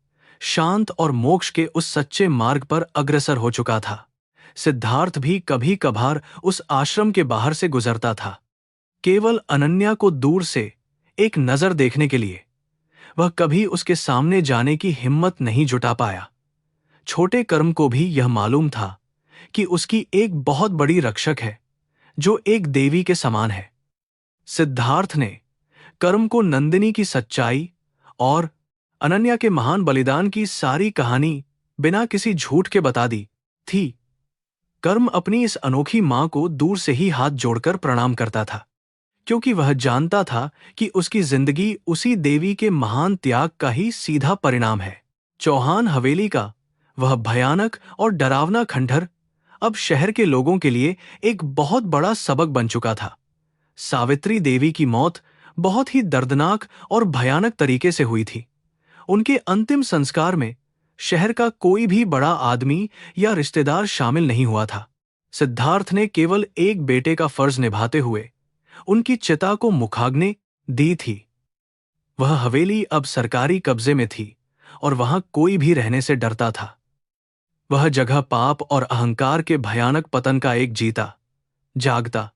शांत और मोक्ष के उस सच्चे मार्ग पर अग्रसर हो चुका था। सिद्धार्थ भी कभी कभार उस आश्रम के बाहर से गुजरता था, केवल अनन्या को दूर से एक नजर देखने के लिए। वह कभी उसके सामने जाने की हिम्मत नहीं जुटा पाया। छोटे कर्म को भी यह मालूम था कि उसकी एक बहुत बड़ी रक्षक है जो एक देवी के समान है। सिद्धार्थ ने कर्म को नंदिनी की सच्चाई और अनन्या के महान बलिदान की सारी कहानी बिना किसी झूठ के बता दी थी। कर्म अपनी इस अनोखी मां को दूर से ही हाथ जोड़कर प्रणाम करता था, क्योंकि वह जानता था कि उसकी जिंदगी उसी देवी के महान त्याग का ही सीधा परिणाम है। चौहान हवेली का वह भयानक और डरावना खंडहर अब शहर के लोगों के लिए एक बहुत बड़ा सबक बन चुका था। सावित्री देवी की मौत बहुत ही दर्दनाक और भयानक तरीके से हुई थी। उनके अंतिम संस्कार में शहर का कोई भी बड़ा आदमी या रिश्तेदार शामिल नहीं हुआ था। सिद्धार्थ ने केवल एक बेटे का फर्ज निभाते हुए उनकी चिता को मुखाग्नि दी थी। वह हवेली अब सरकारी कब्जे में थी और वहां कोई भी रहने से डरता था। वह जगह पाप और अहंकार के भयानक पतन का एक जीता जागता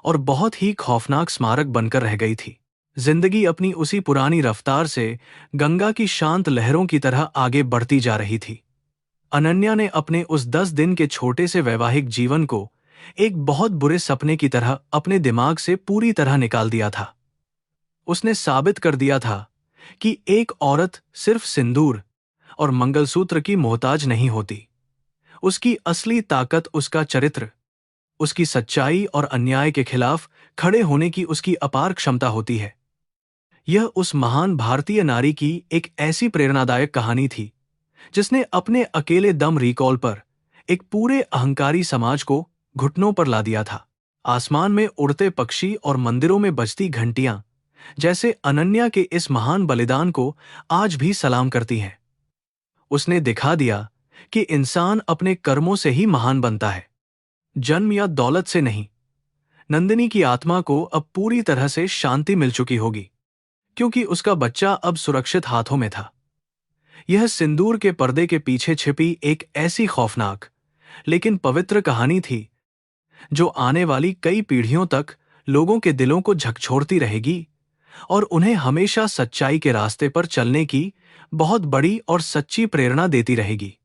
और बहुत ही खौफनाक स्मारक बनकर रह गई थी। जिंदगी अपनी उसी पुरानी रफ्तार से गंगा की शांत लहरों की तरह आगे बढ़ती जा रही थी। अनन्या ने अपने उस 10 दिन के छोटे से वैवाहिक जीवन को एक बहुत बुरे सपने की तरह अपने दिमाग से पूरी तरह निकाल दिया था। उसने साबित कर दिया था कि एक औरत सिर्फ सिंदूर और मंगलसूत्र की मोहताज नहीं होती। उसकी असली ताकत उसका चरित्र, उसकी सच्चाई और अन्याय के खिलाफ खड़े होने की उसकी अपार क्षमता होती है। यह उस महान भारतीय नारी की एक ऐसी प्रेरणादायक कहानी थी जिसने अपने अकेले दम रिकॉल पर एक पूरे अहंकारी समाज को घुटनों पर ला दिया था। आसमान में उड़ते पक्षी और मंदिरों में बजती घंटियां जैसे अनन्या के इस महान बलिदान को आज भी सलाम करती हैं। उसने दिखा दिया कि इंसान अपने कर्मों से ही महान बनता है, जन्म या दौलत से नहीं। नंदिनी की आत्मा को अब पूरी तरह से शांति मिल चुकी होगी, क्योंकि उसका बच्चा अब सुरक्षित हाथों में था। यह सिंदूर के पर्दे के पीछे छिपी एक ऐसी खौफनाक लेकिन पवित्र कहानी थी जो आने वाली कई पीढ़ियों तक लोगों के दिलों को झकझोरती रहेगी और उन्हें हमेशा सच्चाई के रास्ते पर चलने की बहुत बड़ी और सच्ची प्रेरणा देती रहेगी।